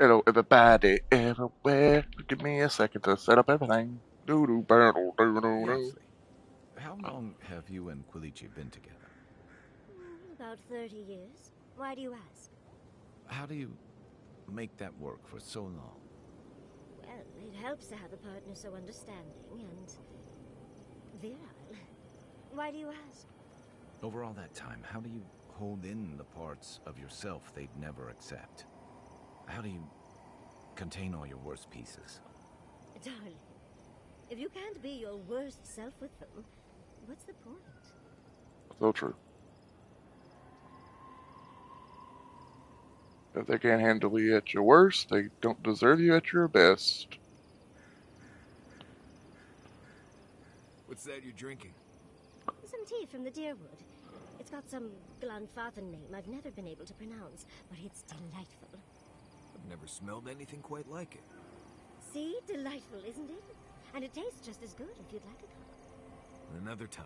Hello, everybody, everywhere. Give me a second to set up everything. Doo doo doo doo doo doo. Seriously, how long have you and Quilici been together? About 30 years. Why do you ask? How do you make that work for so long? Well, it helps to have a partner so understanding and virile. Why do you ask? Over all that time, how do you hold in the parts of yourself they'd never accept? How do you contain all your worst pieces? Darling, if you can't be your worst self with them, what's the point? So true. If they can't handle you at your worst, they don't deserve you at your best. What's that you're drinking? Some tea from the Deerwood. It's got some Glanfathen name I've never been able to pronounce, but it's delightful. I've never smelled anything quite like it. See? Delightful, isn't it? And it tastes just as good if you'd like a cup. Another time.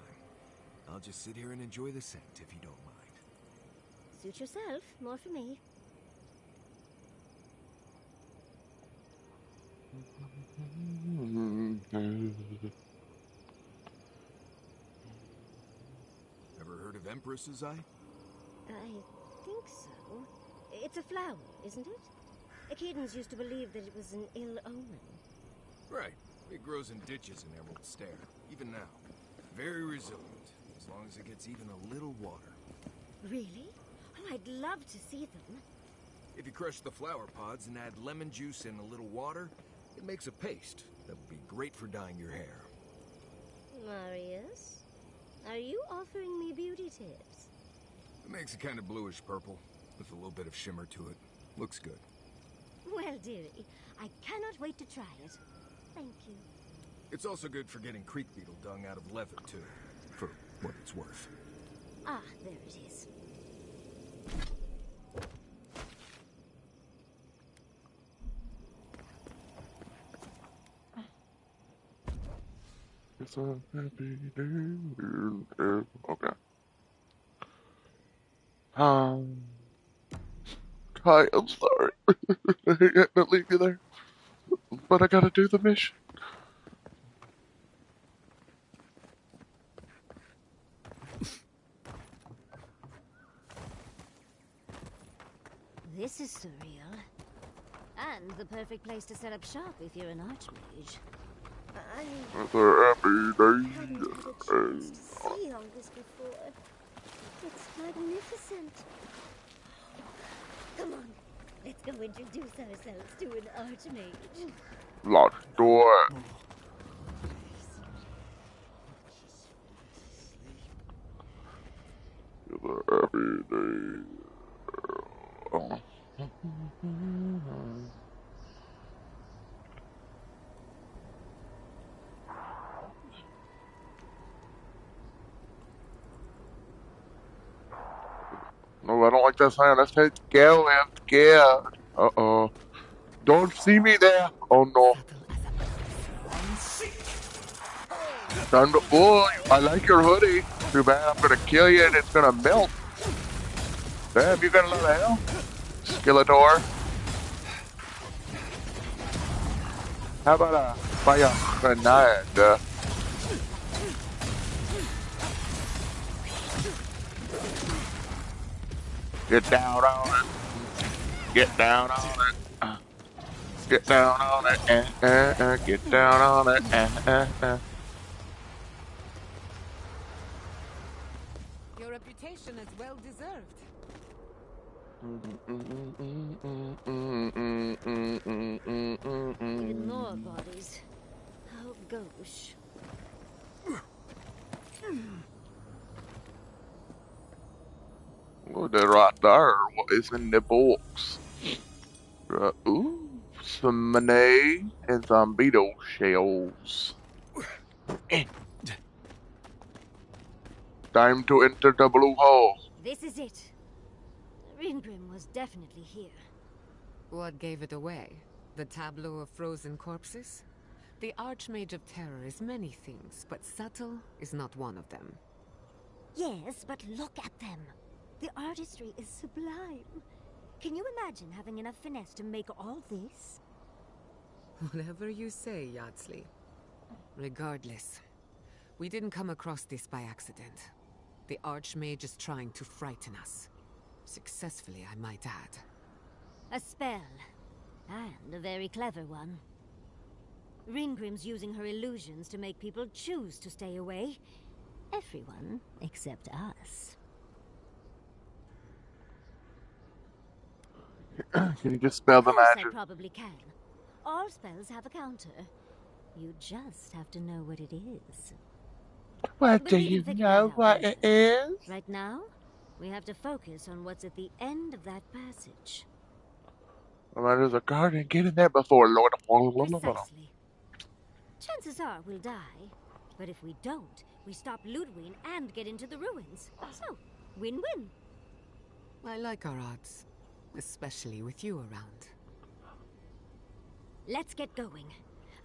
I'll just sit here and enjoy the scent if you don't mind. Suit yourself. More for me. Ever heard of Empress's Eye? I think so. It's a flower, isn't it? Echidans used to believe that it was an ill omen. Right. It grows in ditches in Emerald Stair, even now. Very resilient, as long as it gets even a little water. Really? Oh, I'd love to see them. If you crush the flower pods and add lemon juice and a little water, it makes a paste that would be great for dyeing your hair. Marius, are you offering me beauty tips? It makes it kind of bluish purple, with a little bit of shimmer to it. Looks good. Well, dearie, I cannot wait to try it. Thank you. It's also good for getting creek beetle dung out of leather, too. For what it's worth. Ah, there it is. It's a happy day. Okay. Hi, I'm sorry. I hate to leave you there, but I gotta do the mission. This is surreal. And the perfect place to set up shop if you're an archmage. I It's a happy hadn't day. had a chance to see all this before. It's magnificent. Come on, let's go introduce ourselves to an archmage. Let's do it. It's a happy day. Oh. No, I don't like that sound. Let's go. Let's go. Uh-oh. Don't see me there. Oh, no. Thunder boy, I like your hoodie. Too bad I'm gonna kill you and it's gonna melt. Damn, you got a lot of hell. Skeletor. How about a fire grenade? Get down on it. Get down on it. Get down on it. Get down on it. Your reputation is well deserved. Even more bodies. How gauche. Oh, they're right there. What is in the box? Ooh, some money and some beetle shells. Time to enter the blue hole. This is it. Rinbrim was definitely here. What gave it away? The tableau of frozen corpses? The Archmage of Terror is many things, but subtle is not one of them. Yes, but look at them. The artistry is sublime. Can you imagine having enough finesse to make all this? Whatever you say, Yardsley. Regardless, we didn't come across this by accident. The Archmage is trying to frighten us. Successfully, I might add. A spell. And a very clever one. Ringrim's using her illusions to make people choose to stay away. Everyone except us. Can you just spell the Of course I magic? probably can. All spells have a counter. You just have to know what it is. What But do we can you figure know that out what it later. is? Right now, we have to focus on what's at the end of that passage. Well, there's a garden. Get in there before Lord. Precisely. Chances are we'll die. But if we don't, we stop Ludwig and get into the ruins. So, win-win. I like our odds. Especially with you around. Let's get going.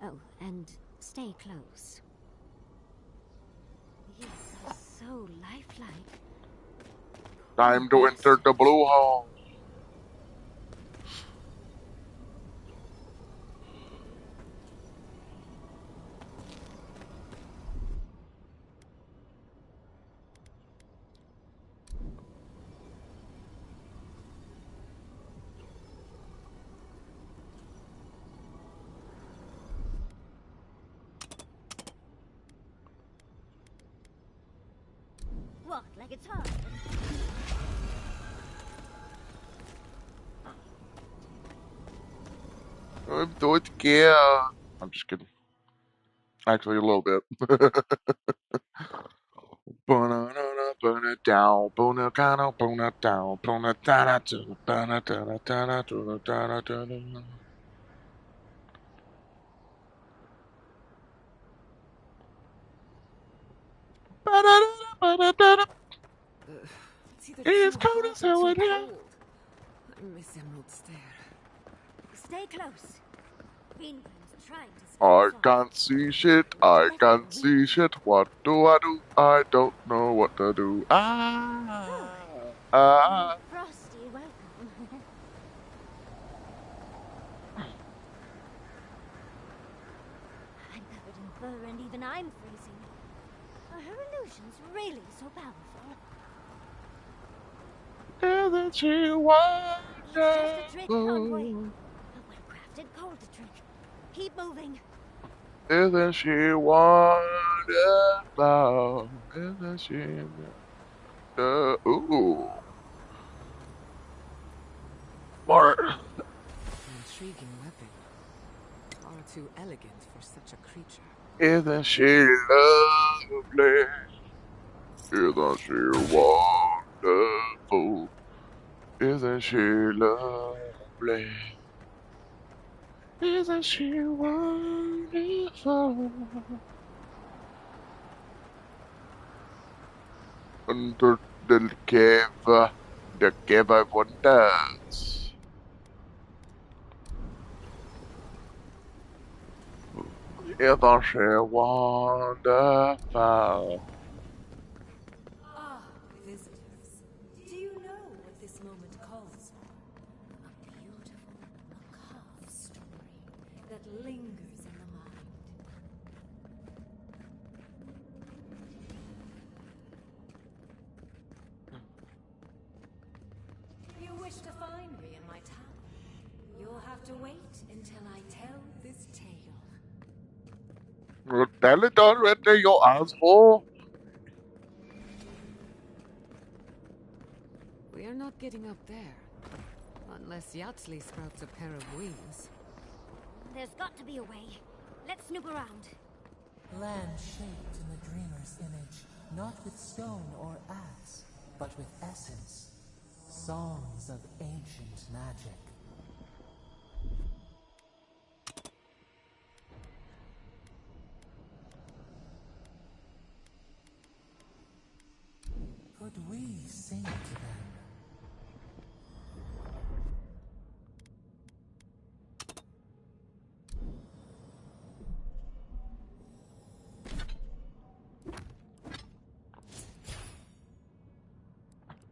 Oh, and stay close. These are so lifelike. Time to enter the blue hole. What, like it's hard? I'm so scared. I'm just kidding. Actually, a little bit. Burn it down, burn it down, burn it down, burn it down, burn it down, burn it down, burn it down. It's either It's too cold hot as or hell too in here. cold. I miss Emerald Stair. Stay close. Ringrim's trying to scare I us off. can't see shit, I can't see shit. What do I do? I don't know what to do. Frosty, welcome. I'm covered in fur and even I'm freezing. Are her illusions really so powerful? Isn't she It's just a trick, Convoy. wonderful? A well-crafted cold trick. Keep moving. Isn't she wonderful? Isn't she? Ooh. More. An intriguing weapon. Far too elegant for such a creature. Isn't she lovely? Isn't she wonderful? Isn't she lovely? Isn't she wonderful? Under the cave of wonders. Isn't she wonderful? Ah, visitors. Do you know what this moment calls for? A beautiful, macabre story that lingers in the mind. You wish to find me in my tower? You'll have to wait until I tell this tale. Tell it already, you asshole. We are not getting up there. Unless Yardsley sprouts a pair of wings. There's got to be a way. Let's snoop around. Land shaped in the dreamer's image, not with stone or axe, but with essence. Songs of ancient magic. Could we sing to them?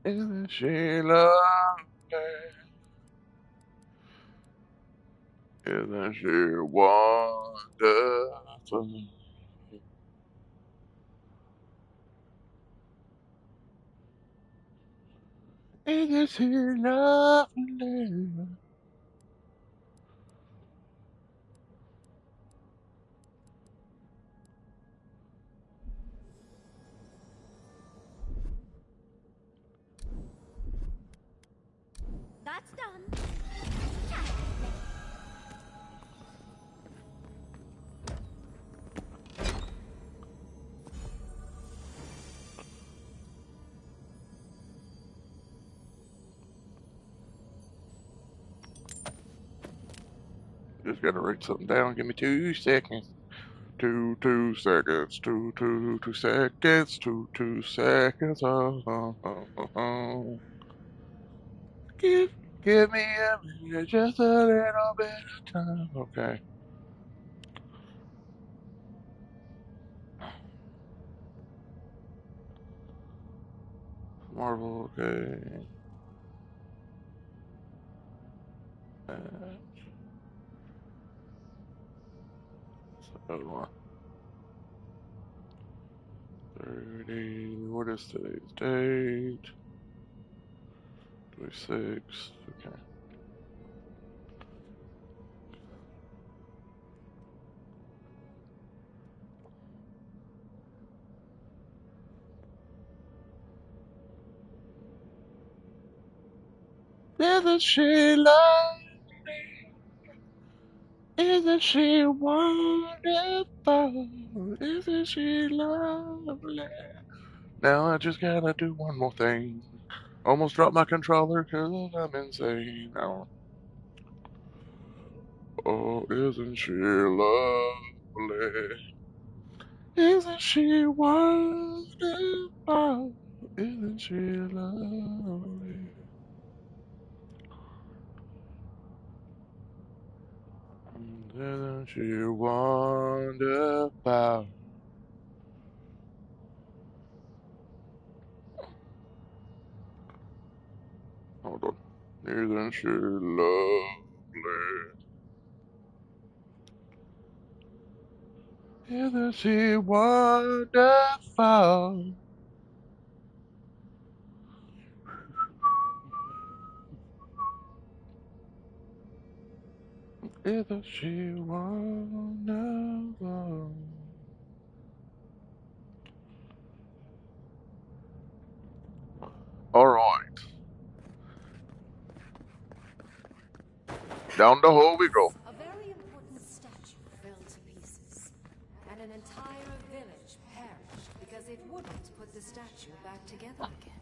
Isn't she lovely? Isn't she wonderful? Isn't she lovely? That's done. Just gotta write something down. Give me 2 seconds. 2 seconds. 2 seconds. 2 seconds. Give, give me a minute, just a little bit of time. Okay. Marvel, okay. That's the other one. 30. What is today's date? 26. Okay. Isn't she lovely? Isn't she wonderful? Isn't she lovely? Now I just gotta do one more thing. Almost dropped my controller because I'm insane. Oh, isn't she lovely? Isn't she wonderful? Isn't she lovely? Isn't she wonderful? Hold on. Isn't she lovely? Isn't she wonderful? Isn't she wonderful? Alright. Down the hole we go. A very important statue fell to pieces, and an entire village perished because it wouldn't put the statue back together again.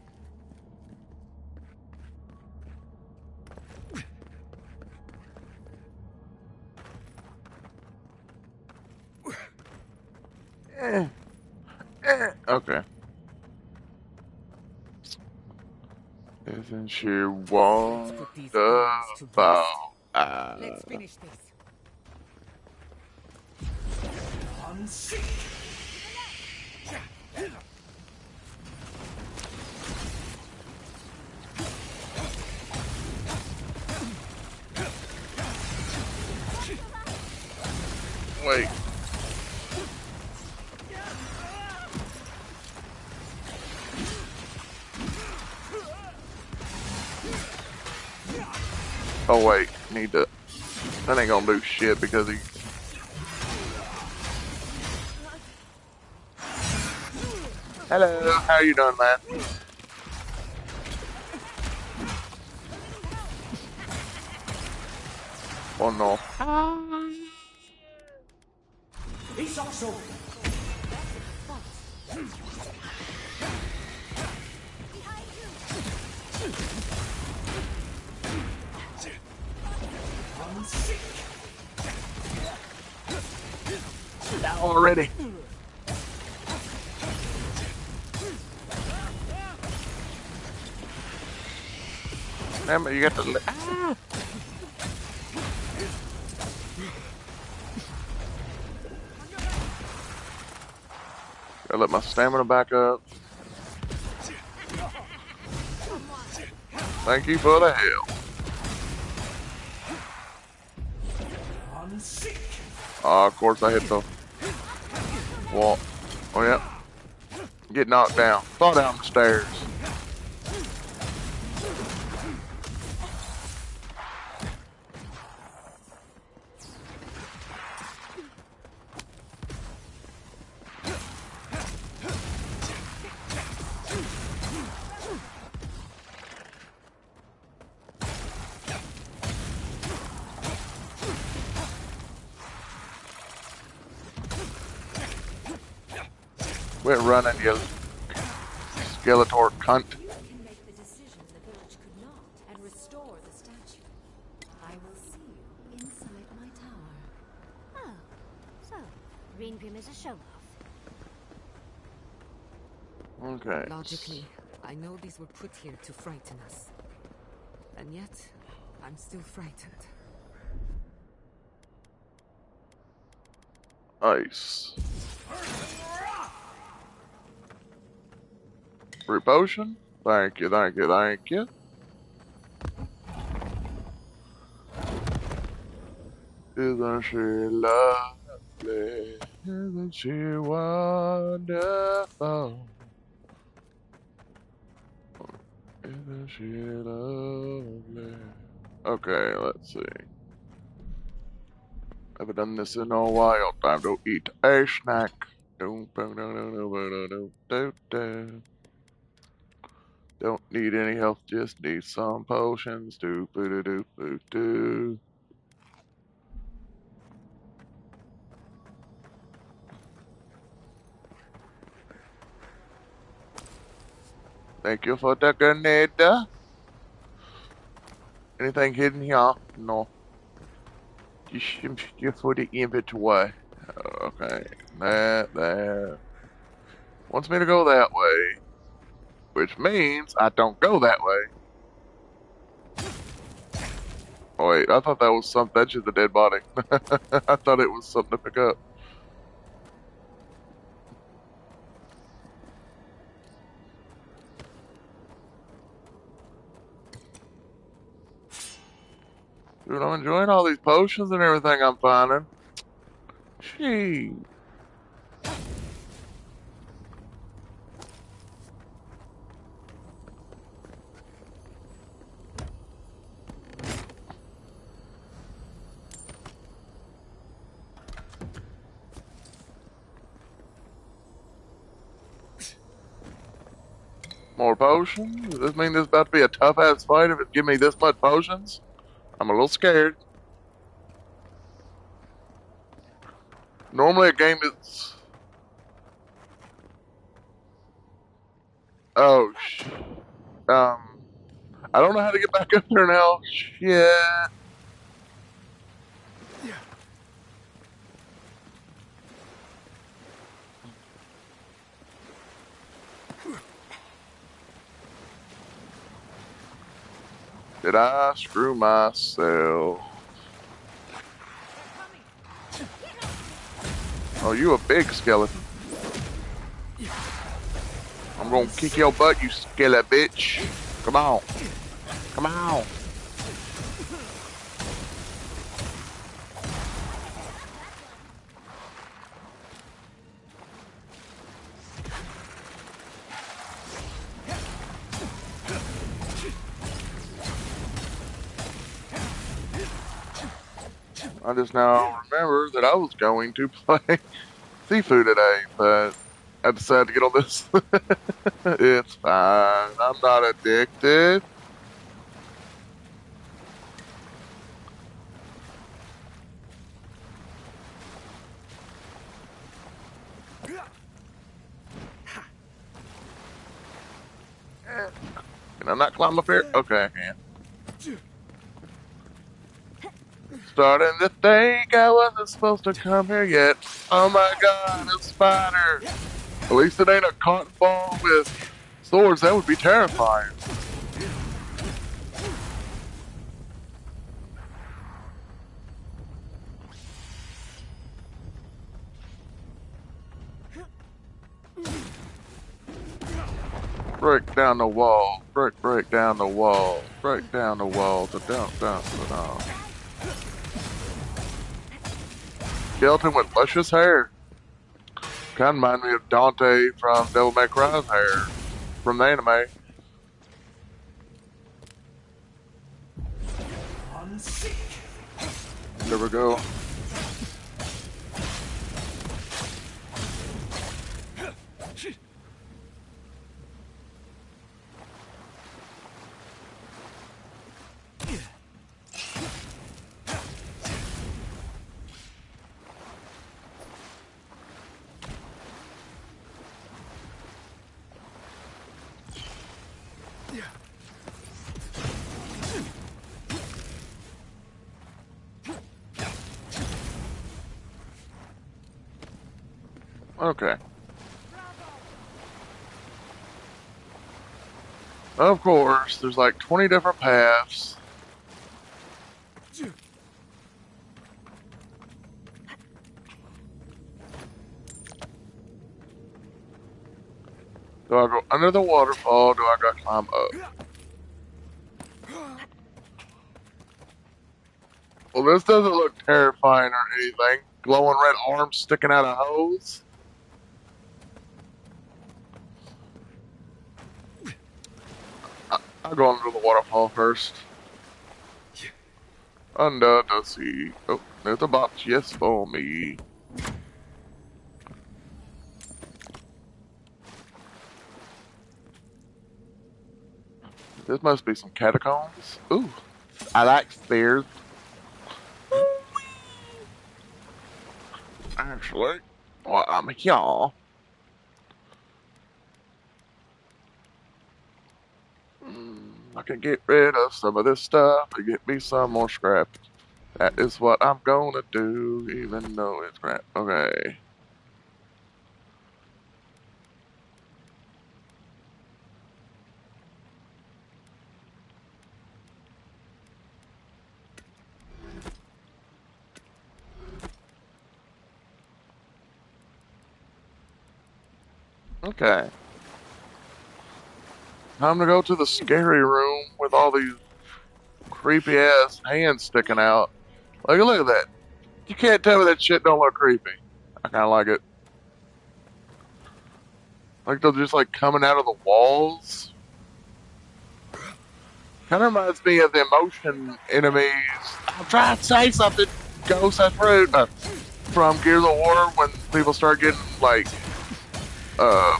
Okay. Isn't she Let's put these arms to wonderful? rest. Let's finish this. Wait. Oh wait, need to. That ain't gonna do shit because he. Hello, how you doing, man? Oh no. Now already. Damn it, you got to. Gotta let my stamina back up. Thank you for the help. Of course I hit the wall. Oh, yeah. Get knocked down. Fall down the stairs. Quit running, you Skeletor cunt. You can make the decision the village could not and restore the statue. I will see you inside my tower. Oh, so Ringrim is a show-off. Okay. Logically, I know these were put here to frighten us. And yet, I'm still frightened. Ice. Free potion? Thank you, thank you, thank you. Isn't she lovely? Isn't she wonderful? Isn't she lovely? Okay, let's see. Haven't done this in a while. Time to eat a snack. Don't need any health, just need some potions. Do boo doo doo boo doo. Thank you for the grenade. Anything hidden here? No. Just for the inventory. Okay. That. Wants me to go that way. Which means I don't go that way. Oh wait, I thought that was something. That's just a dead body. I thought it was something to pick up. Dude, I'm enjoying all these potions and everything I'm finding. Gee. More potions? Does this mean this is about to be a tough ass fight if it give me this much potions? I'm a little scared. Normally a game is... Oh, I don't know how to get back up there now. Shit. Did I screw myself? Oh, you a big skeleton. I'm gonna kick your butt, you skeleton bitch. Come on. Come on. I just now remember that I was going to play seafood today, but I decided to get on this. It's fine. I'm not addicted. Can I not climb up here? Okay, I can. Starting to think I wasn't supposed to come here yet. Oh my god, a spider! At least it ain't a cotton ball with swords. That would be terrifying. Break down the wall. Break down the wall. Break down the wall. Down. Skeleton with luscious hair. Kind of remind me of Dante from Devil May Cry's hair from the anime. There we go. Okay. Of course, there's like 20 different paths. Do I go under the waterfall? Do I gotta climb up? Well, this doesn't look terrifying or anything. Glowing red arms sticking out of hose. I'll go under the waterfall first. Under the sea. Oh, there's a box. Yes, for me. This must be some catacombs. Ooh, I like stairs. Actually, well, I'm here. I can get rid of some of this stuff and get me some more scrap. That is what I'm gonna do, even though it's crap. Okay. Okay. Time to go to the scary room with all these creepy ass hands sticking out. Like, look at that. You can't tell me that shit don't look creepy. I kinda like it. Like they're just like coming out of the walls. Kinda reminds me of the emotion enemies. I'm trying to say something. Ghost, that's rude. From Gears of War when people start getting like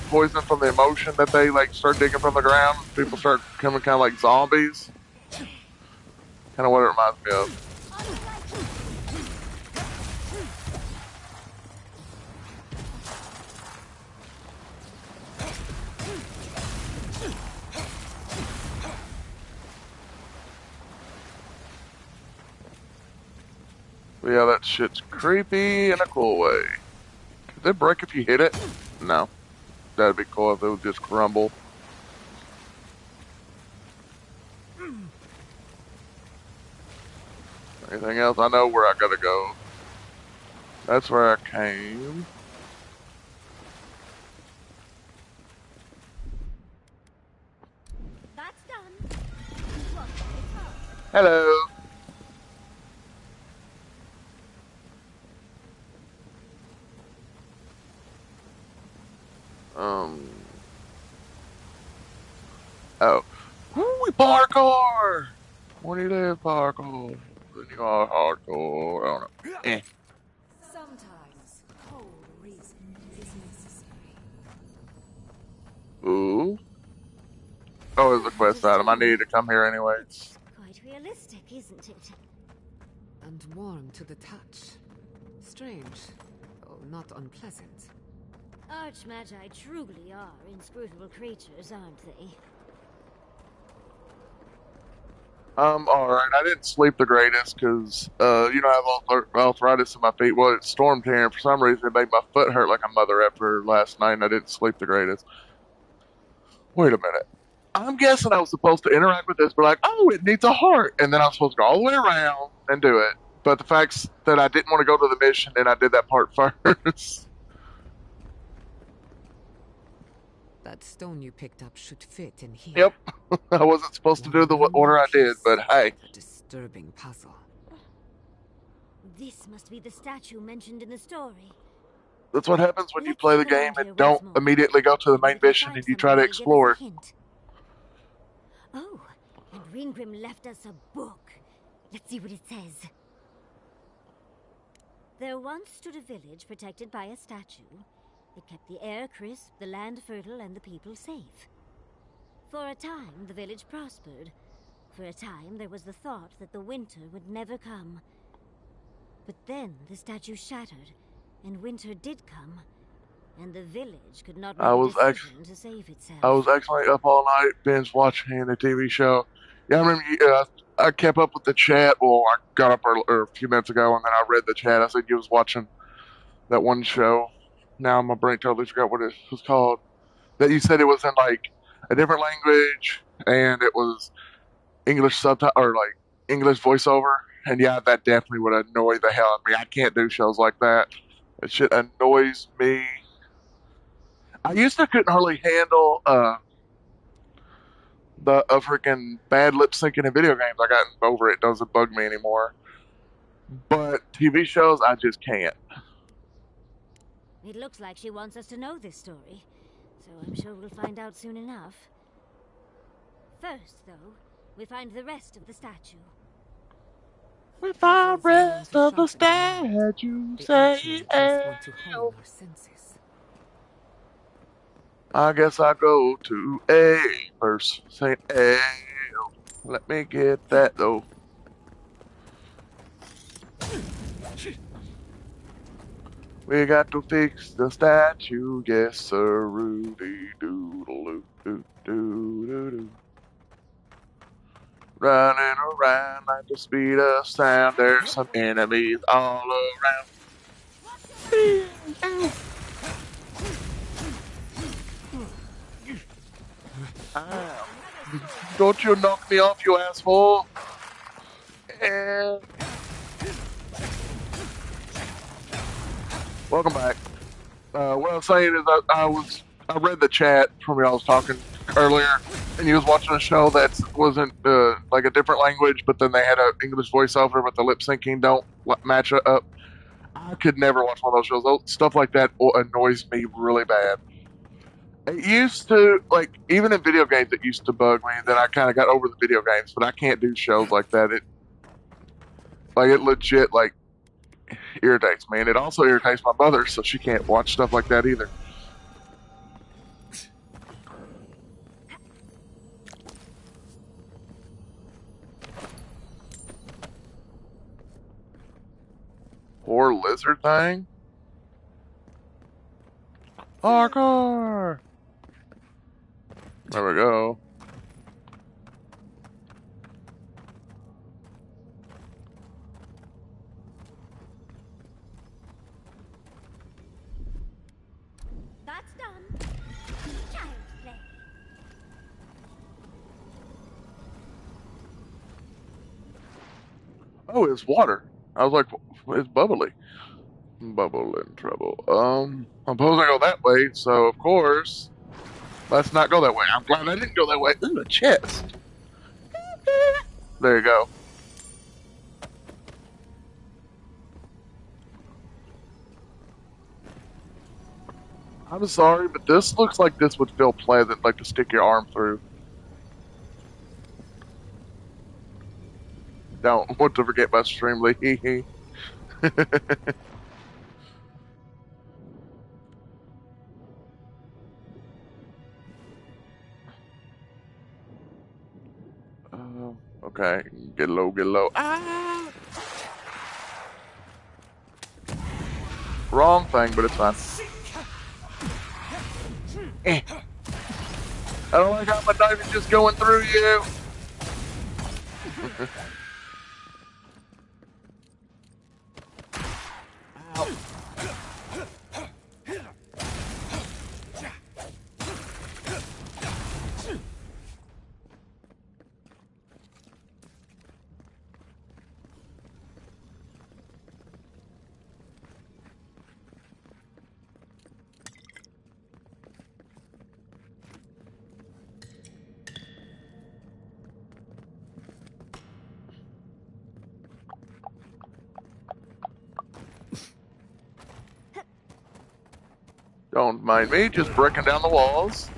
poison from the emotion that they like start digging from the ground. People start becoming kind of like zombies. Kind of what it reminds me of. But yeah, that shit's creepy in a cool way. Could it break if you hit it? No. That'd be cool if it would just crumble. Anything else? I know where I gotta go. That's where I came. That's done. Hello. Um. Oh. Woo, parkour! When you live parkour, then you are hardcore. I don't know. Eh. Sometimes cold reason is necessary. Ooh. Oh, it's a quest item. I needed to come here anyways. It's quite realistic, isn't it? And warm to the touch. Strange, though not unpleasant. Archmagi truly are inscrutable creatures, aren't they? Alright. I didn't sleep the greatest because, you know, I have arthritis in my feet. Well, it stormed here, and for some reason it made my foot hurt like a mother after last night, and I didn't sleep the greatest. Wait a minute. I'm guessing I was supposed to interact with this, but like, oh, it needs a heart, and then I was supposed to go all the way around and do it. But the fact's that I didn't want to go to the mission, and I did that part first. That stone you picked up should fit in here. Yep. I wasn't supposed to do the One order I did, piece but hey. of a disturbing puzzle. This must be the statue mentioned in the story. That's what happens when you Let's play look the game around and here once don't more. immediately go to the Maybe main if we mission find and you something try to that'll give us a explore. hint. Oh, and Ringgrim left us a book. Let's see what it says. There once stood a village protected by a statue. It kept the air crisp, the land fertile, and the people safe. For a time, the village prospered. For a time, there was the thought that the winter would never come. But then the statue shattered, and winter did come. And the village could not make I a was decision to save itself. I was actually up all night binge watching a TV show. Yeah, I remember I kept up with the chat. Well, I got up a few minutes ago and then I read the chat. I said you was watching that one show. Now my brain totally forgot what it was called. That you said it was in like a different language and it was English subtitle or like English voiceover. And yeah, that definitely would annoy the hell out of me. I can't do shows like that. It shit annoys me. I used to couldn't hardly handle the freaking bad lip syncing in video games. I got over it. It doesn't bug me anymore. But TV shows, I just can't. It looks like she wants us to know this story, so I'm sure we'll find out soon enough. First, though, we find the rest of the statue. With our Visuals are known rest to of the sharpen the mind. statue, The say, Archmage must want to hone our senses. I guess I go to A first. Say A. Let me get that though. We got to fix the statue, yes sir. Rudy doodle doo doo doo doo. Running around like the speed of sound. There's some enemies all around. Ow. Don't you knock me off, you asshole. And welcome back. What I'm saying is I read the chat from y'all was talking earlier, and you was watching a show that wasn't like a different language, but then they had an English voiceover, but the lip syncing don't match up. I could never watch one of those shows. Stuff like that annoys me really bad. It used to, like, even in video games, it used to bug me. Then I kind of got over the video games, but I can't do shows like that. It legit, like, irritates me. And it also irritates my mother, so she can't watch stuff like that either. Poor lizard thing. Parkour! There we go. That's done. Child's play. Oh, it's water. I was like, it's bubbly. Bubble in trouble. I'm supposed to go that way, so of course, let's not go that way. I'm glad I didn't go that way. Ooh, a chest. There you go. I'm sorry, but this looks like this would feel pleasant, like to stick your arm through. Don't want to forget my stream, Lee. Okay, get low, get low. Ah! Wrong thing, but it's fine. Eh. I don't like how my knife is just going through you. Ow. Don't mind me, just breaking down the walls.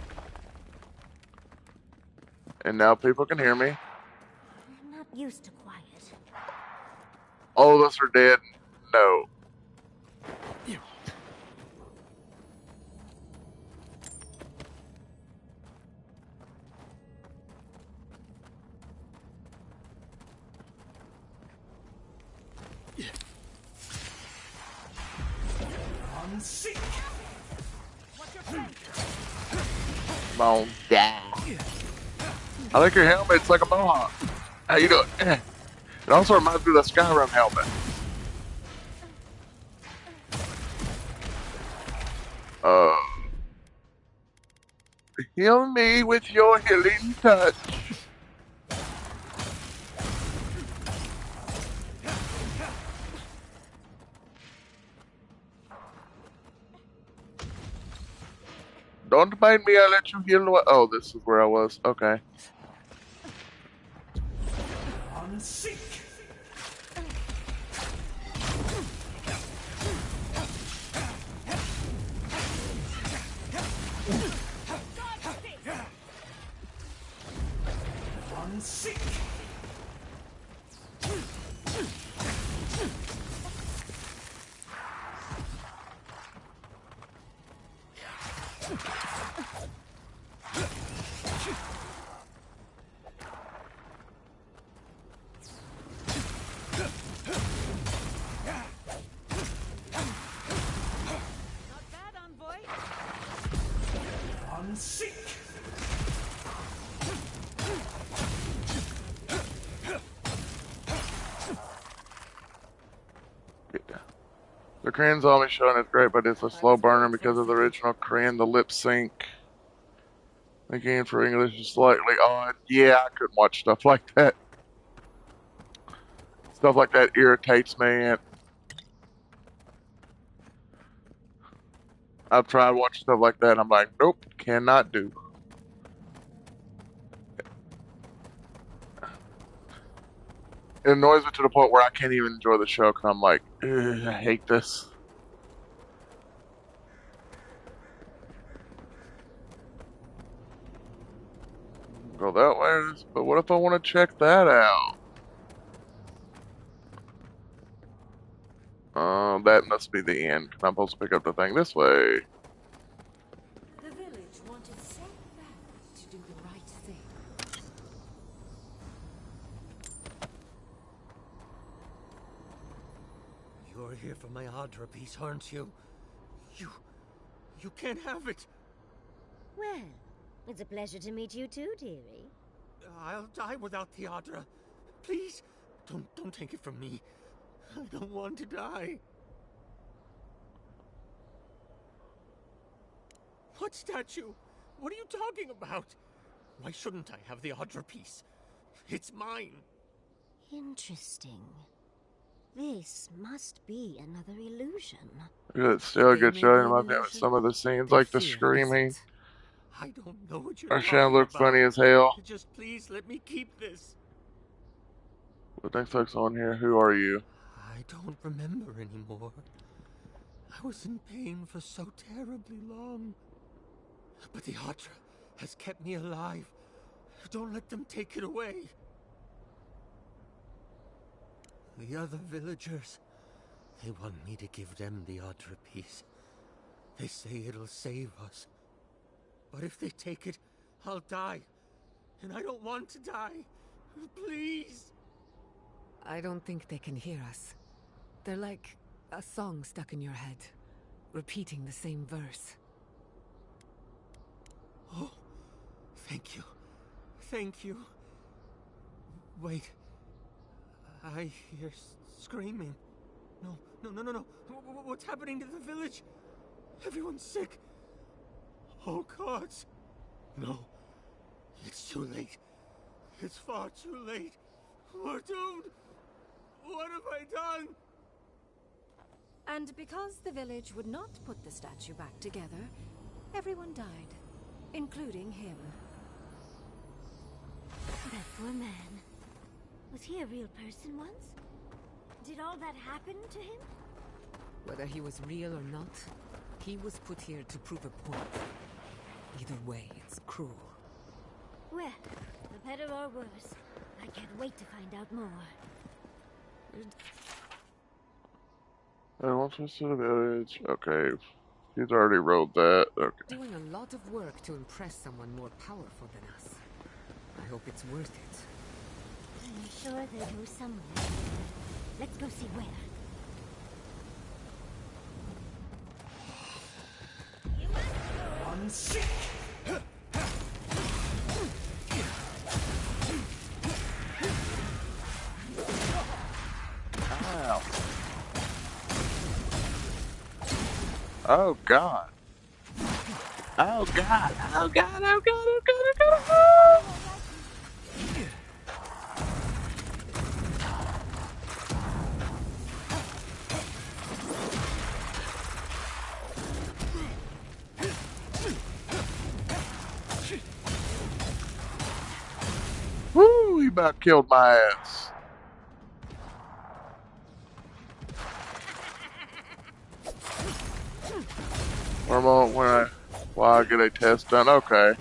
And now people can hear me. I'm not used to quiet. All of us are dead. No. Come on, die. I like your helmet. It's like a mohawk. How you doing? It also reminds me of the Skyrim helmet. Heal me with your healing touch. Don't mind me, I'll let you heal. Oh, this is where I was. Okay. The Korean zombie showing is great, but it's a slow burner because of the original Korean. The lip sync again for English is slightly odd. Yeah, I couldn't watch stuff like that. Stuff like that irritates me. And I've tried watching stuff like that, and I'm like, nope, cannot do. It annoys me to the point where I can't even enjoy the show because I'm like, I hate this. Go that way, but what if I want to check that out? That must be the end. I'm supposed to pick up the thing this way. The village wanted so bad to do the right thing. You're here for my Adra piece, aren't you? You can't have it. Well, it's a pleasure to meet you too, dearie. I'll die without the Adra. Please, don't take it from me. I don't want to die. What statue? What are you talking about? Why shouldn't I have the Adra piece? It's mine. Interesting. This must be another illusion. It's still a They good may show. be It an reminds me of illusion. some of the scenes, Their like the fear screaming. isn't. I don't know what you're Or talking Shan looks about. funny as hell. Just please let me keep this. What next looks on here? Who are you? I don't remember anymore. I was in pain for so terribly long. But the Adra has kept me alive. Don't let them take it away. The other villagers, they want me to give them the Adra piece. They say it'll save us. But if they take it, I'll die. And I don't want to die. Please. I don't think they can hear us. They're like a song stuck in your head, repeating the same verse. Oh, thank you. Thank you. Wait. I hear screaming. No. What's happening to the village? Everyone's sick. Oh, gods. No. It's too late. It's far too late. We're doomed. What have I done? And because the village would not put the statue back together, everyone died, including him. That poor man. Was he a real person once? Did all that happen to him? Whether he was real or not, He was put here to prove a point. Either way, it's cruel. Well, for better or worse, I can't wait to find out more. I want to see the village. Okay, he's already wrote that. Okay. Doing a lot of work to impress someone more powerful than us. I hope it's worth it. I'm sure they go somewhere. Let's go see where. Ow. Oh God. Oh God. Oh God. Oh God. Oh God. Oh God. Oh. Woo! He about killed my ass. One moment while I get a test done. Okay.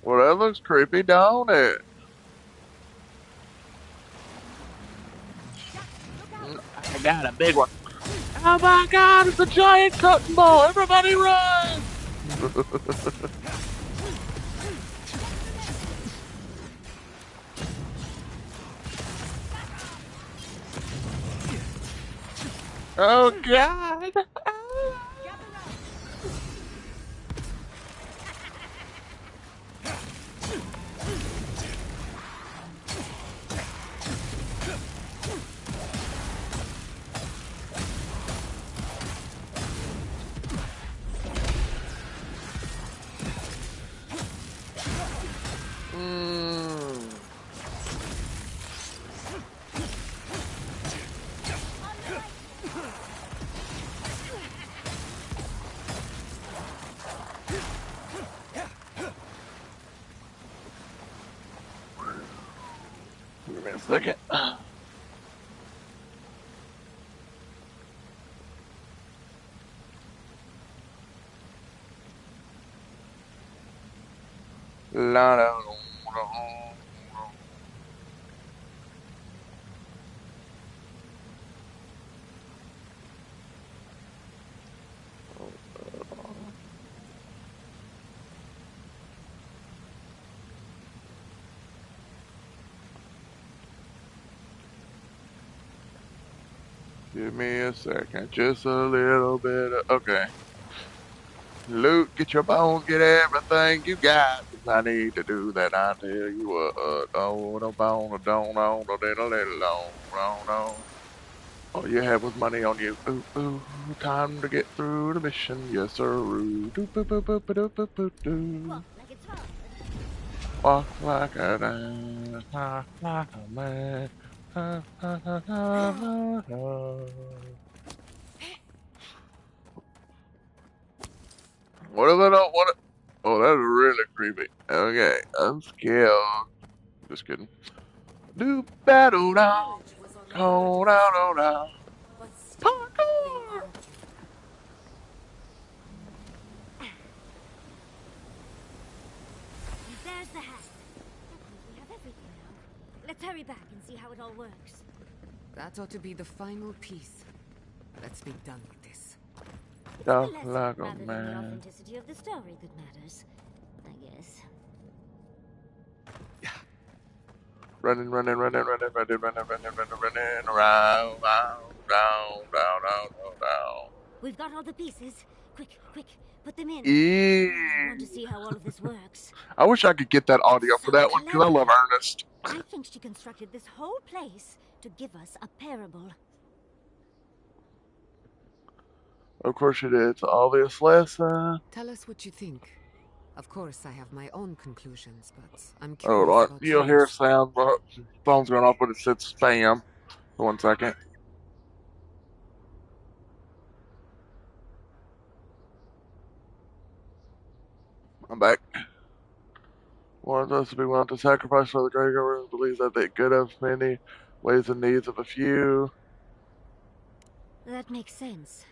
Well, that looks creepy, don't it? I got a big one. Oh my God! It's a giant cotton ball. Everybody run! Oh God! Give me a second. La, la, la, la. Give me a second, just a little bit of, okay. Loot, get your bones, get everything you got. If I need to do that, I tell you what. Oh, no bone, don't, don't. All you had was money on you. Ooh, ooh, time to get through the mission. Yes, sir. Doo, boo, boo, boo, boo, boo, boo, doo. Walk like it's wrong. Walk like a man. Ha, ha, ha, ha, ha, ha. What if I don't want it? Oh, that's really creepy. Okay, I'm scared. Just kidding. Do battle The now. village was on the verge Oh, of no, no, destruction, no. but still they Parkour! armed you. There's the hat. That means we have everything now. Let's hurry back and see how it all works. That ought to be the final piece. Let's be done with this. It's Talk the lesson like a rather than the man. authenticity of the story that matters, I guess. Running, running, running, running, running, running, running, running, running, around, round, down, down, down, down, down. We've got all the pieces. Quick, quick, put them in. I want to Eee. see how all of this works. I wish I could get that audio for So that one because I love clever. Ernest. I think she constructed this whole place to give us a parable. Of course it is. Obvious lesson. Tell us what you think. Of course, I have my own conclusions, but I'm Hold curious on. about You'll hear a yours. sound. Phone's going off, but it said spam. For 1 second. I'm back. Warns us to be willing to sacrifice for the greater good, believes that the good of many weighs the needs of a few. That makes sense.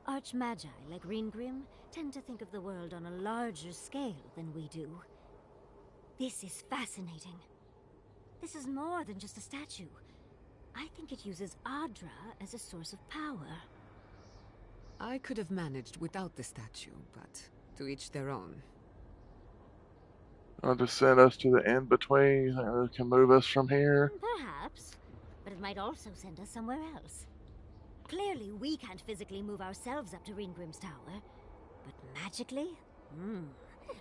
Archmagi like Ringrim tend to think of the world on a larger scale than we do. This is fascinating. This is more than just a statue. I think it uses Adra as a source of power. I could have managed without the statue, but to each their own. To send us to the in-between. You think it can move us from here? Perhaps, but it might also send us somewhere else. Clearly, we can't physically move ourselves up to Ringrim's tower, but magically?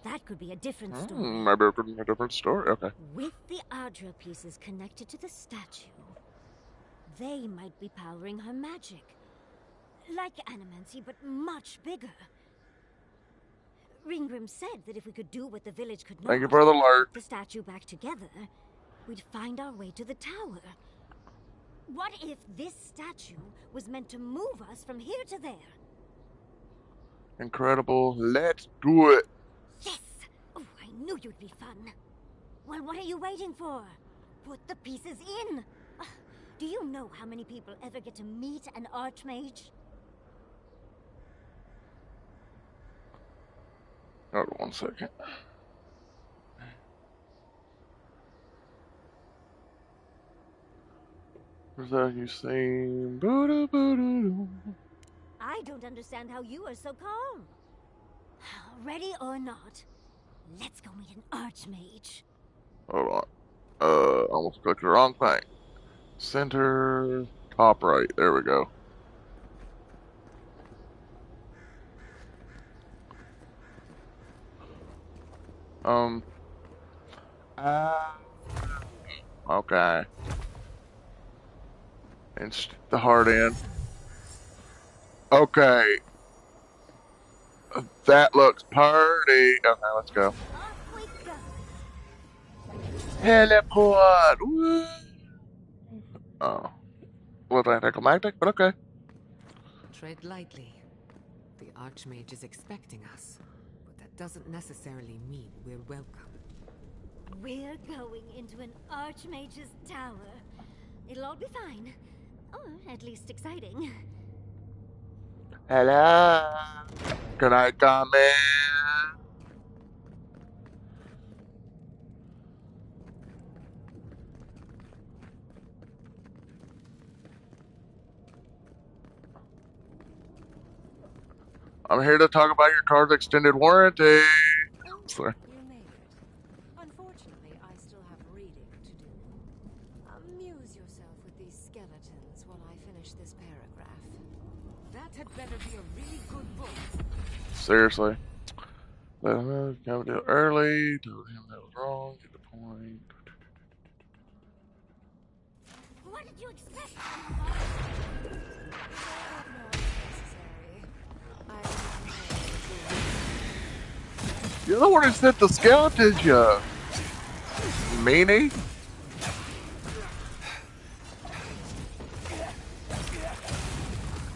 That could be a different story. Maybe a different story. Okay. With the Adra pieces connected to the statue, they might be powering her magic. Like Animancy, but much bigger. Ringrim said that if we could do what the village could not, Thank you for the alert. put the statue back together, we'd find our way to the tower. What if this statue was meant to move us from here to there? Incredible. Let's do it. Yes! Oh, I knew you'd be fun. Well, what are you waiting for? Put the pieces in! Do you know how many people ever get to meet an Archmage? Hold on 1 second. Where's that you sing? I don't understand how you are so calm. Ready or not, let's go meet an Archmage. Hold on. Almost clicked the wrong thing. Center, top right. There we go. Okay. And stick the heart in. Okay. That looks pretty. Okay, let's go. Off we go. Teleport! Woo! Oh. Was anticlimactic, but okay. Tread lightly. The Archmage is expecting us, but that doesn't necessarily mean we're welcome. We're going into an Archmage's tower. It'll all be fine. Or at least exciting. Hello? Can I come in? I'm here to talk about your car's extended warranty. Sorry. You made it. Unfortunately, I still have reading to do. Amuse yourself with these skeletons while I finish this paragraph. That had better be a really good book. Seriously. Let him come to early. Told him that was wrong. Get the point. What did you expect? You're the one who sent the skeletons, you meanie.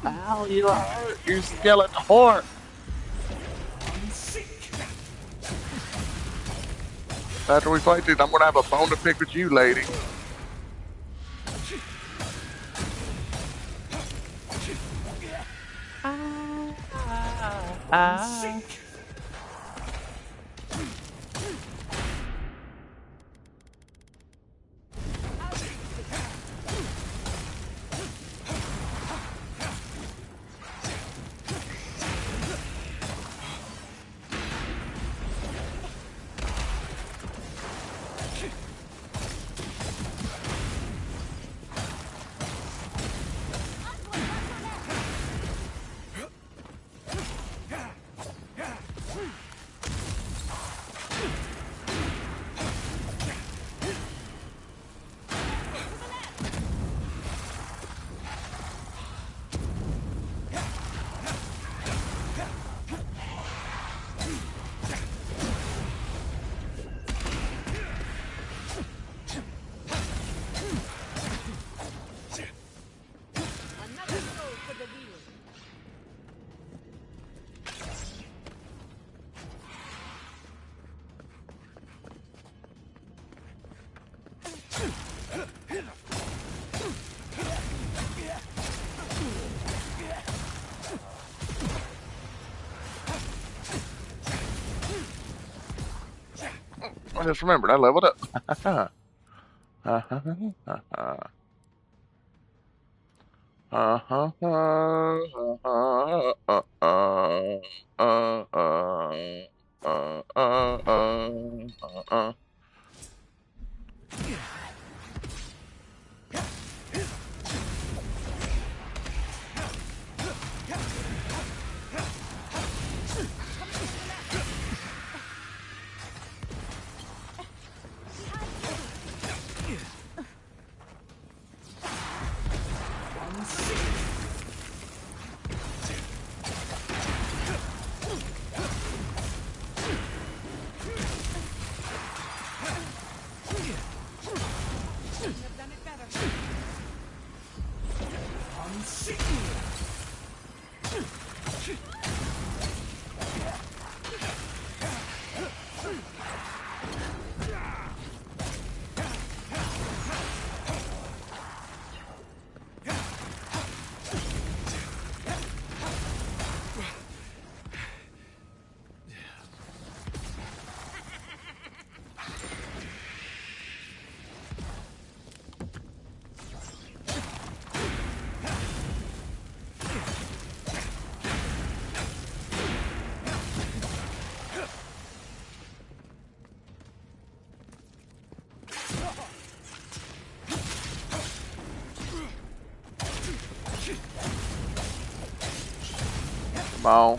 Ow, you hurt, you skeleton whore. After we fight this, I'm gonna have a bone to pick with you, lady. just remembered I leveled up. Come on.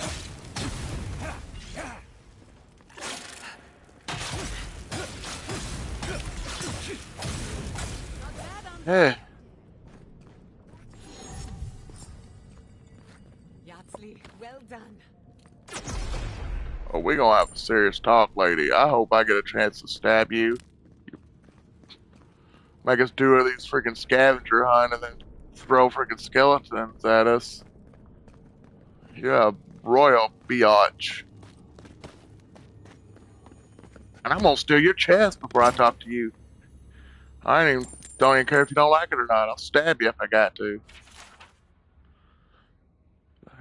Hey. Yatsley, well done. Oh, we gonna have a serious talk, lady. I hope I get a chance to stab you. Make us do one of these freaking scavenger hunt and then throw freaking skeletons at us. Yeah, royal biatch. And I'm gonna steal your chest before I talk to you. Don't even care if you don't like it or not. I'll stab you if I got to.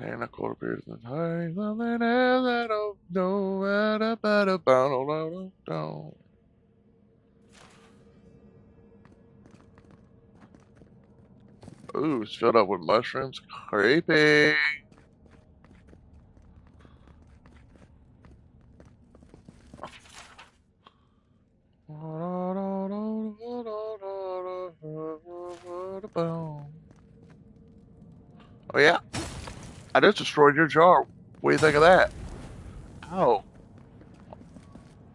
And a quarter beers and hey, something else I don't know about a bottle. Ooh, it's filled up with mushrooms. Creepy. Oh yeah, I just destroyed your jar. What do you think of that? Oh,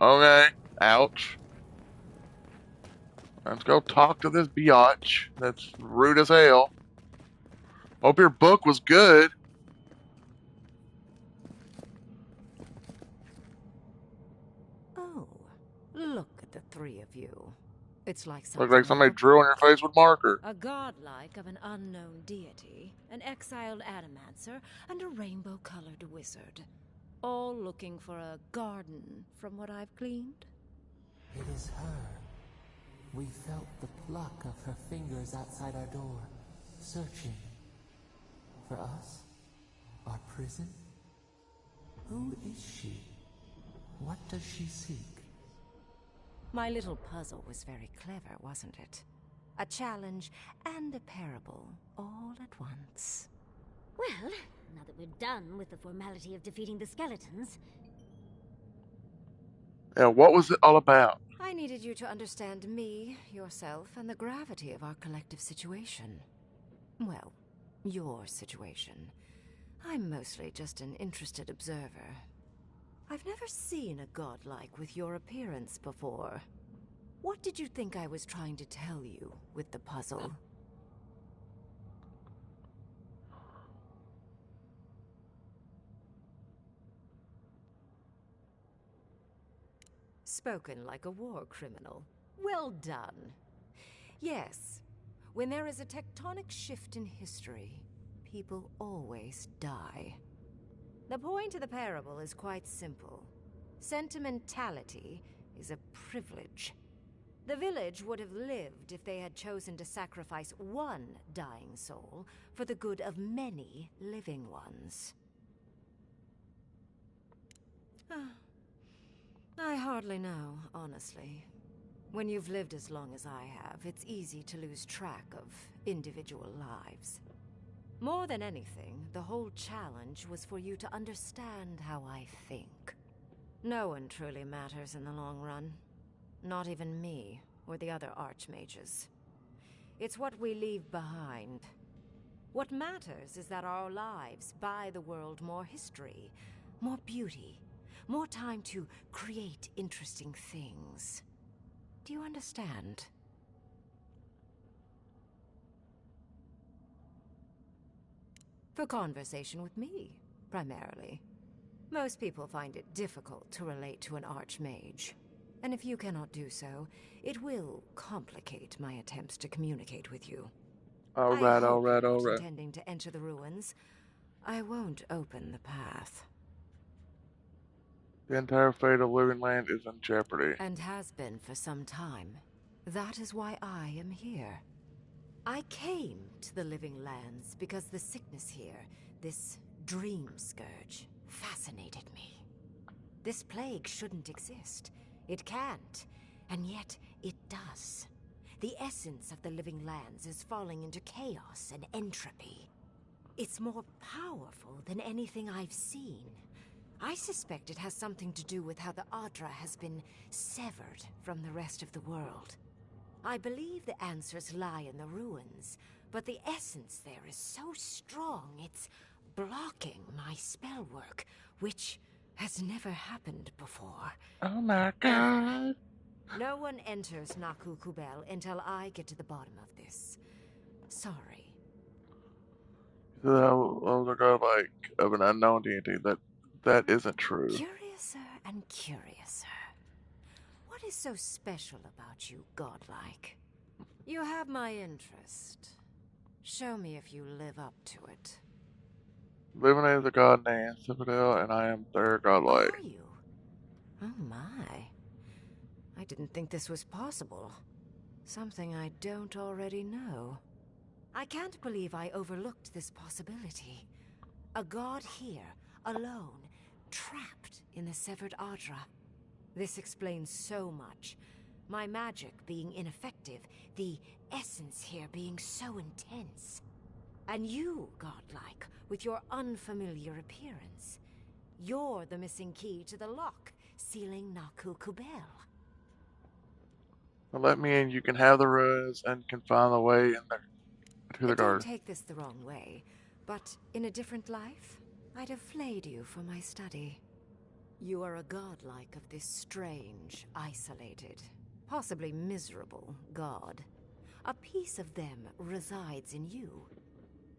okay. Ouch. Let's go talk to this biatch. That's rude as hell. Hope your book was good. Oh, look at the three of you. It's like Looks something like out of somebody a drew on your book. face with marker. A godlike of an unknown deity, an exiled adamancer, and a rainbow-colored wizard. All looking for a garden, from what I've gleaned. It is her. We felt the pluck of her fingers outside our door, searching. For us? Our prison? Who is she? What does she seek? My little puzzle was very clever, wasn't it? A challenge and a parable, all at once. Well, now that we're done with the formality of defeating the skeletons... Yeah, what was it all about? I needed you to understand me, yourself, and the gravity of our collective situation. Well, your situation. I'm mostly just an interested observer. I've never seen a godlike with your appearance before. What did you think I was trying to tell you with the puzzle? Spoken like a war criminal. Well done. Yes, when there is a tectonic shift in history, people always die. The point of the parable is quite simple. Sentimentality is a privilege. The village would have lived if they had chosen to sacrifice one dying soul for the good of many living ones. I hardly know, honestly. When you've lived as long as I have, it's easy to lose track of individual lives. More than anything, the whole challenge was for you to understand how I think. No one truly matters in the long run. Not even me, or the other archmages. It's what we leave behind. What matters is that our lives buy the world more history, more beauty, more time to create interesting things. Do you understand? For conversation with me, primarily. Most people find it difficult to relate to an archmage. And if you cannot do so, it will complicate my attempts to communicate with you. I Alright, hope you're alright, not alright. intending to enter the ruins. I won't open the path. The entire fate of Living Land is in jeopardy. And has been for some time. That is why I am here. I came to the Living Lands because the sickness here, this dream scourge, fascinated me. This plague shouldn't exist. It can't. And yet, it does. The essence of the Living Lands is falling into chaos and entropy. It's more powerful than anything I've seen. I suspect it has something to do with how the Adra has been severed from the rest of the world. I believe the answers lie in the ruins, but the essence there is so strong it's blocking my spell work, which has never happened before. Oh my Ever. god. No one enters Naku Kubel until I get to the bottom of this. Sorry. So that was a god like of an unknown deity. That isn't true. Curiouser and curiouser. What is so special about you, godlike? You have my interest. Show me if you live up to it. Living is a god named Citadel, and I am their godlike. Are you? Oh my. I didn't think this was possible. Something I don't already know. I can't believe I overlooked this possibility. A god here, alone, trapped in the severed Adra. This explains so much. My magic being ineffective, the essence here being so intense. And you, godlike, with your unfamiliar appearance. You're the missing key to the lock, sealing Naku Kubel. So let me in, you can have the ruins and can find the way in there to the Don't garden. take this the wrong way, but in a different life, I'd have flayed you for my study. You are a godlike of this strange, isolated, possibly miserable god. A piece of them resides in you.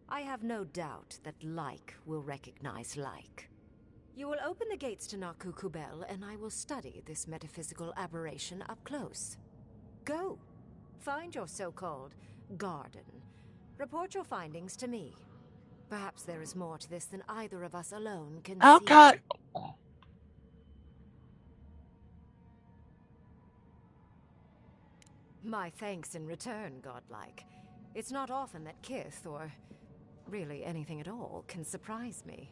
I have no doubt that like will recognize like. You will open the gates to Naku Kubel, and I will study this metaphysical aberration up close. Go. Find your so-called garden. Report your findings to me. Perhaps there is more to this than either of us alone can see. Okay. My thanks in return, godlike. It's not often that Kith, or really anything at all, can surprise me.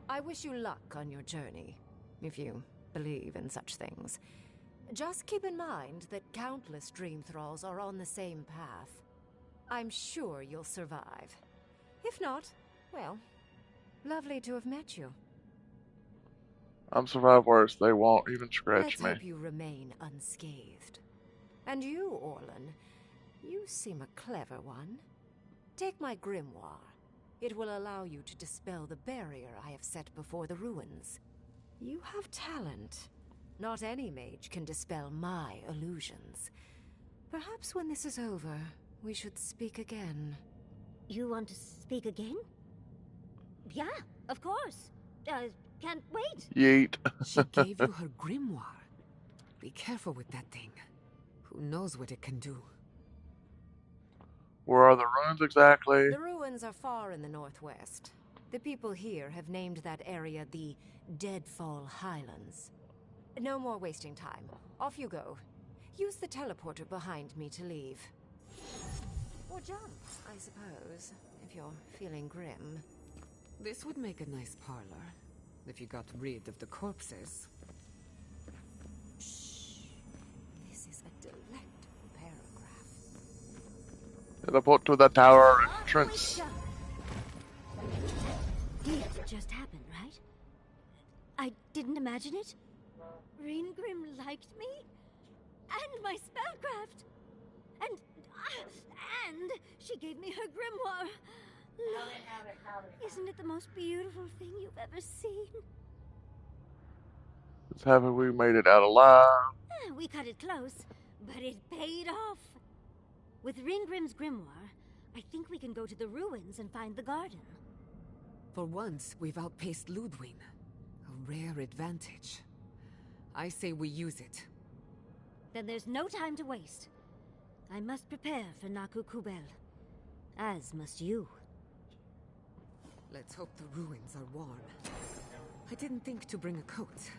I wish you luck on your journey, if you believe in such things. Just keep in mind that countless dream thralls are on the same path. I'm sure you'll survive. If not, well, lovely to have met you. I'm survived worse. They won't even scratch Let's me. hope you remain unscathed. And you, Orlan, you seem a clever one. Take my grimoire. It will allow you to dispel the barrier I have set before the ruins. You have talent. Not any mage can dispel my illusions. Perhaps when this is over, we should speak again. You want to speak again? Yeah, of course. Can't wait. Yeet. She gave you her grimoire. Be careful with that thing. Who knows what it can do? Where are the ruins exactly? The ruins are far in the northwest. The people here have named that area the Deadfall Highlands. No more wasting time. Off you go. Use the teleporter behind me to leave. Or jump, I suppose, if you're feeling grim. This would make a nice parlor, if you got rid of the corpses. Teleport to the tower Great entrance. job. It just happened, right? I didn't imagine it. Ringrim liked me? And my spellcraft! And she gave me her grimoire. Look, isn't it the most beautiful thing you've ever seen? Just haven't we made it out alive? We cut it close, but it paid off. With Ringrim's grimoire, I think we can go to the ruins and find the garden. For once, we've outpaced Ludwig. A rare advantage. I say we use it. Then there's no time to waste. I must prepare for Naku Kubel. As must you. Let's hope the ruins are warm. I didn't think to bring a coat.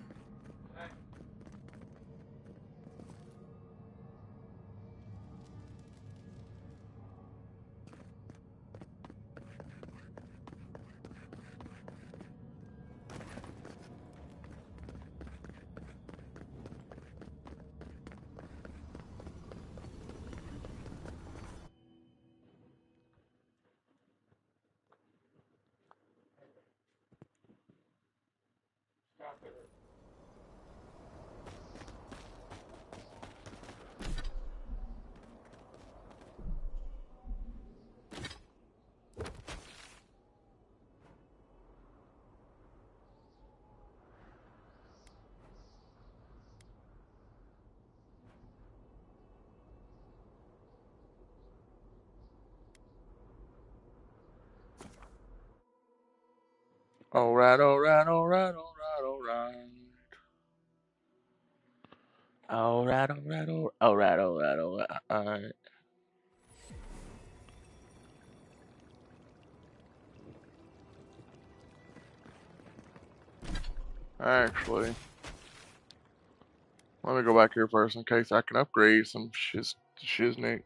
Alright, alright, alright, alright, alright. Alright, alright, alright, alright, alright. Actually, let me go back here first in case I can upgrade some shiznick.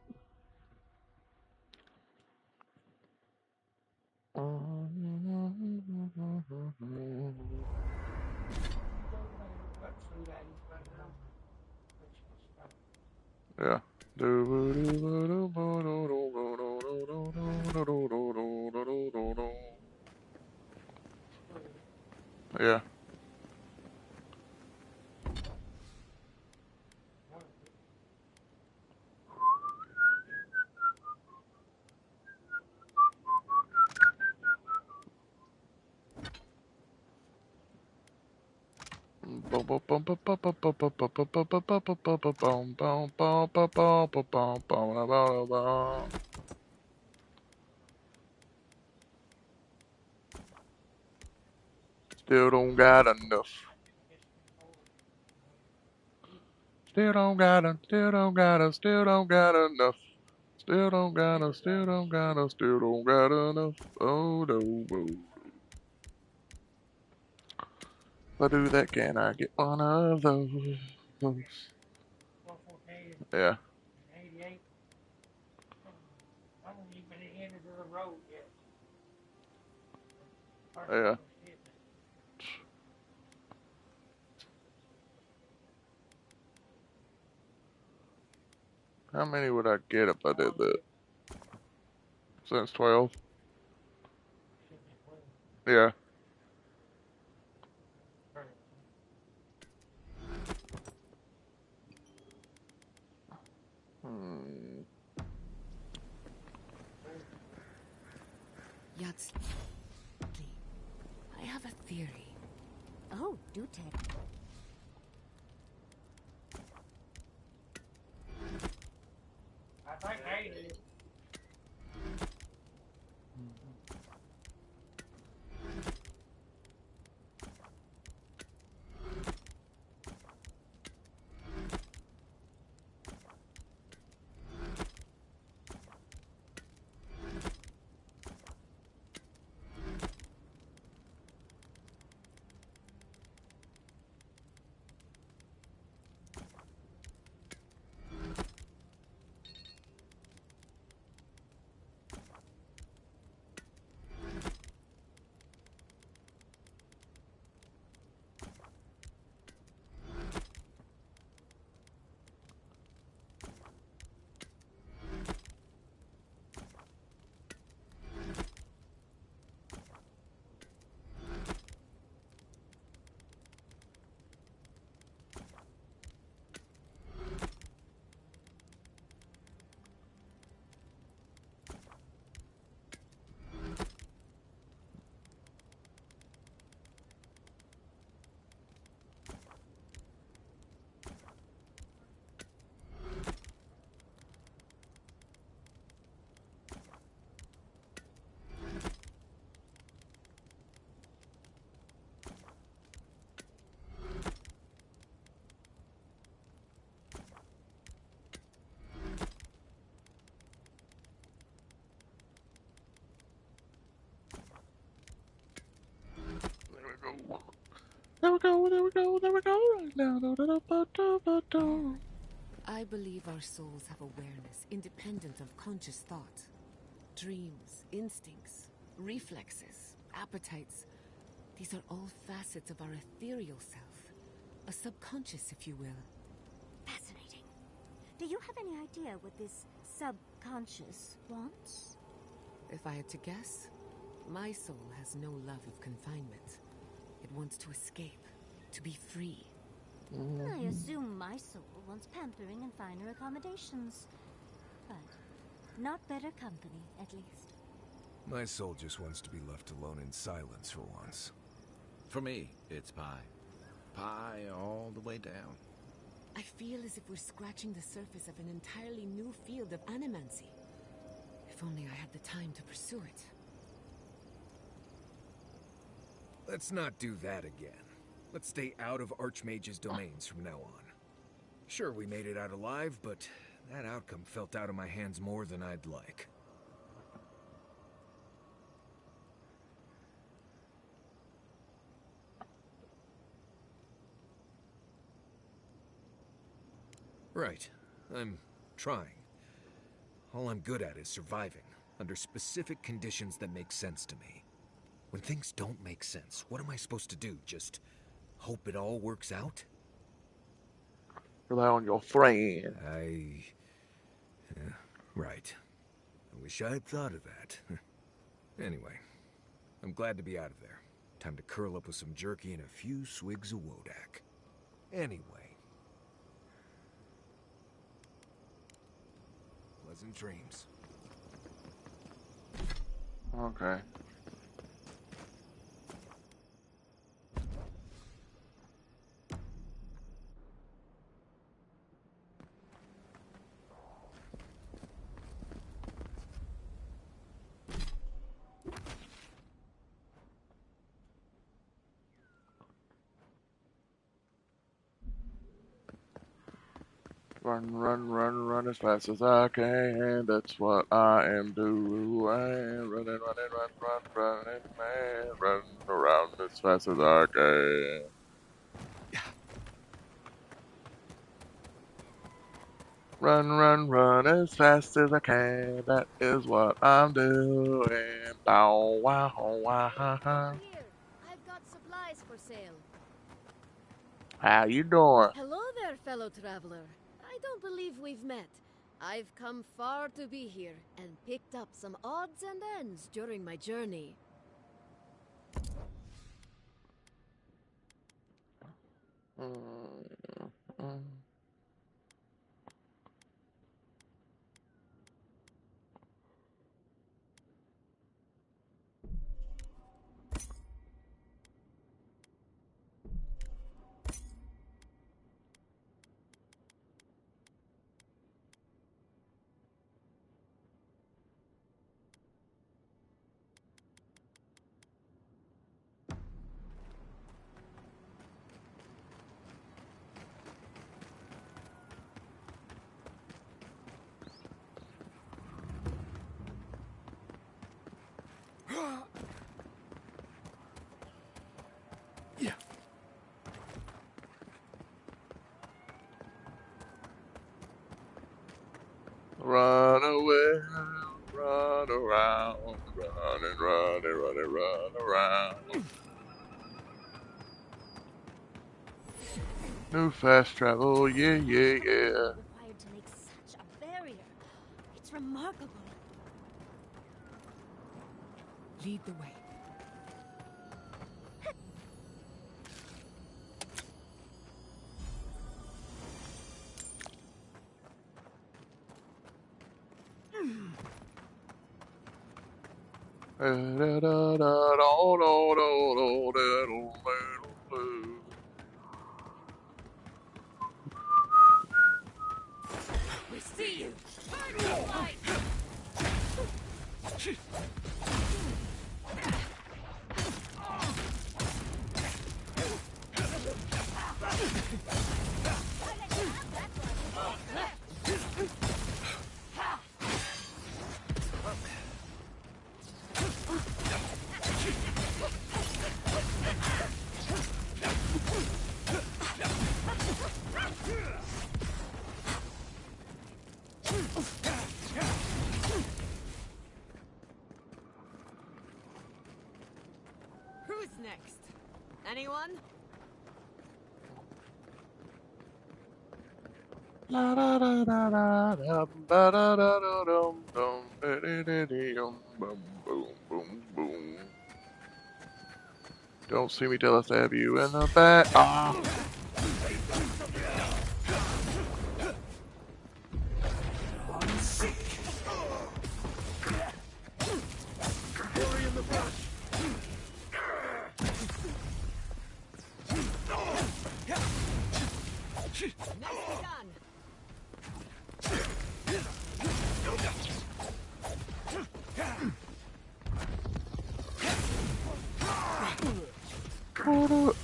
Yeah. Yeah. Still don't got enough. Still don't got enough. Still don't got enough. Still don't got enough. Still don't got enough. Still don't got enough. Still don't got enough. Oh no. If I do that, can I get one of those? Yeah. Yeah. How many would I get if I did that? Since 12? Yeah. Hmm. Yats. I have a theory. Oh, do tell. we go right now. Do-do-do-do-do-do-do. I believe our souls have awareness independent of conscious thought. Dreams, instincts, reflexes, appetites. These are all facets of our ethereal self. A subconscious, if you will. Fascinating. Do you have any idea what this subconscious wants? If I had to guess, my soul has no love of confinement. It wants to escape, to be free. I assume my soul wants pampering and finer accommodations. But not better company, at least. My soul just wants to be left alone in silence for once. For me, it's pie. Pie all the way down. I feel as if we're scratching the surface of an entirely new field of animancy. If only I had the time to pursue it. Let's not do that again. Let's stay out of Archmage's domains from now on. Sure, we made it out alive, but that outcome felt out of my hands more than I'd like. Right. I'm trying. All I'm good at is surviving, under specific conditions that make sense to me. When things don't make sense, what am I supposed to do? Just hope it all works out? Rely on your friend. Right. I wish I had thought of that. Anyway, I'm glad to be out of there. Time to curl up with some jerky and a few swigs of Wodak. Anyway. Pleasant dreams. Okay. Run, run, run, run as fast as I can. That's what I am doing. Running, running, running, man. Run around as fast as I can. Run, run, run as fast as I can. That is what I'm doing. Bow, wow, wow, ha, ha. Here, I've got supplies for sale. How you doing? Hello there, fellow traveler. I don't believe we've met. I've come far to be here and picked up some odds and ends during my journey. Mm. Run away, run around, run and run and run and run around. New fast travel, yeah, yeah, yeah. Required to make such a barrier. It's remarkable. Lead the way. We see you! Burn your light! Who's next? Anyone? La da da da da da ba da da da dum dum ba di di di boom boom boom boom. Don't see me till I stab you in the back. Ah. Nicely done.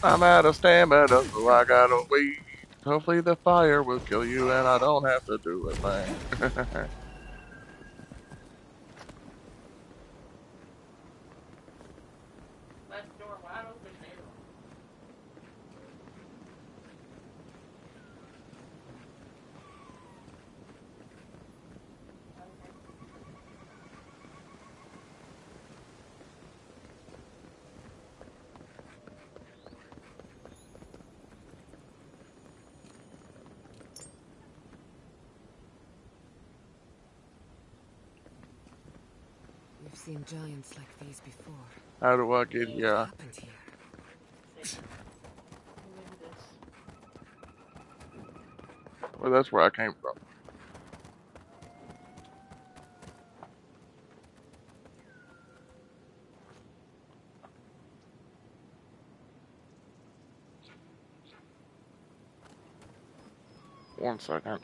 I'm out of stamina, so I gotta wait. Hopefully the fire will kill you and I don't have to do a thing. We've seen giants like these before. How do I get What here? happened here? Well, that's where I came from. One second.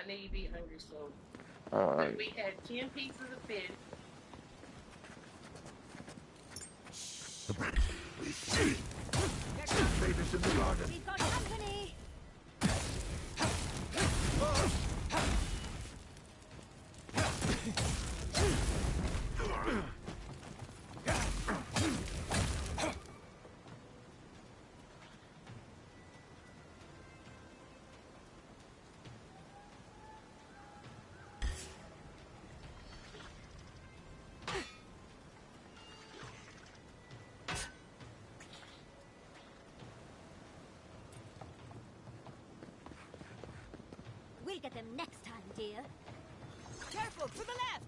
I know you be hungry, so Alright. we had 10 pieces of fish. We've got company! We'll get them next time, dear. Careful, to the left!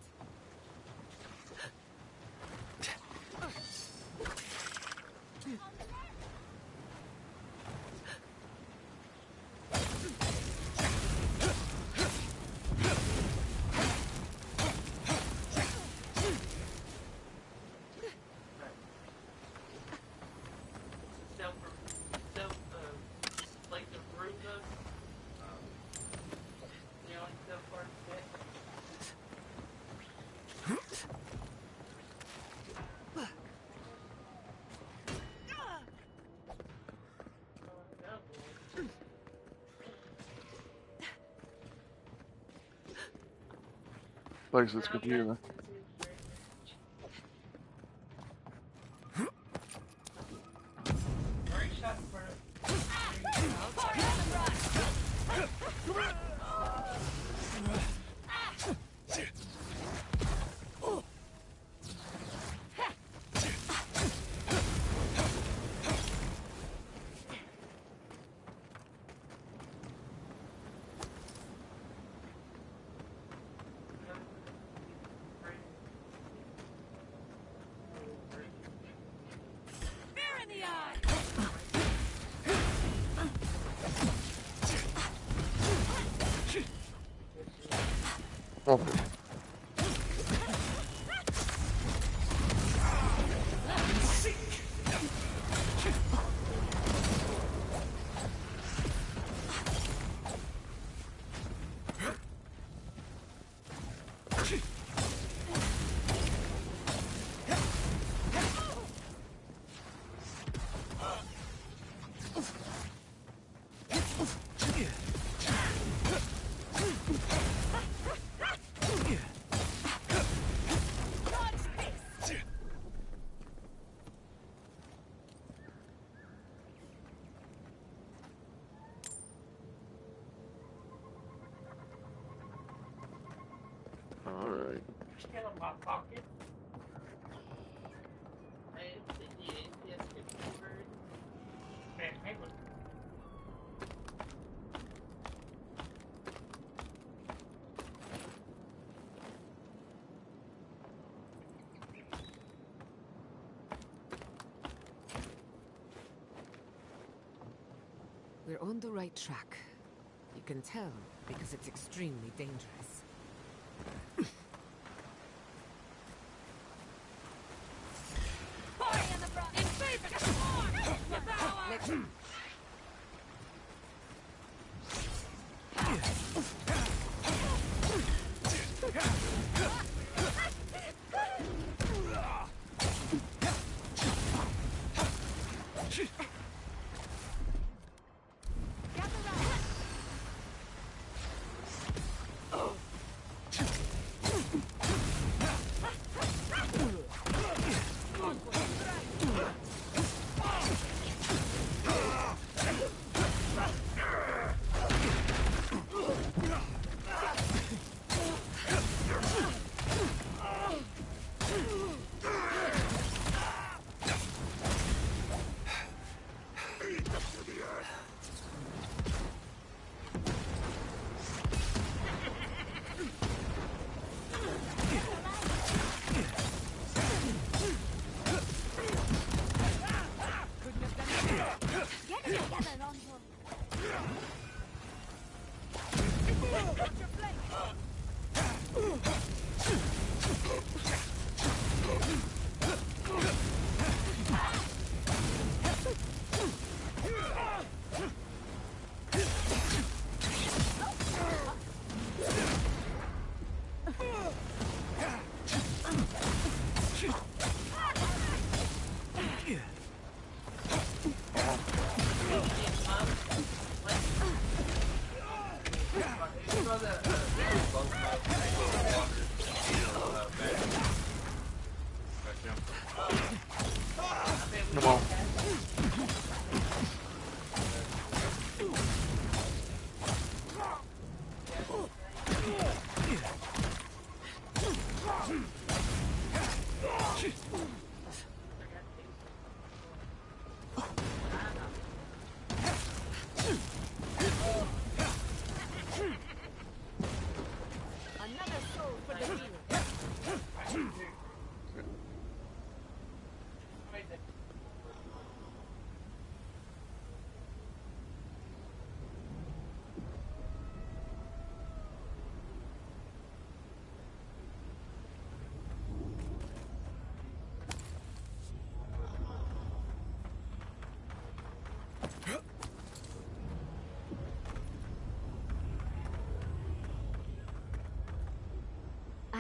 Like the Bruza. You know, so far fit. Place this computer. Okay. Alright. Still in my pocket. Yes, it's over. Man, hang on. We're on the right track. You can tell because it's extremely dangerous.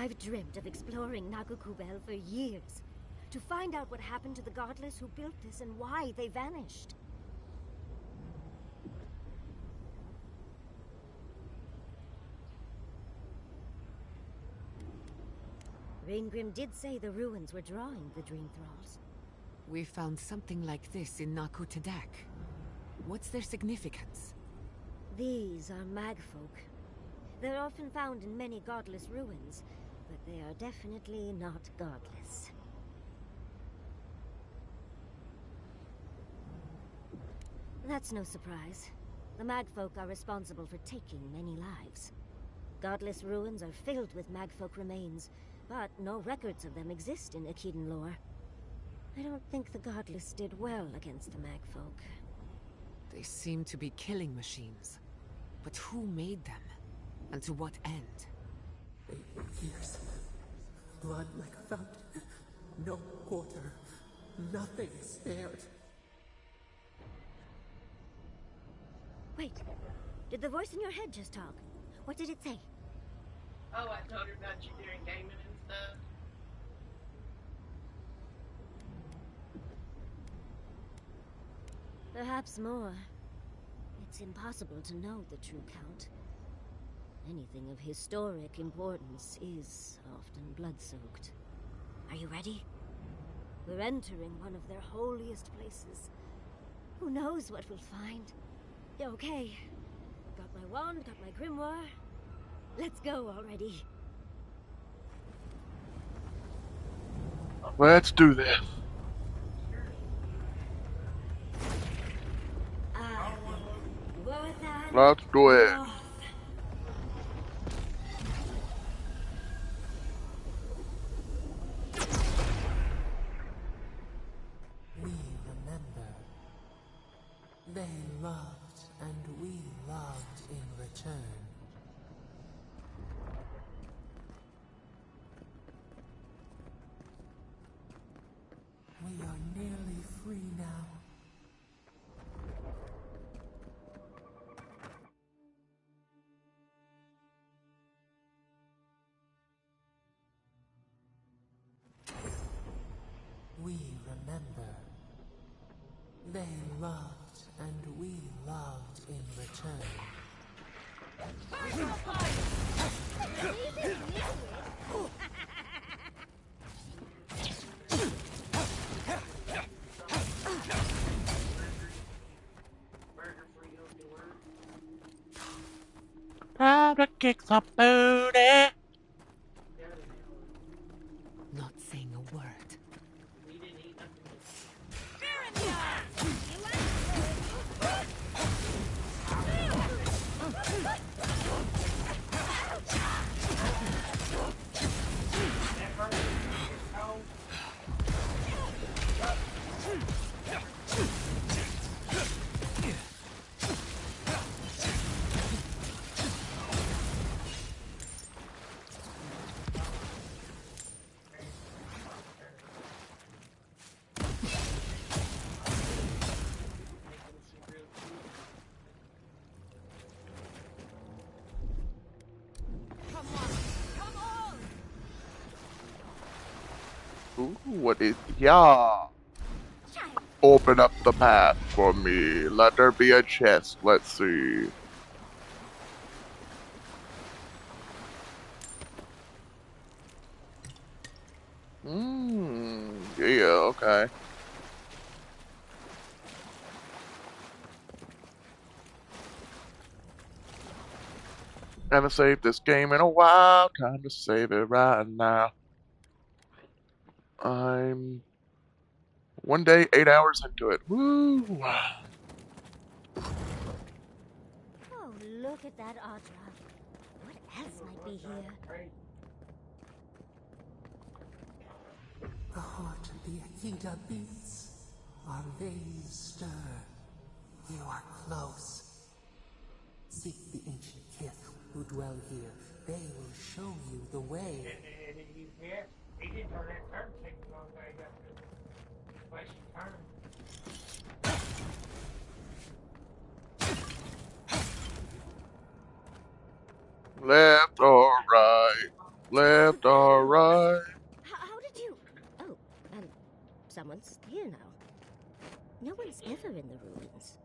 I've dreamt of exploring Nagukubel for years, to find out what happened to the godless who built this and why they vanished. Raingrim did say the ruins were drawing the Dream Thralls. We found something like this in Naku Tadak. What's their significance? These are magfolk. They're often found in many godless ruins, but they are definitely not godless. That's no surprise. The magfolk are responsible for taking many lives. Godless ruins are filled with magfolk remains, but no records of them exist in Akedan lore. I don't think the godless did well against the magfolk. They seem to be killing machines. But who made them? And to what end? Years. Blood like a fountain. No quarter. Nothing spared. Wait, did the voice in your head just talk? What did it say? Oh, I told her about you doing gaming and stuff. Perhaps more. It's impossible to know the true count. Anything of historic importance is often blood-soaked. Are you ready? We're entering one of their holiest places. Who knows what we'll find? Okay. Got my wand, got my grimoire. Let's go already. Let's do this. Let's do it. We remember. They loved, and we loved in return. We are nearly free now. We remember. They loved, and we loved in return. Time to kick some booty. Not saying a word. We didn't eat nothing. Ooh, what is yeah? Open up the path for me. Let there be a chest. Let's see. Yeah, okay. Haven't saved this game in a while. Time to save it right now. I'm 1 day, 8 hours into it. Woo! Oh, look at that Audra. What else might be here? The heart of the Akita beats. Our veins stir. You are close. Seek the ancient kith who dwell here. They will show you the way. He's here. He didn't turn that turn signal on there. He got the place he turned. Left or right? Left Alright. How did you... Oh, and someone's here now. No one's ever in the ruins.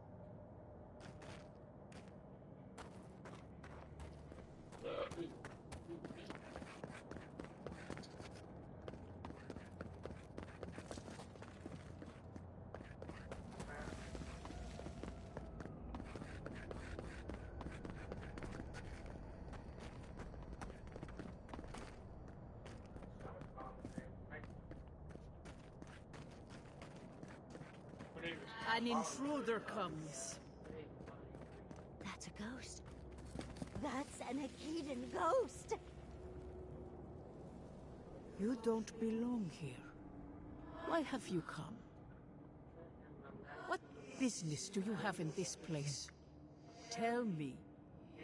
An intruder comes. That's a ghost. That's an Akedan ghost! You don't belong here. Why have you come? What business do you have in this place? Tell me,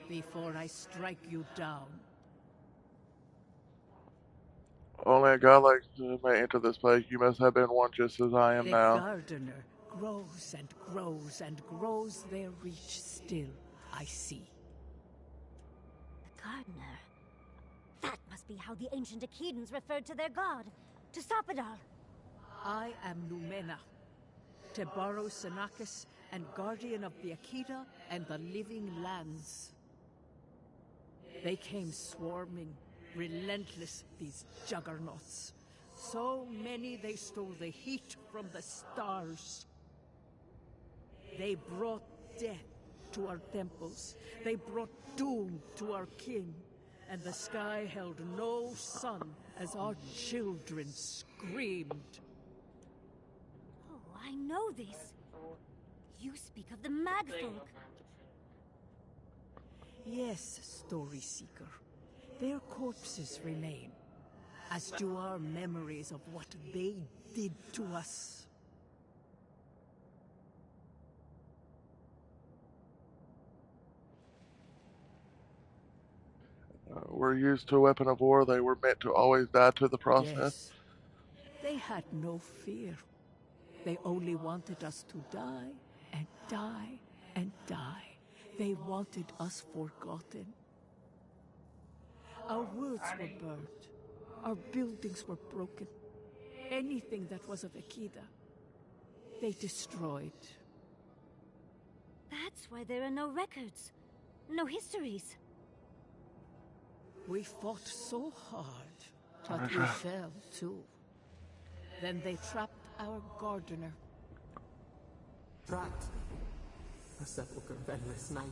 before I strike you down. Only a god like you may enter this place. You must have been one just as I am The now. gardener grows and grows and grows their reach still, I see. The gardener. That must be how the ancient Akedans referred to their god, to Sopadal. I am Lumena, Tebaro Senakis, and guardian of the Akita and the living lands. They came swarming, relentless, these juggernauts. So many they stole the heat from the stars. They brought death to our temples. They brought doom to our kin. And the sky held no sun as our children screamed. Oh, I know this. You speak of the Magfolk. Yes, Story Seeker. Their corpses remain, as do our memories of what they did to us. Were used to a weapon of war. They were meant to always die to the process. Yes. They had no fear. They only wanted us to die and die and die. They wanted us forgotten. Our worlds were burned. Our buildings were broken. Anything that was of Akida, they destroyed. That's why there are no records, no histories. We fought so hard, but we fell too. Then they trapped our gardener. Trapped. A sepulchre of endless night.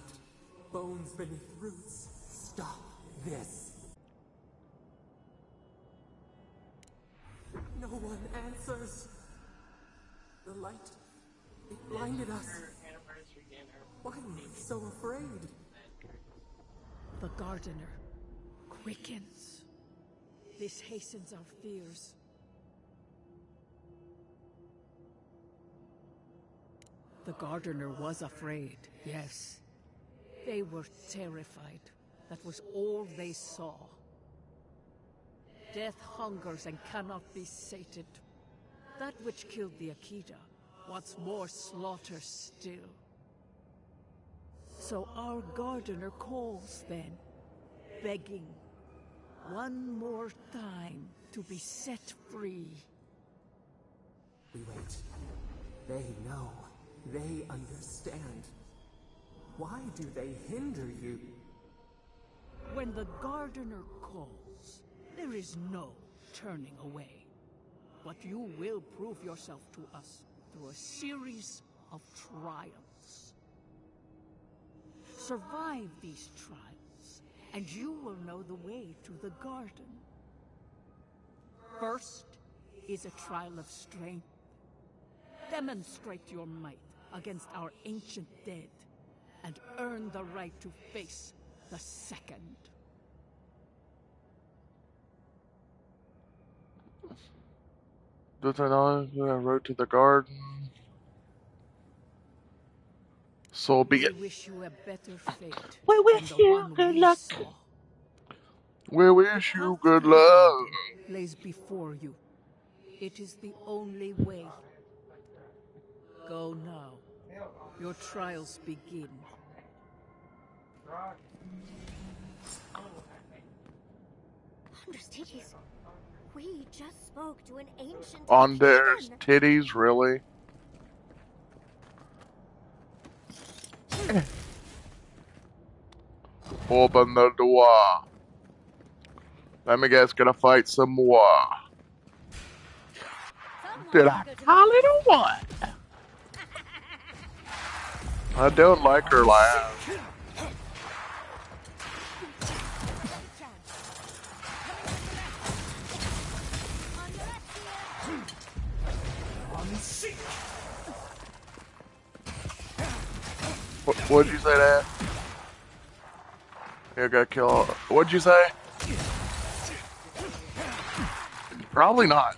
Bones beneath roots. Stop this. No one answers. The light, it blinded us. Why are we so afraid? The gardener quickens. This hastens our fears. The gardener was afraid, yes. They were terrified. That was all they saw. Death hungers and cannot be sated. That which killed the Akita wants more slaughter still. So our gardener calls then, begging one more time to be set free. We wait. They know. They understand. Why do they hinder you? When the gardener calls, there is no turning away. But you will prove yourself to us through a series of trials. Survive these trials, and you will know the way to the garden. First is a trial of strength. Demonstrate your might against our ancient dead, and earn the right to face the second. Does I know who I wrote to the garden? So be it. We wish you a better fate We than wish the you one good we luck. saw. We wish The you path good to the luck. garden lays before you. It is the only way. Go now. Your trials begin. There's titties. We just spoke to an ancient On there's heathen. titties, really? Open the door. Let me guess, gonna fight some more. Did I call it or what? I don't like her laugh. What'd you say, Dad? You got killed. What'd you say? Probably not.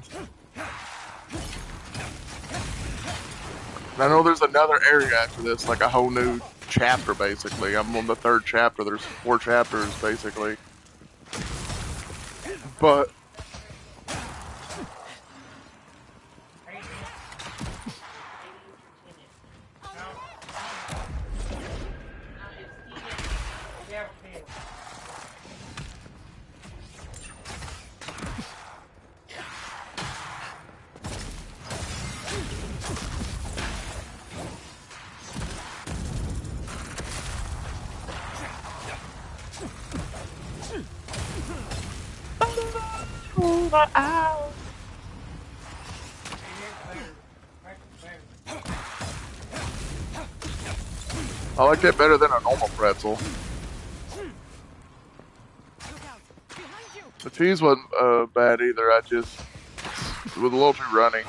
I know there's another area after this, like a whole new chapter, basically. I'm on the 3rd chapter. There's 4 chapters, basically. But I like that better than a normal pretzel. The cheese wasn't bad either. I just it was a little too runny.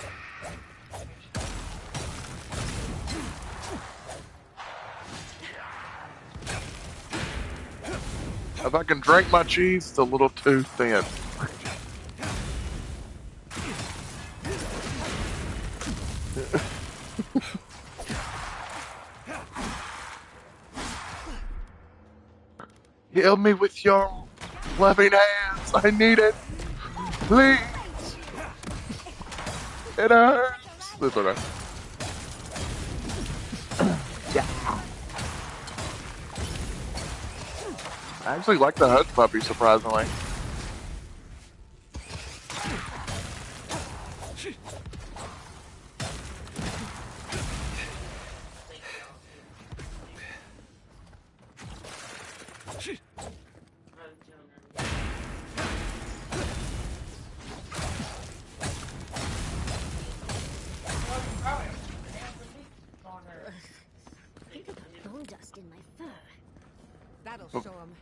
If I can drink my cheese, it's a little too thin. Help me with your loving hands. I need it. Please. It hurts. It's alright. Yeah. I actually like the Hush Puppy, surprisingly. I think I got bone dust in my fur. That'll show him.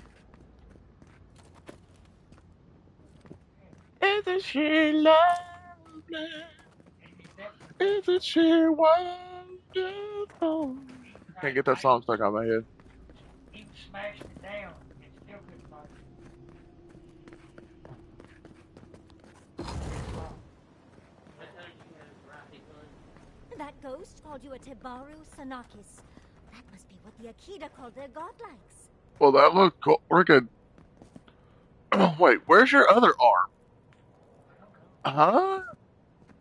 Isn't she lovely? Isn't she wonderful? Can't get that song stuck on my head. Even smashed it down, it still couldn't find it. That ghost called you a Tebaru Sanakis. That must be what the Akita called their godlikes. Well, that looked cool. We're good. Wait, where's your other arm? Huh?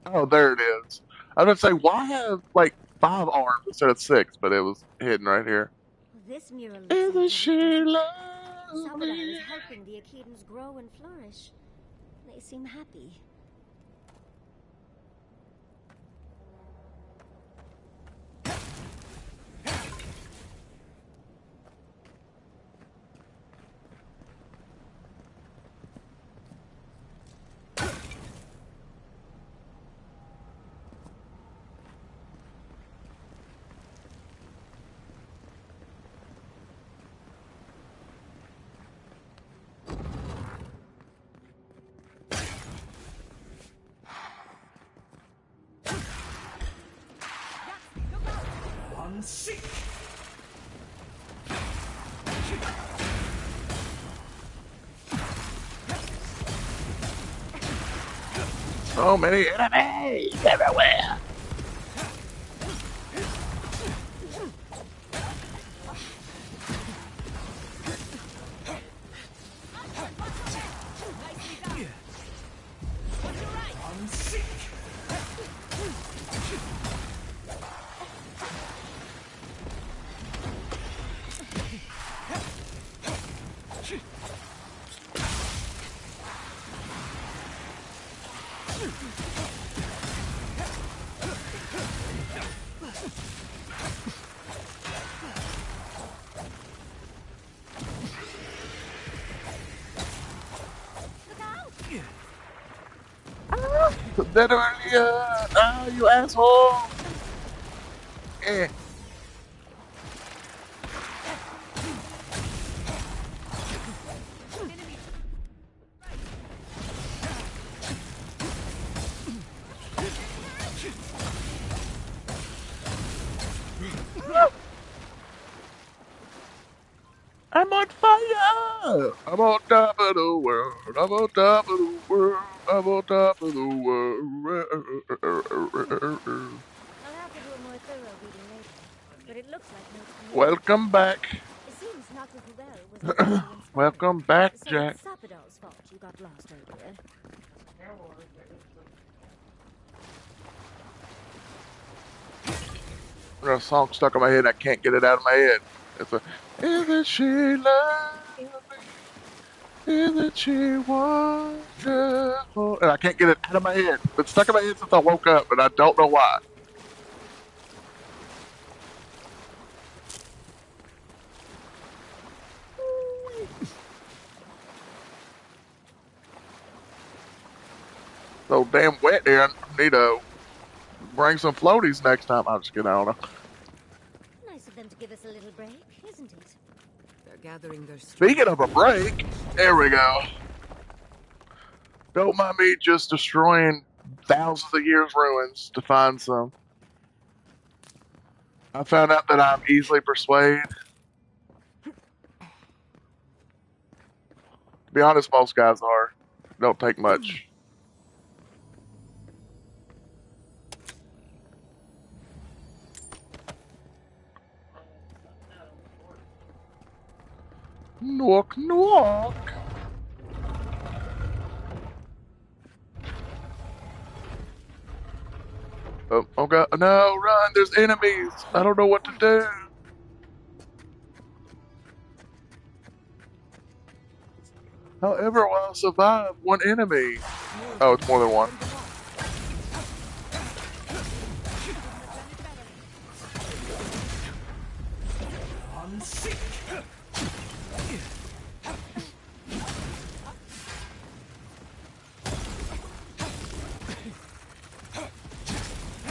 Oh, there it is. I was gonna say, why have like 5 arms instead of 6? But it was hidden right here. This mural looks Isn't like she Salvador lovely? is helping the Akitans grow and flourish. They seem happy. So many enemies everywhere. That earlier. Oh, you asshole. Eh. I'm on fire! I'm on top of the world. I'm on top of the world. I'm on top of the world. I'll have to do a more thorough reading later, but it looks like notes from the Welcome Avowed. back. It seems Dr. Huel was the one who inspired it. Welcome back, So Jack. it's Sapadol's fault you got lost earlier. I got a song stuck in my head. I can't get it out of my head. It's a, isn't she lovely? Isn't she wonderful? And I can't get it out of my head. It's been stuck in my head since I woke up, and I don't know why. So damn wet here. I need to bring some floaties next time. I'm just kidding. I don't know. Nice of them to give us a little break, isn't it? They're gathering their strength. Speaking of a break, there we go. Don't mind me just destroying thousands of years ruins to find some. I found out that I'm easily persuaded. To be honest, most guys are. Don't take much. Knock, knock. Oh god, no, run, there's enemies. I don't know what to do. However, will I survive one enemy? Oh, it's more than one.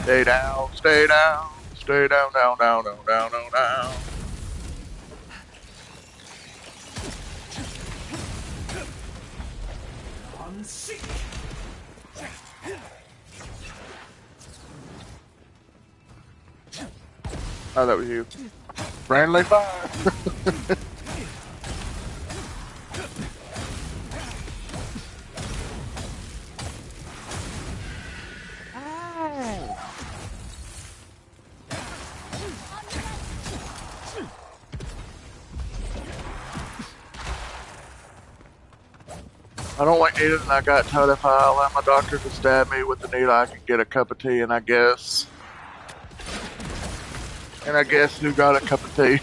Stay down, stay down, stay down, down, down, down, down, down, down. Oh, that was you. Friendly fire. I don't like needles, and I got told if I allow my doctor to stab me with the needle, I could get a cup of tea, and I guess who got a cup of tea?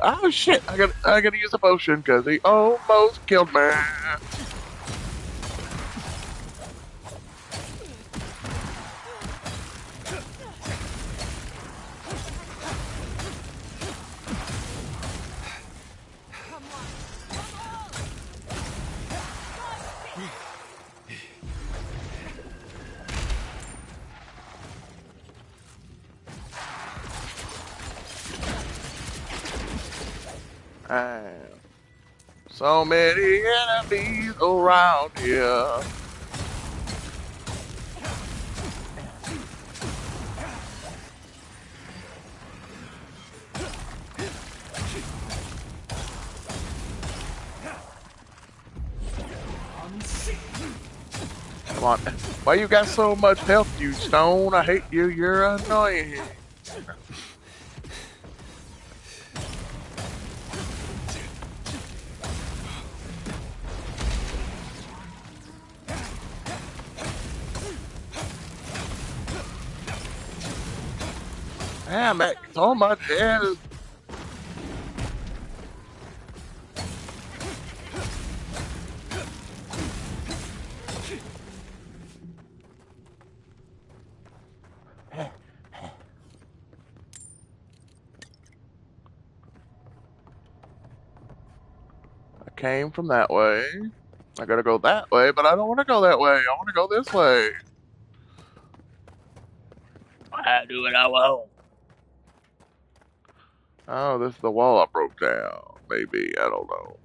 Oh shit! I gotta use a potion because he almost killed me. So many enemies around here. Come on. Why you got so much health, you stone? I hate you. You're annoying. Damn it. So much health. came from that way. I gotta go that way, but I don't want to go that way. I want to go this way. I do what I want. Oh, this is the wall I broke down. Maybe. I don't know.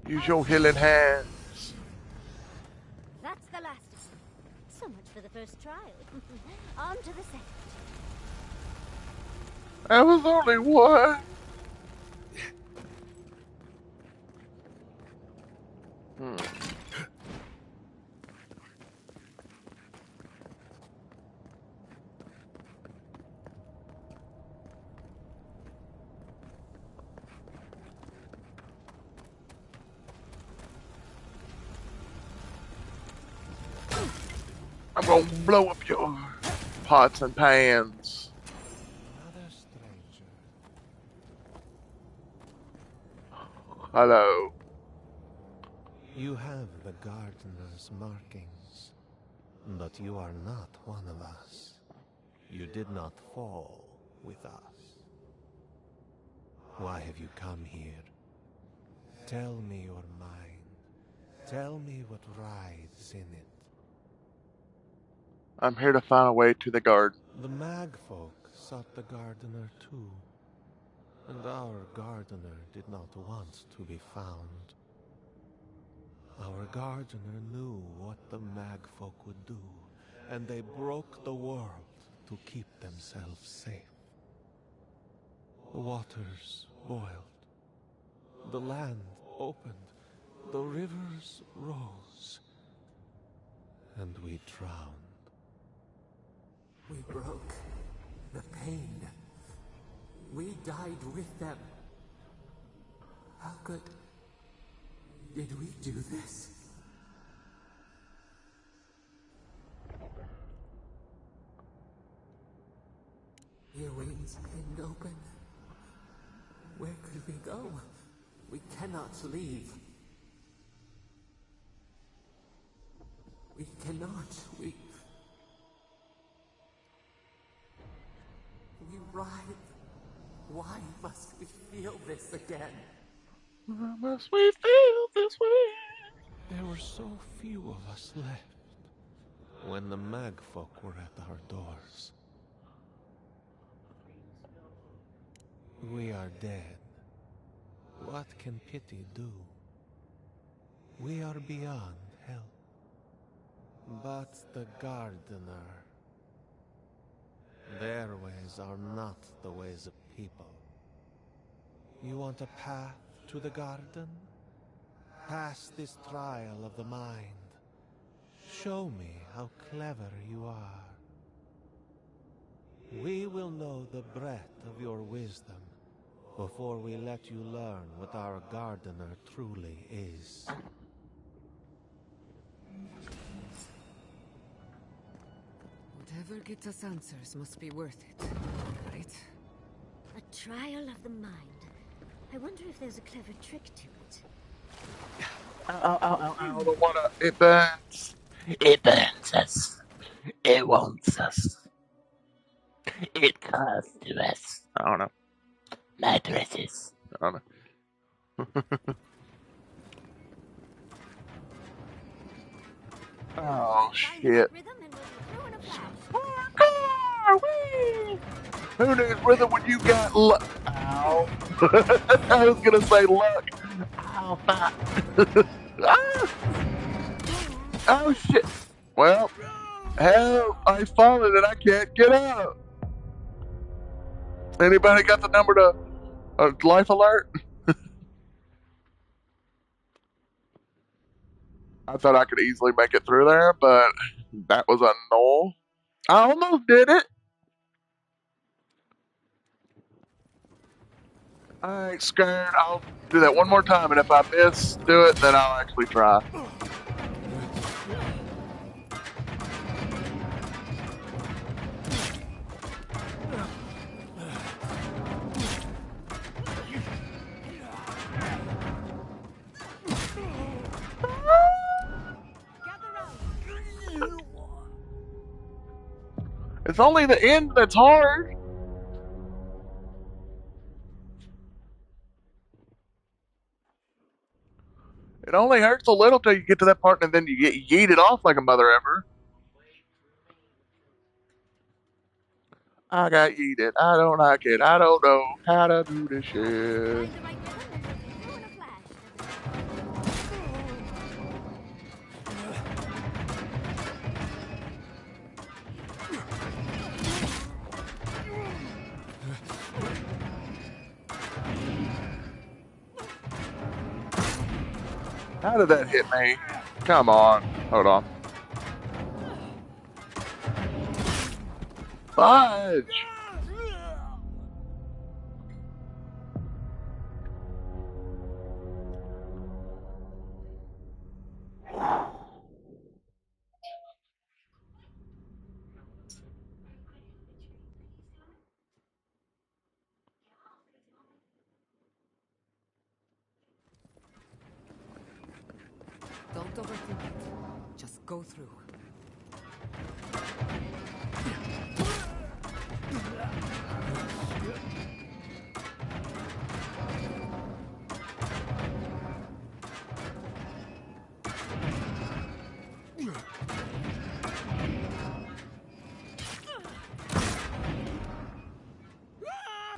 Use your healing hands. That's the last of them. So much for the first trial. On to the second. That was only one. I'm gonna blow up your pots and pans. Another stranger. Hello. You have the gardener's markings, but you are not one of us. You did not fall with us. Why have you come here? Tell me your mind. Tell me what rides in it. I'm here to find a way to the garden. The magfolk sought the gardener too, and our gardener did not want to be found. Our gardener knew what the magfolk would do, and they broke the world to keep themselves safe. The waters boiled, the land opened, the rivers rose, and we drowned. We broke the pain. We died with them. How good did we do this? Your wings didn't open. Where could we go? We cannot leave. We cannot. We writhe. Why must we feel this again? Why must we feel this way? There were so few of us left when the magfolk were at our doors. We are dead. What can pity do? We are beyond help. But the gardener, their ways are not the ways of people. You want a path to the garden? Pass this trial of the mind. Show me how clever you are. We will know the breadth of your wisdom before we let you learn what our gardener truly is. Whatever gets us answers must be worth it, right? A trial of the mind. I wonder if there's a clever trick to it. I don't wanna. It burns. It burns us. It wants us. It calls to us. I don't know. Mattresses. I don't know. Oh shit. Who needs rhythm when you got luck? Ow. I was gonna say luck. Oh, fuck. Ah! Oh shit. Well, hell, I've fallen and I can't get up. Anybody got the number to life alert? I thought I could easily make it through there, but that was a no. I almost did it. I ain't scared. I'll do that one more time, and if I miss, do it, then I'll actually try. It's only the end that's hard. It only hurts a little till you get to that part, and then you get yeeted off like a mother ever. I got yeeted. I don't like it. I don't know how to do this shit. Find the right rhythm and you'll be through in a flash. How did that hit me? Come on. Hold on. Fudge! Don't overthink it. Just go through.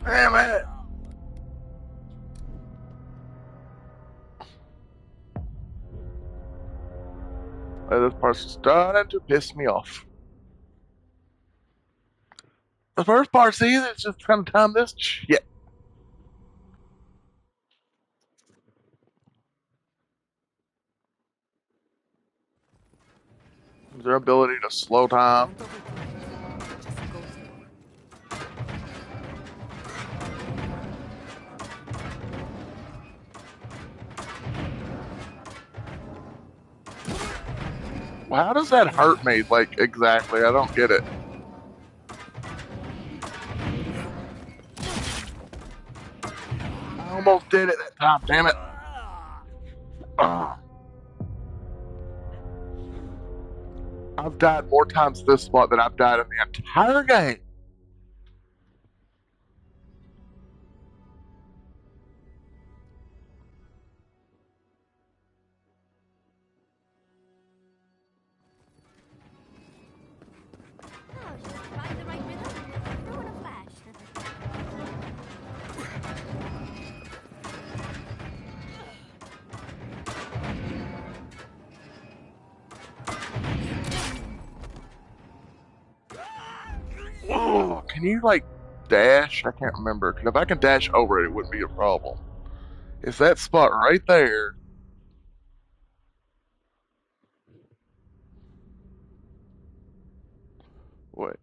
Damn it! This part's starting to piss me off. The first part's easy, it's just trying to time this shit. Is there ability to slow time? Don't overthink it. Just go through. Well, how does that hurt me? Like, exactly. I don't get it. I almost did it that time, damn it. Ugh. I've died more times this spot than I've died in the entire game. Oh, just find the right rhythm and you'll be through in a flash. Ugh. Can you, like, dash? I can't remember. Because if I can dash over it, it wouldn't be a problem. It's that spot right there. Wait.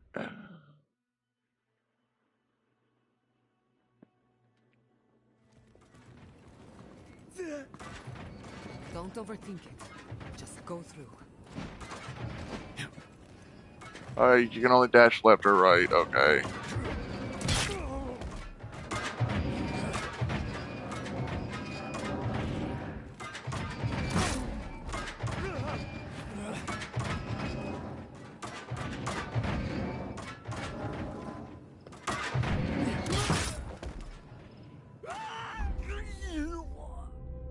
Don't overthink it. Just go through. You can only dash left or right. Okay.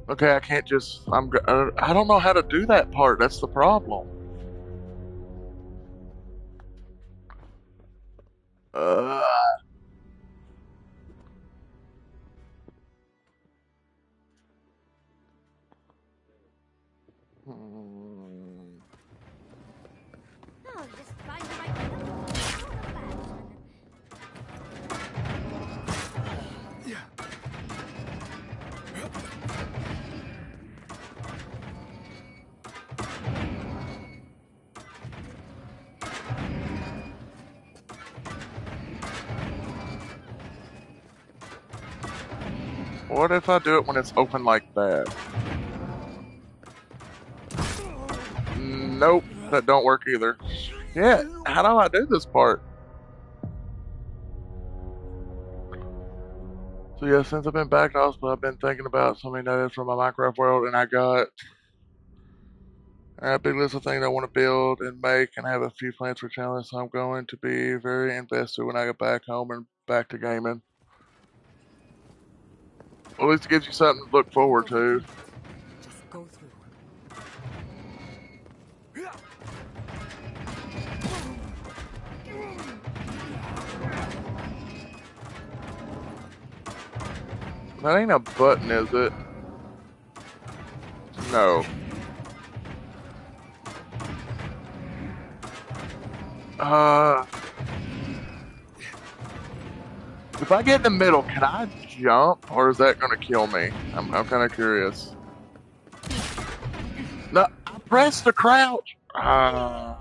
Okay, I can't just. I don't know how to do that part. That's the problem. Uh, hmm. Oh, just find the right rhythm and you'll be through in a flash. What if I do it when it's open like that? Nope, that don't work either. Yeah, how do I do this part? So yeah, since I've been back to hospital, I've been thinking about so many notes from my Minecraft world, and I have a big list of things I want to build and make, and have a few plans for challenge. So I'm going to be very invested when I get back home and back to gaming. Well, at least it gives you something to look forward Don't to. overthink it. Just go through. That ain't a button, is it? No. Uh, if I get in the middle, can I jump, or is that going to kill me? I'm kind of curious. No, I pressed the crouch. I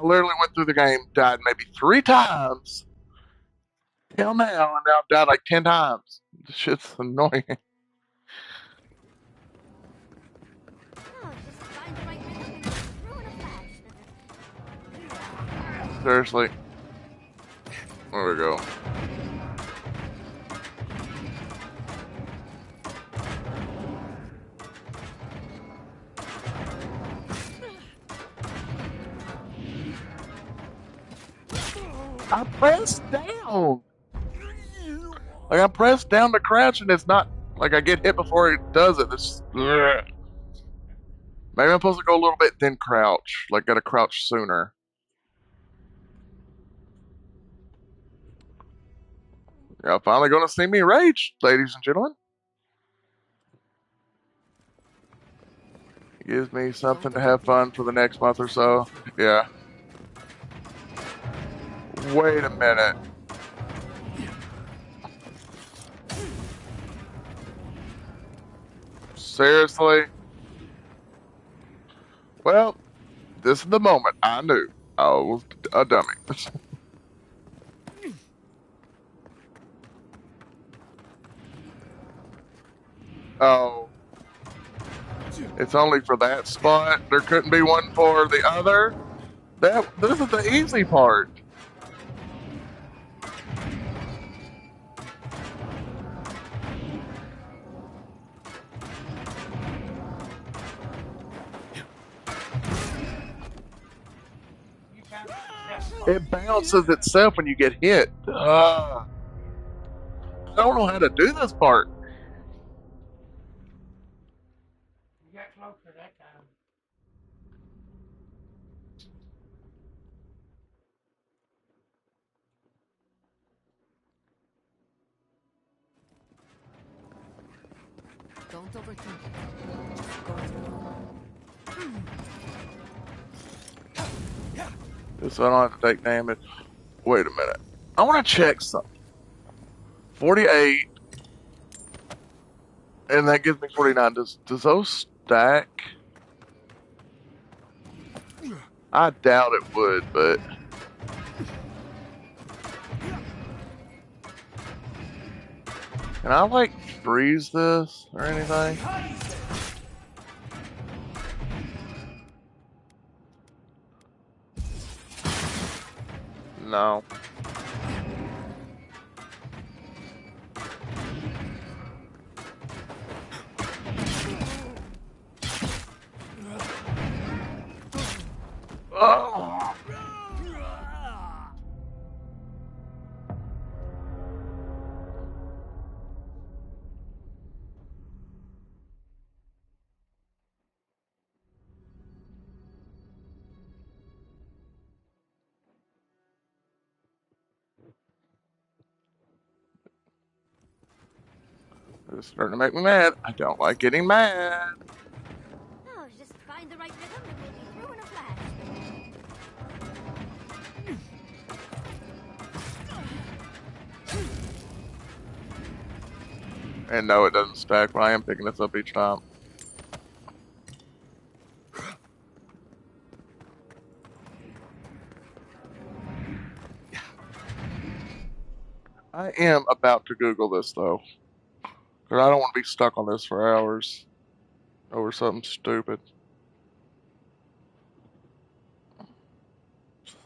literally went through the game, died maybe 3 times till now, and now I've died like 10 times. This shit's annoying. Oh, just find the right rhythm and you'll ruin a flash. Seriously. There we go. I pressed down. Like I pressed down to crouch, and it's not like I get hit before it does it. It's ugh. Maybe I'm supposed to go a little bit then crouch. Like gotta crouch sooner. Y'all finally gonna see me rage, ladies and gentlemen. It gives me something Don't to have overthink fun it. for the next month or Just go so. through. Yeah. Wait a minute. Seriously? Well, this is the moment I knew I was a dummy. Oh, it's only for that spot. There couldn't be one for the other. This is the easy part. It bounces itself when you get hit. I don't know how to do this part. Don't overthink it. Just go through. So I don't have to take damage. Wait a minute. I want to check something. 48, and that gives me 49. Does those stack? I doubt it would, but can I like freeze this or anything? No. Oh. It's starting to make me mad. I don't like getting mad. Oh, just find the right rhythm and we'll be through in a flash. And no, it doesn't stack, but I am picking this up each time. I am about to Google this though, because I don't want to be stuck on this for hours over something stupid.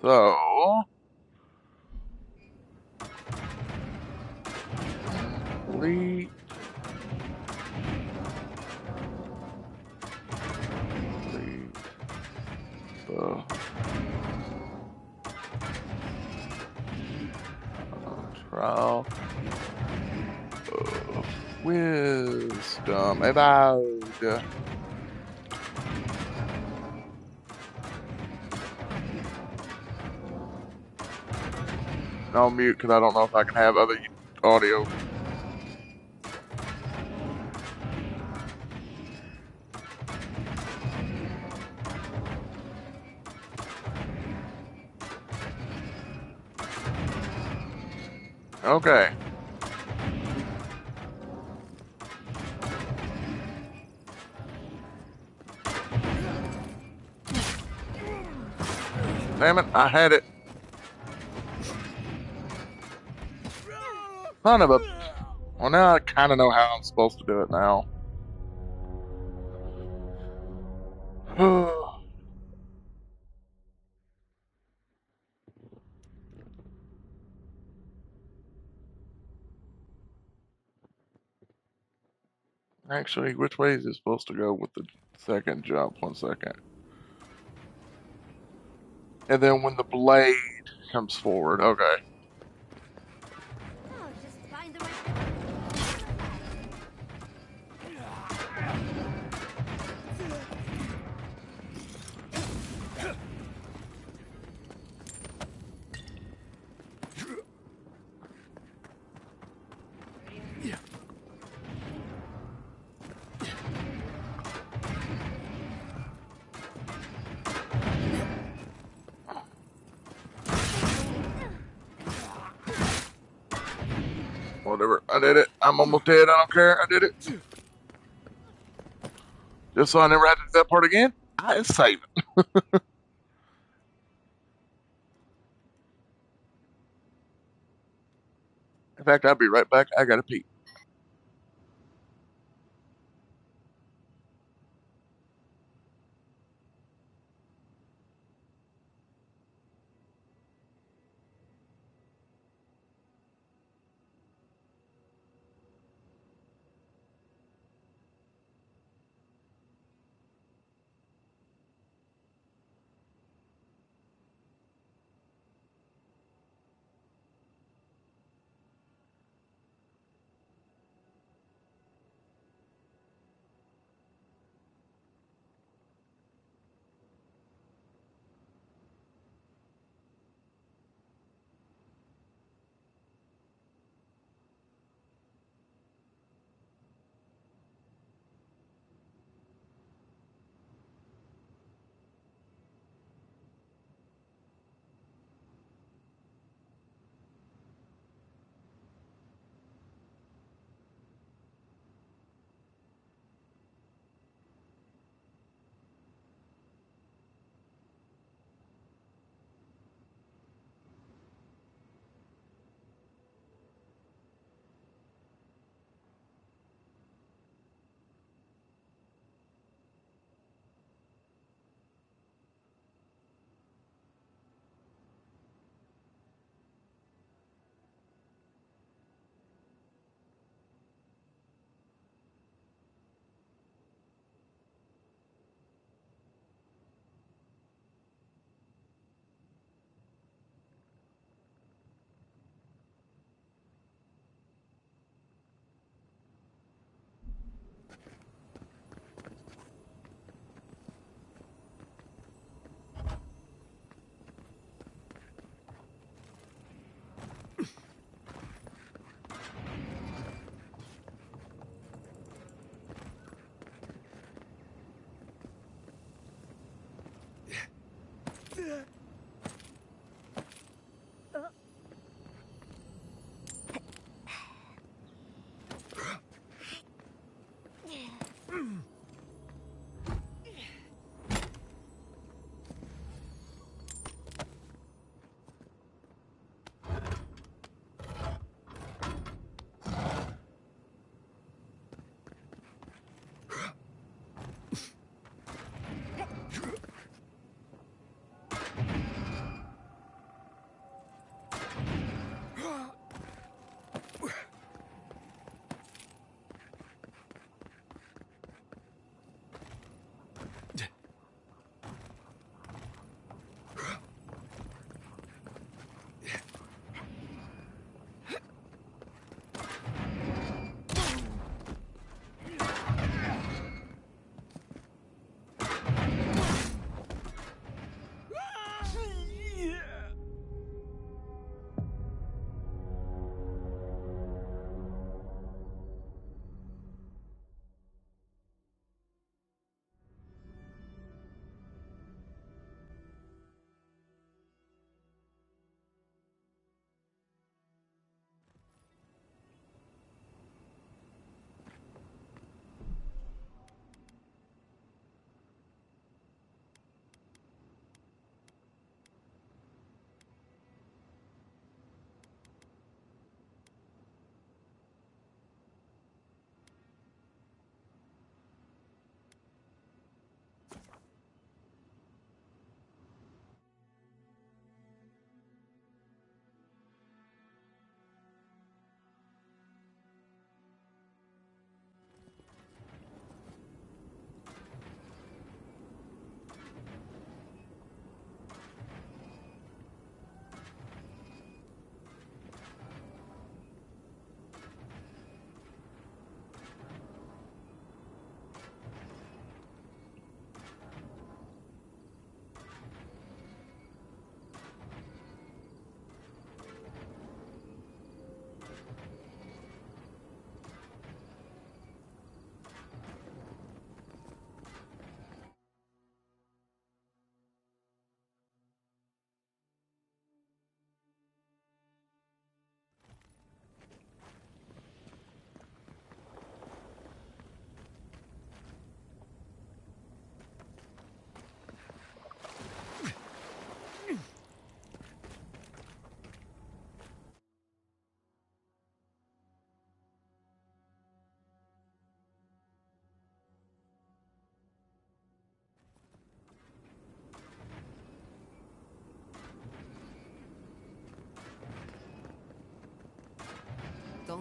So, Delete. Delete the trial of wisdom. Avowed. I'll mute because I don't know if I can have other audio. Okay. Damn it, I had it. Son of a... Well, now I kind of know how I'm supposed to do it now. Actually, which way is it supposed to go with the second jump? 1 second. And then when the blade comes forward, okay. Oh, just find the right... Whatever, I did it. I'm almost dead, I don't care, I did it. Just so I never have to do that part again, I save it. In fact, I'll be right back. I gotta pee.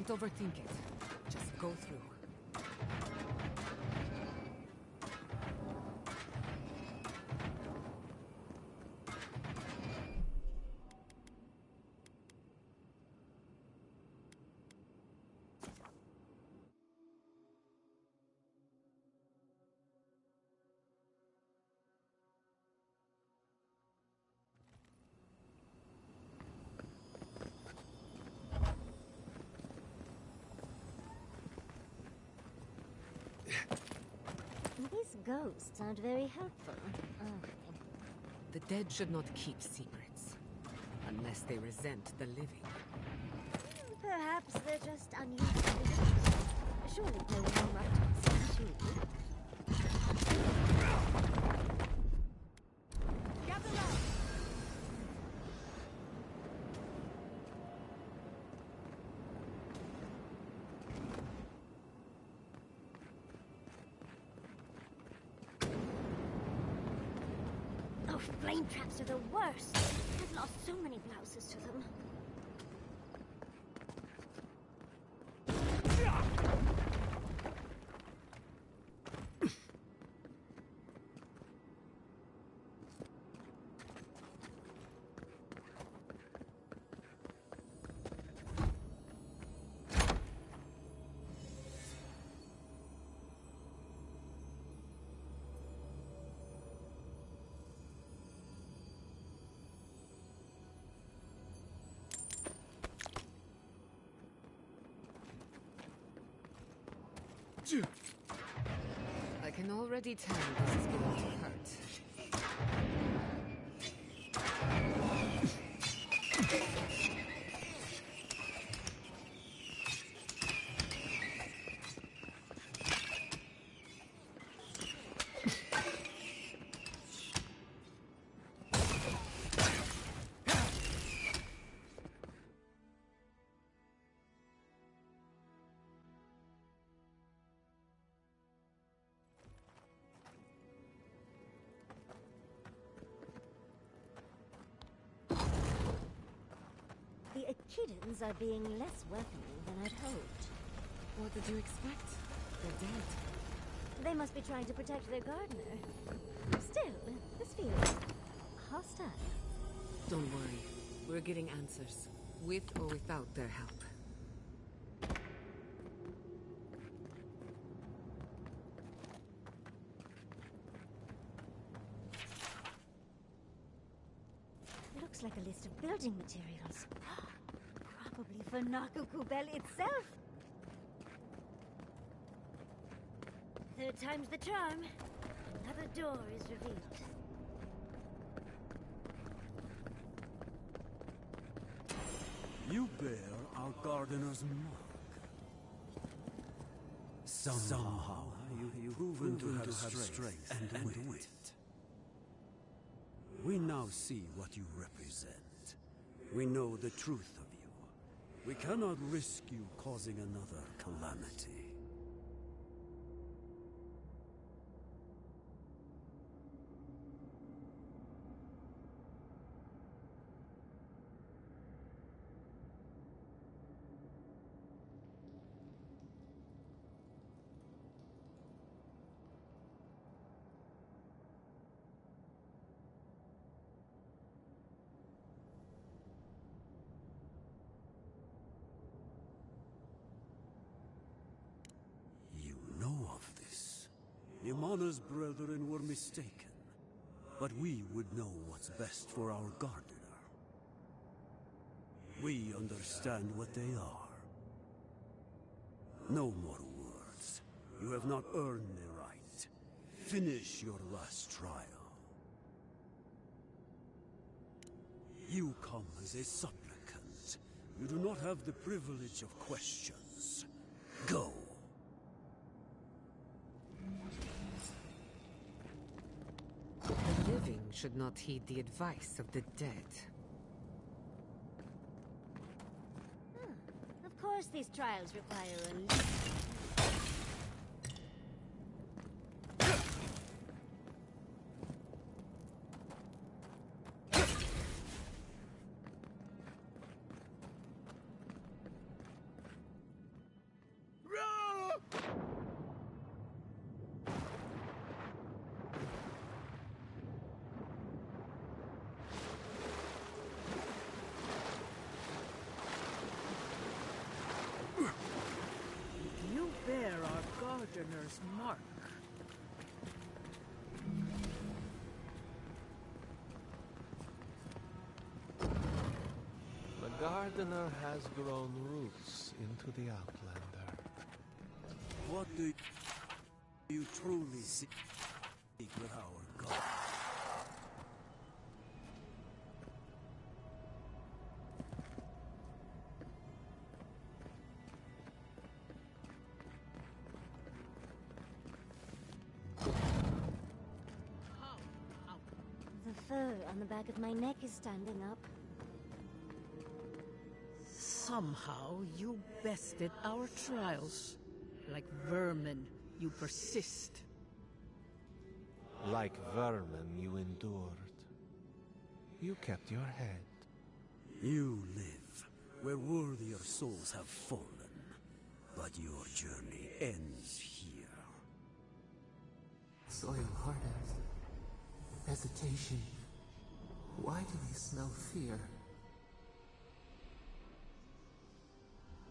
Don't overthink it. Just go through. These ghosts aren't very helpful, are they? The dead should not keep secrets. Unless they resent the living. Perhaps they're just unused visitors. Surely no one will up to us, you. Gather round! Oh, flame traps are the worst. I've lost so many blouses to them. I can already tell this is going to hurt. The Echidans are being less welcoming than I'd hoped. What did you expect? They're dead. They must be trying to protect their gardener. Still, this feels hostile. Don't worry. We're getting answers. With or without their help. Looks like a list of building materials. Probably for Nakukubel itself. Third time's the charm. Another door is revealed. You bear our gardener's mark. Somehow you've proven to have strength and wit. We now see what you represent. We know the truth of you. We cannot risk you causing another calamity. Imana's brethren were mistaken, but we would know what's best for our gardener. We understand what they are. No more words. You have not earned the right. Finish your last trial. You come as a supplicant. You do not have the privilege of questions. Go. The living should not heed the advice of the dead. Of course these trials require a leap. gardener's mark. The gardener has grown roots into the Outlander. What do you truly seek with our God? The fur on the back of my neck is standing up. Somehow you bested our trials. Like vermin, you persist. Like vermin, you endured. You kept your head. You live where worthier souls have fallen, but your journey ends here. Soil hardens. Hesitation. Why do they smell fear?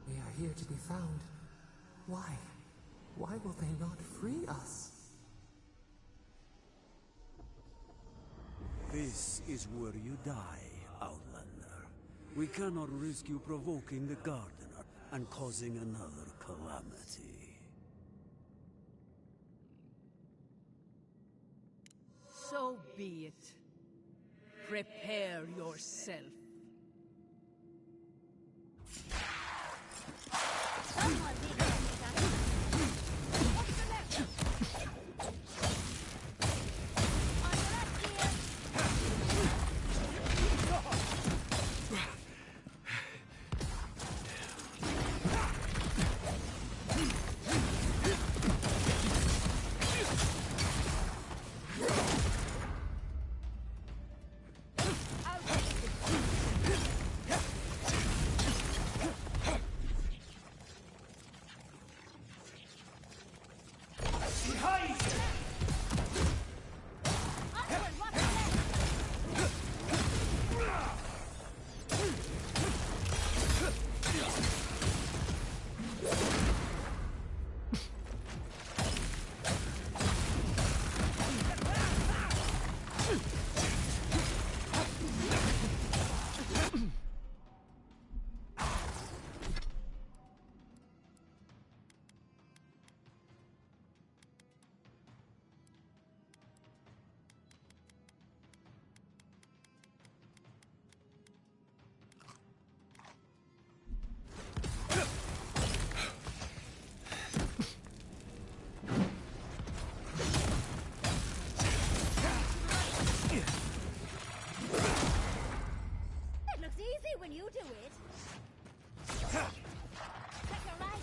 They are here to be found. Why? Why will they not free us? This is where you die, Outlander. We cannot risk you provoking the Gardener and causing another calamity. So be it. Prepare yourself. It looks easy when you do it. Check your right.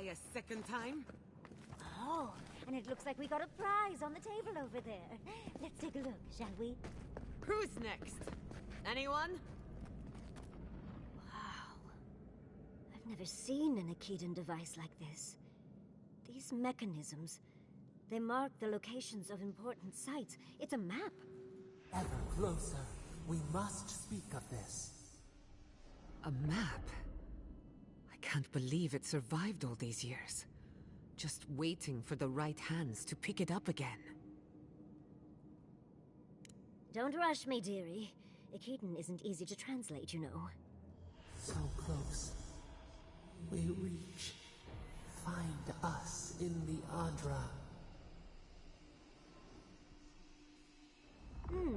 A second time? Oh, and it looks like we got a prize on the table over there. Let's take a look, shall we? Who's next? Anyone? Wow. I've never seen an Akedan device like this. These mechanisms, They mark the locations of important sites. It's a map. Ever closer. We must speak of this. A map? I can't believe it survived all these years. Just waiting for the right hands to pick it up again. Don't rush me, dearie. Akitan isn't easy to translate, you know. So close. We reach. Find us in the Adra.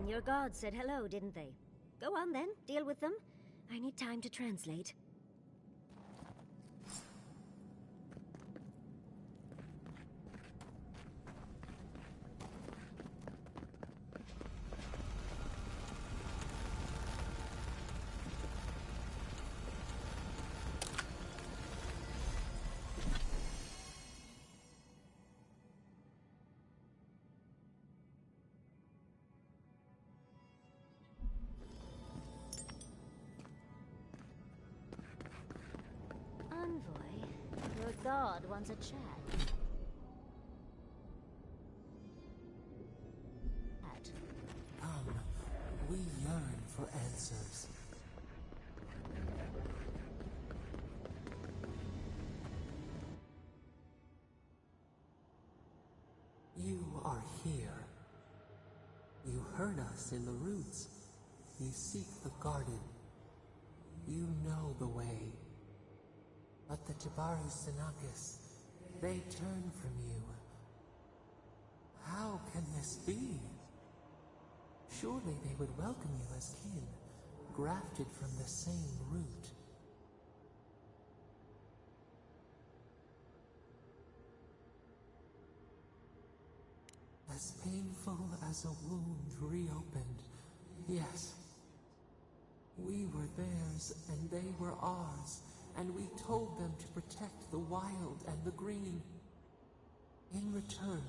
Your gods said hello, didn't they? Go on then, deal with them. I need time to translate. Envoy, your god wants a chat. Come, we yearn for answers. You are here. You heard us in the roots. You seek the garden. You know the way. But the Tibaru Sinakis, they turn from you. How can this be? Surely they would welcome you as kin, grafted from the same root. As painful as a wound reopened, yes. We were theirs and they were ours, and we told them to protect the wild and the green. In return,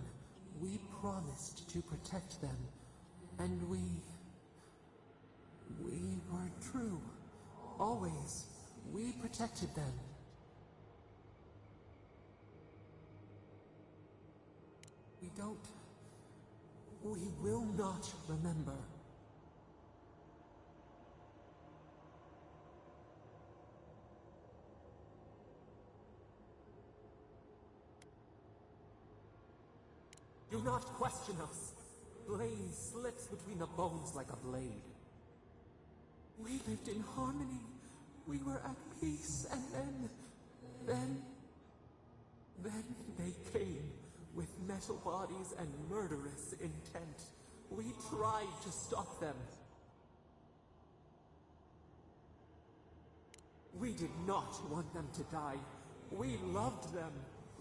we promised to protect them, and we were true. Always, we protected them. We will not remember. Do not question us. Blame slips between the bones like a blade. We lived in harmony. We were at peace, and then they came with metal bodies and murderous intent. We tried to stop them. We did not want them to die. We loved them.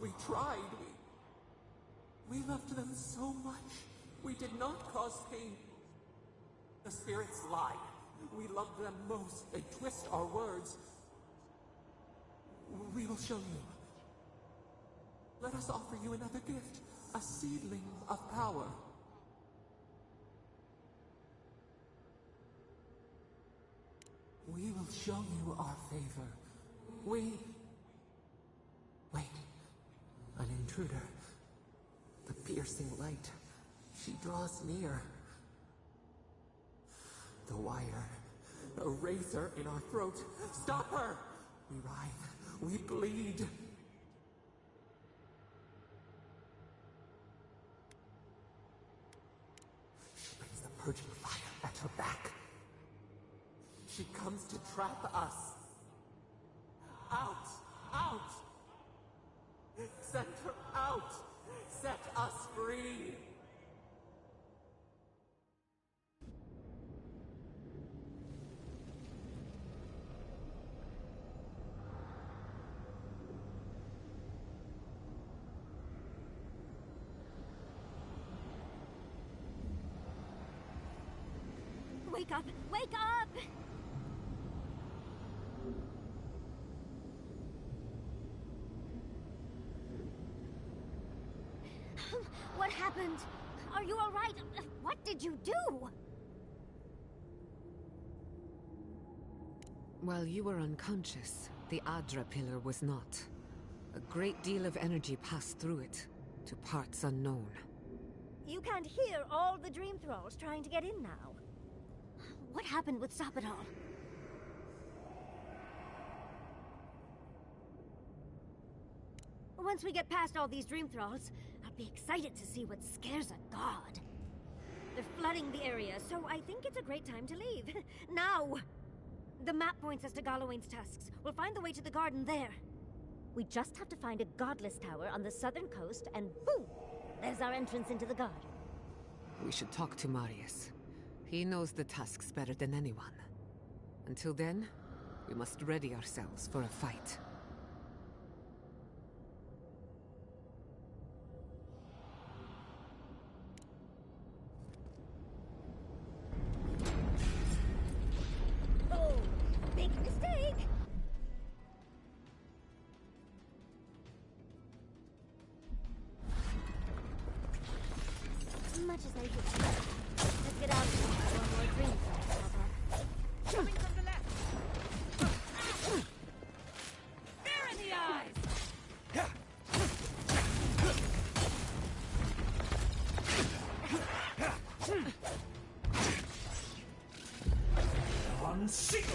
We tried. We loved them so much. We did not cause pain. The spirits lied. We loved them most. They twist our words. We will show you. Let us offer you another gift. A seedling of power. We will show you our favor. Wait. An intruder. The piercing light. She draws near. The wire. A razor in our throat. Stop her! We writhe. We bleed. She brings the purging fire at her back. She comes to trap us. Out! Out! Send her out! Set us free! Wake up! Wake up! What happened? Are you all right? What did you do? While you were unconscious, the Adra pillar was not. A great deal of energy passed through it. To parts unknown. You can't hear all the dream thralls trying to get in now. What happened with Stop It All? Once we get past all these dream thralls, I'll be excited to see what scares a god. They're flooding the area, so I think it's a great time to leave. Now! The map points us to Galawain's tusks. We'll find the way to the garden there. We just have to find a godless tower on the southern coast, and boom! There's our entrance into the garden. We should talk to Marius. He knows the tusks better than anyone. Until then, we must ready ourselves for a fight. Oh, big mistake! Much as I hate to. Let's get out before more dreams pop up. Coming from the left! Fear in the eyes! Unseek!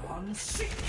Unseek!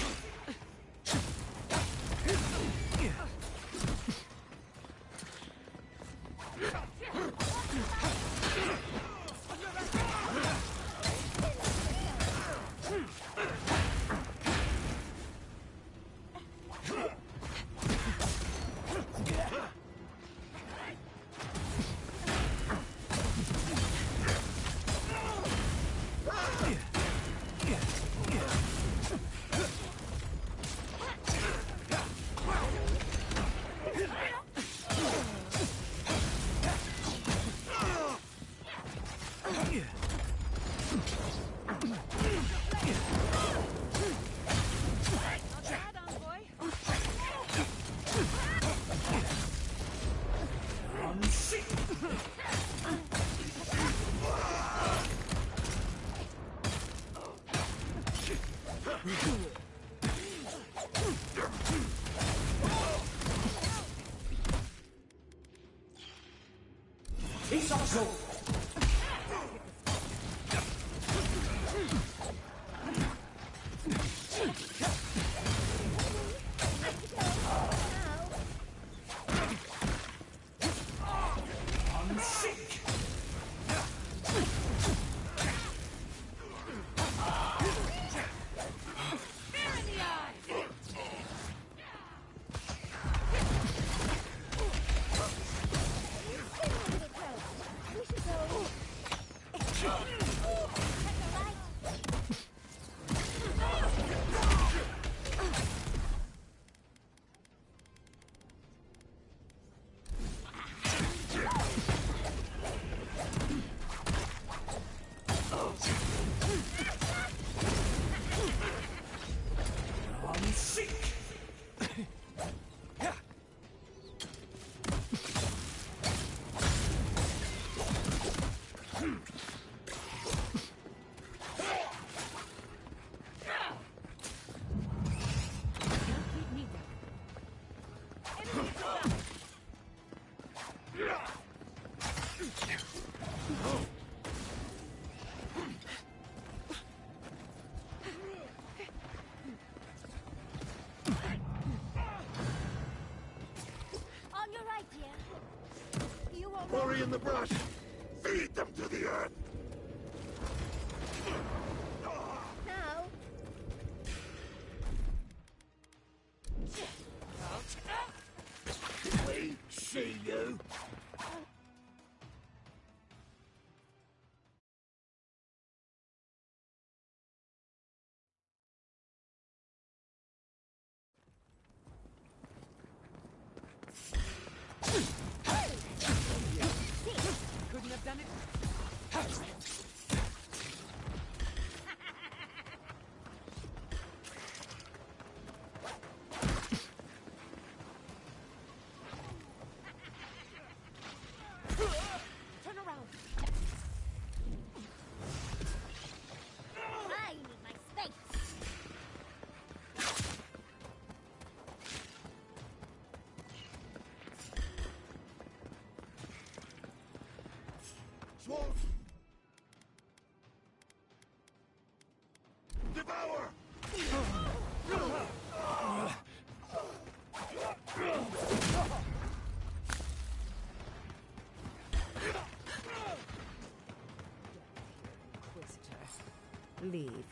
Peace up, Zoe! We should Worry in the brush! Feed them to the earth! Now! We see you! Couldn't have done it. Turn around! I need my space! Swarm! Devour! Inquisitor, leave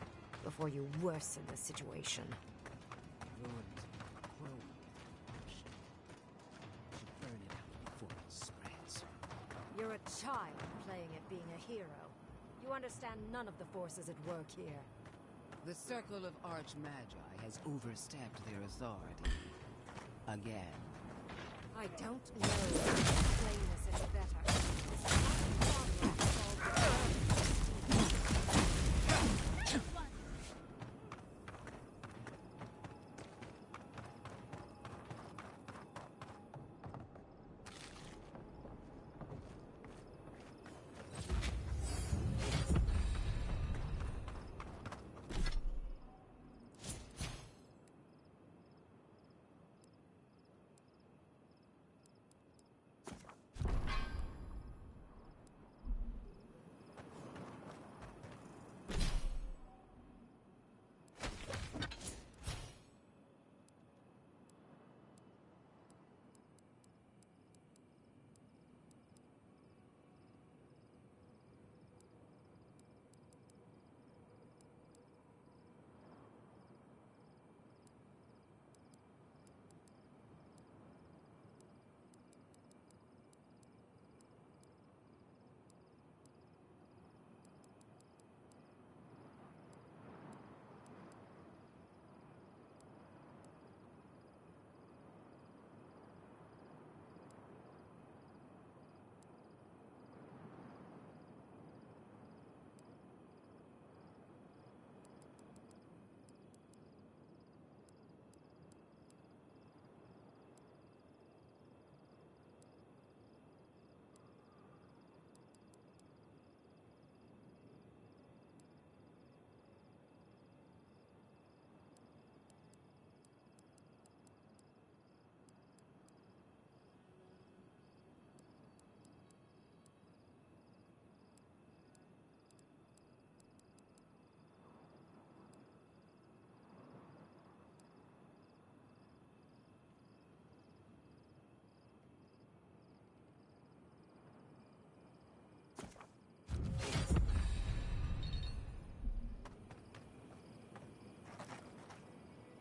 before you worsen the situation. Ruins grow with passion. Should burn it out before it spreads. You're a child playing at being a hero. You understand none of the forces at work here. The Circle of Archmagi has overstepped their authority. Again. I don't know how to explain this any better.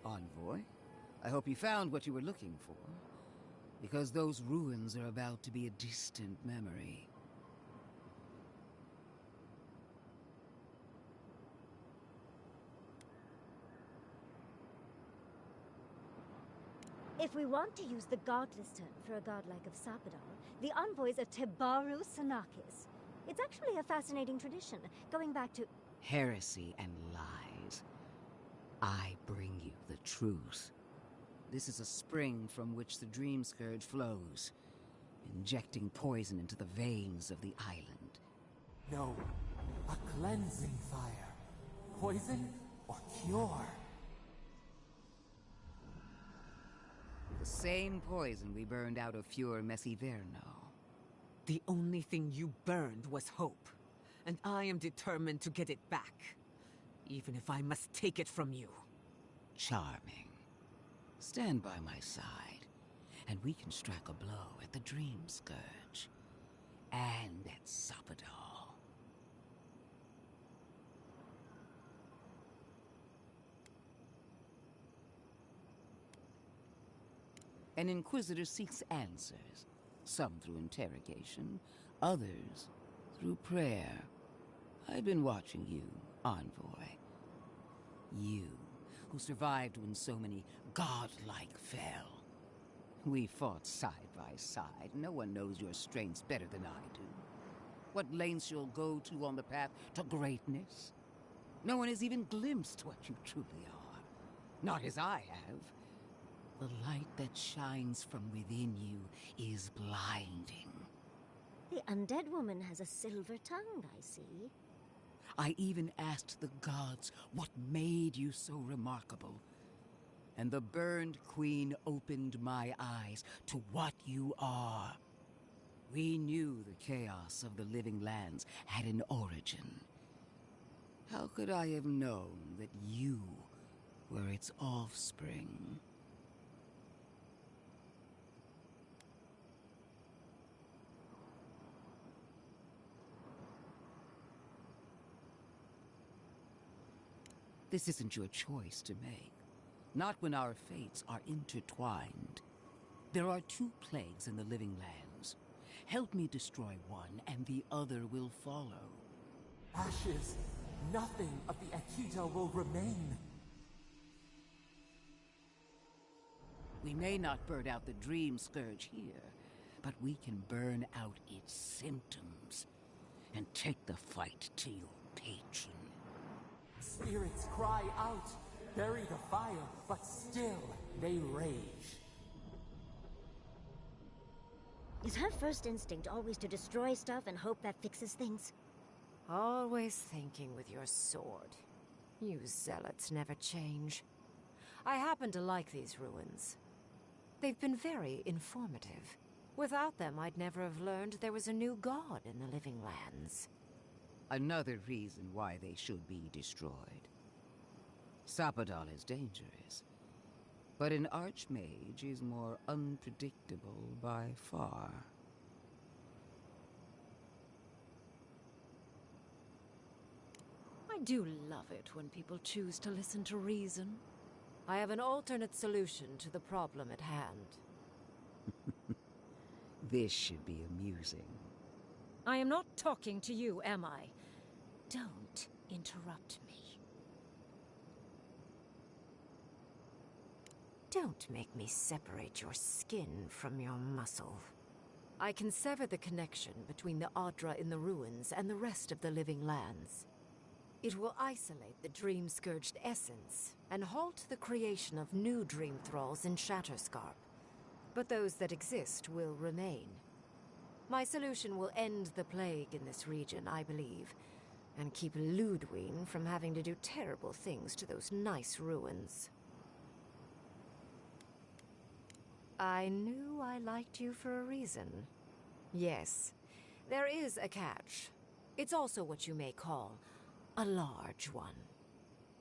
Envoy, I hope you found what you were looking for. Because those ruins are about to be a distant memory. If we want to use the godless term for a godlike of Sapadar, the envoys of Tebaru Sanakis. It's actually a fascinating tradition, going back to... Heresy and lies. I bring you the truth. This is a spring from which the Dream Scourge flows, injecting poison into the veins of the island. No, a cleansing fire. Poison or cure? The same poison we burned out of Fur Messiverno. The only thing you burned was hope, and I am determined to get it back, even if I must take it from you. Charming. Stand by my side, and we can strike a blow at the Dream Scourge. and at Sapadal. An Inquisitor seeks answers, some through interrogation, others through prayer. I've been watching you, Envoy. You, who survived when so many godlike fell. We fought side by side. No one knows your strengths better than I do. What lengths you'll go to on the path to greatness. No one has even glimpsed what you truly are. Not as I have. The light that shines from within you is blinding. The undead woman has a silver tongue, I see. I even asked the gods what made you so remarkable. And the Burned Queen opened my eyes to what you are. We knew the chaos of the living lands had an origin. How could I have known that you were its offspring? This isn't your choice to make. Not when our fates are intertwined. There are 2 plagues in the living lands. Help me destroy one, and the other will follow. Ashes! Nothing of the Akita will remain! We may not burn out the Dream Scourge here, but we can burn out its symptoms and take the fight to your patron. Spirits cry out, bury the fire, but still they rage. Is her first instinct always to destroy stuff and hope that fixes things? Always thinking with your sword. You zealots never change. I happen to like these ruins. They've been very informative. Without them, I'd never have learned there was a new god in the living lands. Another reason why they should be destroyed. Sapadal is dangerous, but an Archmage is more unpredictable by far. I do love it when people choose to listen to reason. I have an alternate solution to the problem at hand. This should be amusing. I am not talking to you, am I? Don't interrupt me. Don't make me separate your skin from your muscle. I can sever the connection between the Adra in the ruins and the rest of the living lands. It will isolate the dream-scourged essence and halt the creation of new dream thralls in Shatterscarp. But those that exist will remain. My solution will end the plague in this region, I believe, and keep Ludwine from having to do terrible things to those nice ruins. I knew I liked you for a reason. Yes, there is a catch. It's also what you may call a large one.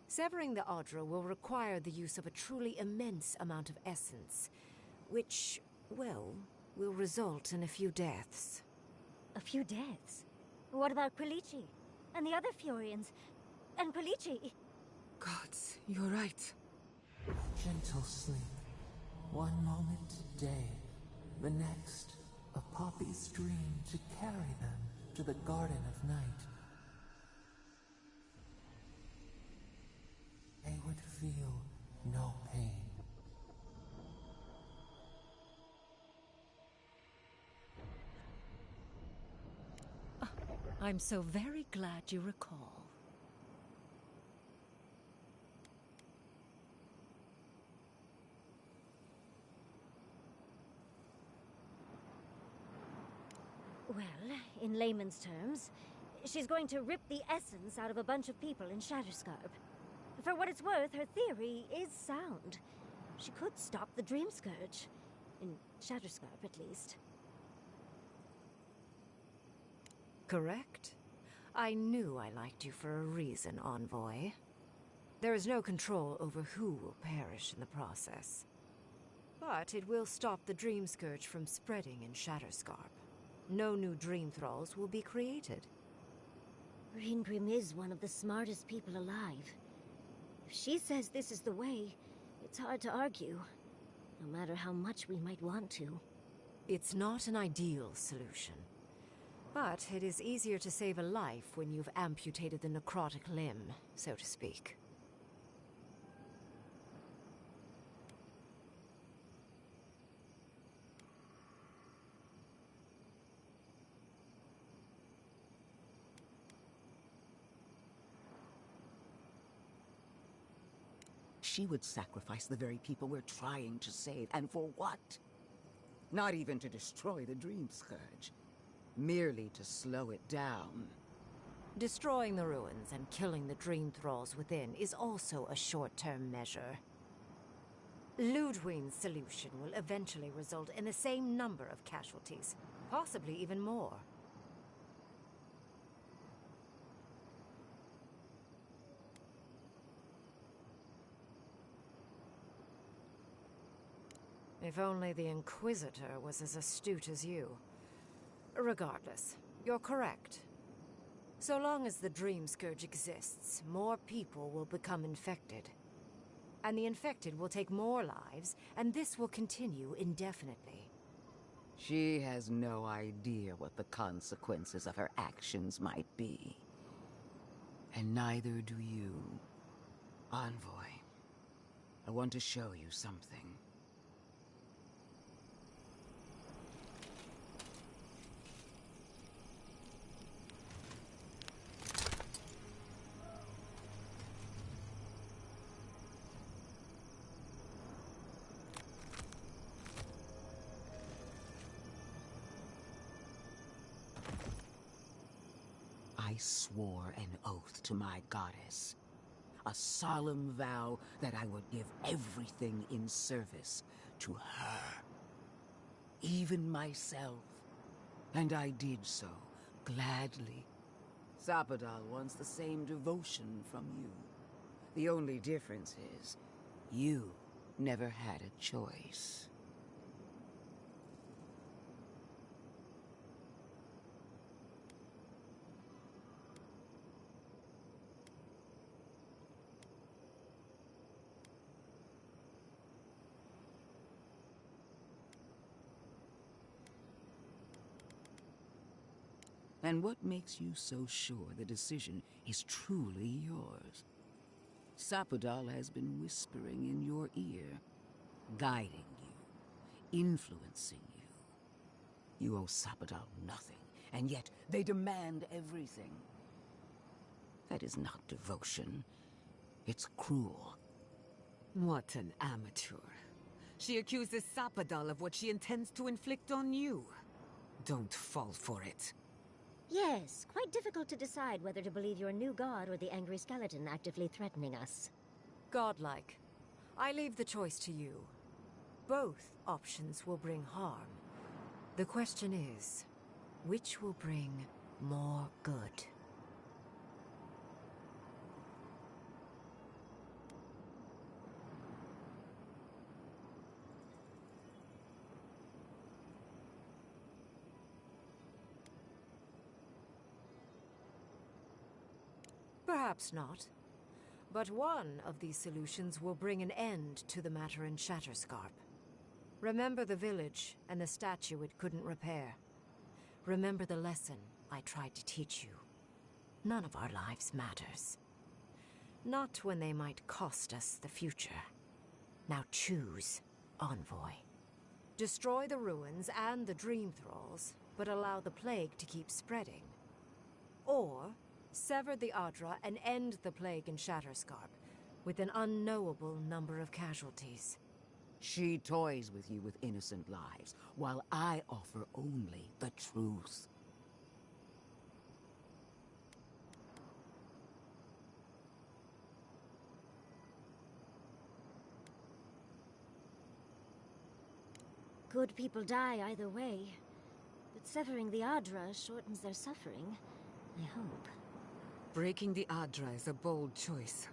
Severing the Adra will require the use of a truly immense amount of essence, which, well, will result in a few deaths. A few deaths? What about Quilici? And the other Furians? And Quilici? Gods, you're right. Gentle sleep. One moment day, the next, a poppy's dream to carry them to the Garden of Night. They would feel no pain. I'm so very glad you recall. Well, in layman's terms, she's going to rip the essence out of a bunch of people in Shatterscarp. For what it's worth, her theory is sound. She could stop the Dream Scourge. In Shatterscarp, at least. Correct. I knew I liked you for a reason, Envoy. There is no control over who will perish in the process. But it will stop the Dream Scourge from spreading in Shatterscarp. No new dream thralls will be created. Ringrim is one of the smartest people alive. If she says this is the way, it's hard to argue, no matter how much we might want to. It's not an ideal solution, but it is easier to save a life when you've amputated the necrotic limb, so to speak. She would sacrifice the very people we're trying to save, and for what? Not even to destroy the Dream Scourge. Merely to slow it down. Destroying the ruins and killing the dream thralls within is also a short-term measure. Ludwig's solution will eventually result in the same number of casualties, possibly even more. If only the Inquisitor was as astute as you. Regardless, you're correct. So long as the Dream Scourge exists, more people will become infected. And the infected will take more lives, and this will continue indefinitely. She has no idea what the consequences of her actions might be. And neither do you. Envoy, I want to show you something. I swore an oath to my goddess. A solemn vow that I would give everything in service to her. Even myself. And I did so, gladly. Sapadal wants the same devotion from you. The only difference is, you never had a choice. And what makes you so sure the decision is truly yours? Sapadal has been whispering in your ear, guiding you, influencing you. You owe Sapadal nothing, and yet they demand everything. That is not devotion. It's cruel. What an amateur. She accuses Sapadal of what she intends to inflict on you. Don't fall for it. Yes, quite difficult to decide whether to believe your new god or the angry skeleton actively threatening us. Godlike. I leave the choice to you. Both options will bring harm. The question is, which will bring more good? Perhaps not. But one of these solutions will bring an end to the matter in Shatterscarp. Remember the village and the statue it couldn't repair. Remember the lesson I tried to teach you. None of our lives matters. Not when they might cost us the future. Now choose, Envoy. Destroy the ruins and the Dream Thralls, but allow the plague to keep spreading. Or sever the Adra and end the plague in Shatterscarp, with an unknowable number of casualties. She toys with you with innocent lives, while I offer only the truth. Good people die either way, but severing the Adra shortens their suffering, I hope. Breaking the Adra is a bold choice,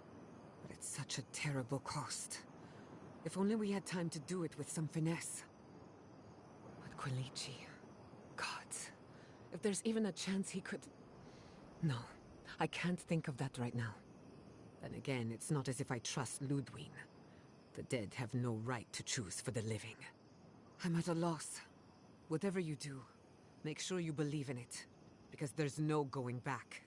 but it's such a terrible cost. If only we had time to do it with some finesse. But Quilici, gods, If there's even a chance he could... No, I can't think of that right now. Then again, it's not as if I trust Ludwig. The dead have no right to choose for the living. I'm at a loss. Whatever you do, make sure you believe in it, because there's no going back.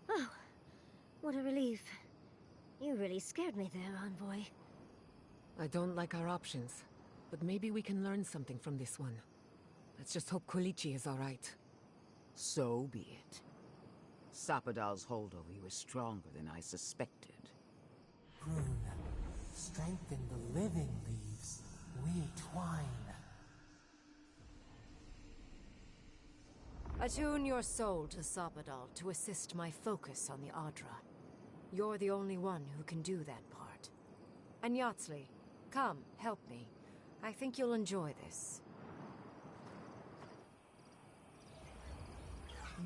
Oh, what a relief. You really scared me there, Envoy. I don't like our options, but maybe we can learn something from this one. Let's just hope Kolichi is all right. So be it. Sapadal's hold over you is stronger than I suspected. Rune, strengthen the living leaves. We twine. Attune your soul to Sapadal to assist my focus on the Adra. You're the only one who can do that part. And Yatsley, come, help me. I think you'll enjoy this.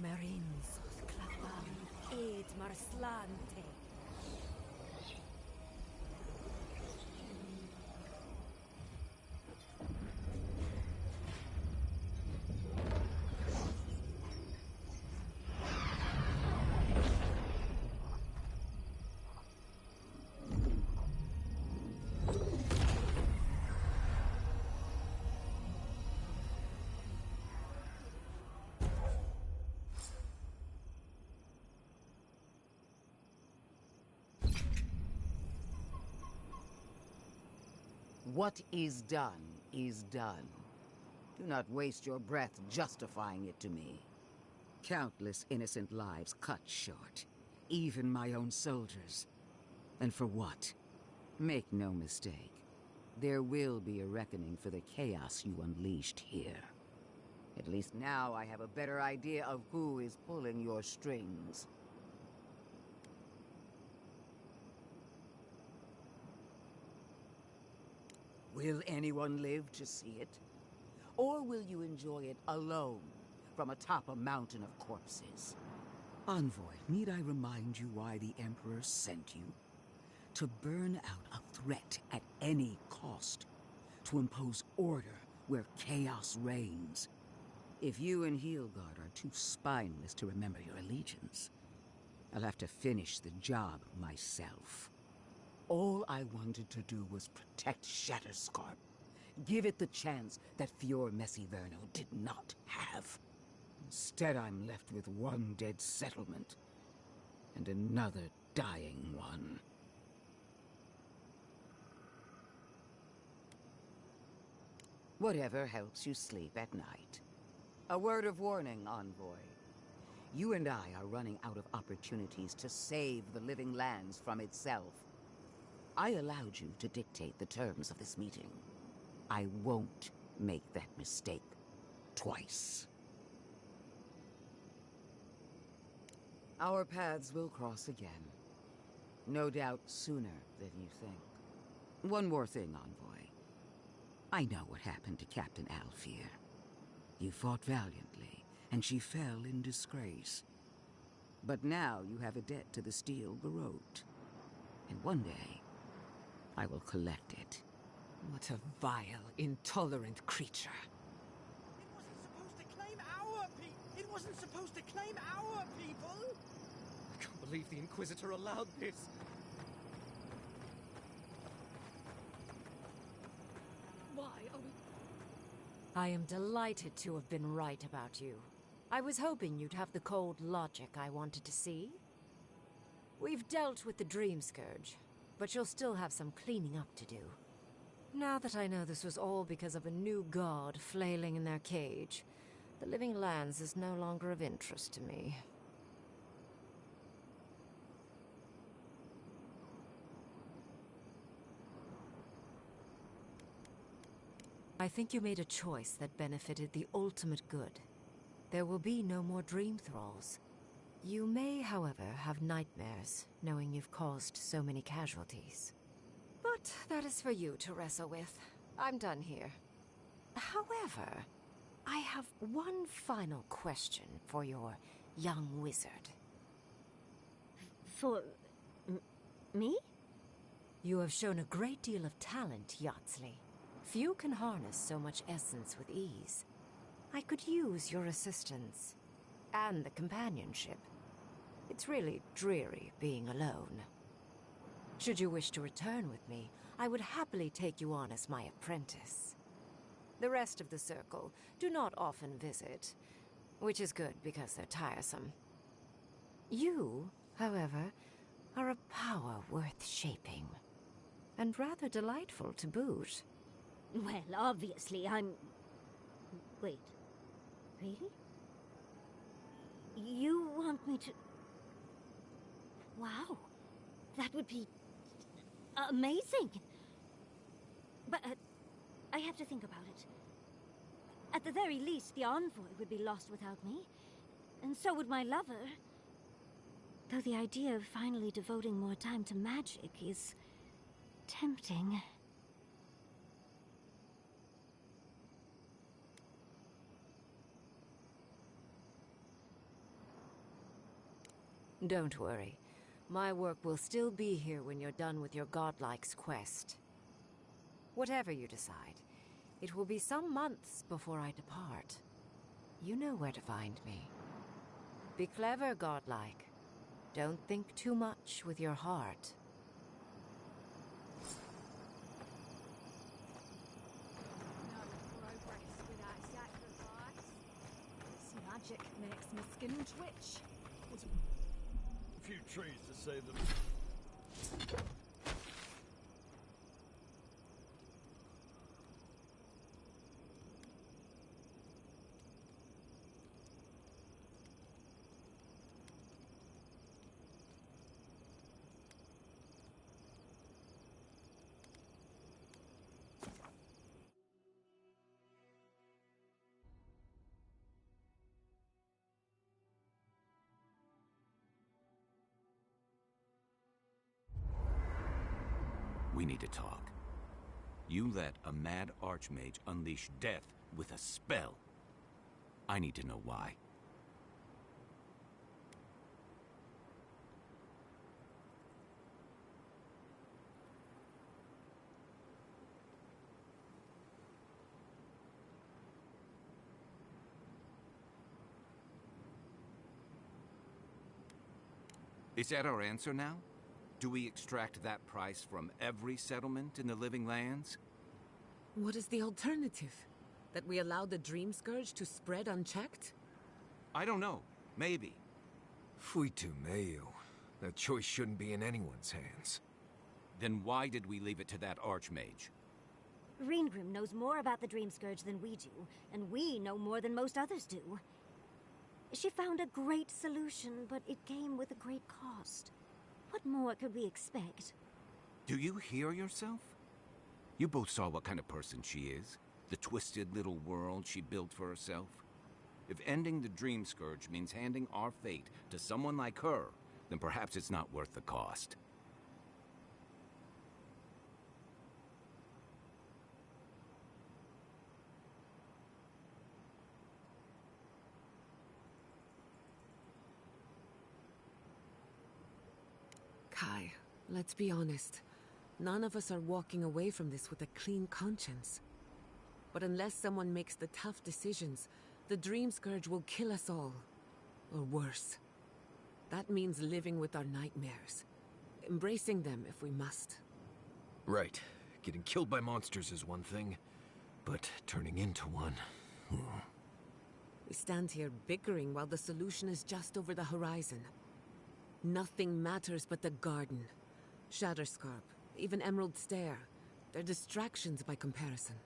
Marines, Clapam, Aid Marslante. What is done is done. Do not waste your breath justifying it to me. Countless innocent lives cut short, even my own soldiers. And for what? Make no mistake. There will be a reckoning for the chaos you unleashed here. At least now I have a better idea of who is pulling your strings. Will anyone live to see it? Or will you enjoy it alone, from atop a mountain of corpses? Envoy, need I remind you why the Emperor sent you? To burn out a threat at any cost. To impose order where chaos reigns. If you and Heelguard are too spineless to remember your allegiance, I'll have to finish the job myself. All I wanted to do was protect Shatterscarp. Give it the chance that Fior Messiverno did not have. Instead, I'm left with one dead settlement, and another dying one. Whatever helps you sleep at night. A word of warning, Envoy. You and I are running out of opportunities to save the living lands from itself. I allowed you to dictate the terms of this meeting. I won't make that mistake twice. Our paths will cross again. No doubt sooner than you think. One more thing, Envoy. I know what happened to Captain Alfear. You fought valiantly, and she fell in disgrace. But now you have a debt to the Steel Garrote. And one day, I will collect it. What a vile, intolerant creature. It wasn't supposed to claim our people! I can't believe the Inquisitor allowed this. Why are we... I am delighted to have been right about you. I was hoping you'd have the cold logic I wanted to see. We've dealt with the Dream Scourge, but you'll still have some cleaning up to do. Now that I know this was all because of a new god flailing in their cage, the Living Lands is no longer of interest to me. I think you made a choice that benefited the ultimate good. There will be no more Dream Thralls. You may, however, have nightmares, knowing you've caused so many casualties. But that is for you to wrestle with. I'm done here. However, I have one final question for your young wizard. For... Me? You have shown a great deal of talent, Yatsley. Few can harness so much essence with ease. I could use your assistance. And the companionship. It's really dreary being alone. Should you wish to return with me, I would happily take you on as my apprentice. The rest of the circle do not often visit, which is good because they're tiresome. You, however, are a power worth shaping. And rather delightful to boot. Well, obviously, I'm... Wait. Really? You want me to... Wow. That would be... amazing! But, I have to think about it. At the very least, the envoy would be lost without me. And so would my lover. Though the idea of finally devoting more time to magic is... tempting. Don't worry. My work will still be here when you're done with your godlike's quest. Whatever you decide, it will be some months before I depart. You know where to find me. Be clever, godlike. Don't think too much with your heart. Magic makes my skin twitch. A few trees to save them. We need to talk. You let a mad archmage unleash death with a spell. I need to know why. Is that our answer now? Do we extract that price from every settlement in the Living Lands? What is the alternative? That we allow the Dream Scourge to spread unchecked? I don't know. Maybe. Fuitu Mayo. That choice shouldn't be in anyone's hands. Then why did we leave it to that archmage? Reengrim knows more about the Dream Scourge than we do, and we know more than most others do. She found a great solution, but it came with a great cost. What more could we expect? Do you hear yourself? You both saw what kind of person she is. The twisted little world she built for herself. If ending the Dream Scourge means handing our fate to someone like her, then perhaps it's not worth the cost. Kai, let's be honest. None of us are walking away from this with a clean conscience. But unless someone makes the tough decisions, the Dream Scourge will kill us all. Or worse. That means living with our nightmares. Embracing them if we must. Right. Getting killed by monsters is one thing, but turning into one... We stand here bickering while the solution is just over the horizon. Nothing matters but the garden. Shatterscarp, even Emerald Stair. They're distractions by comparison.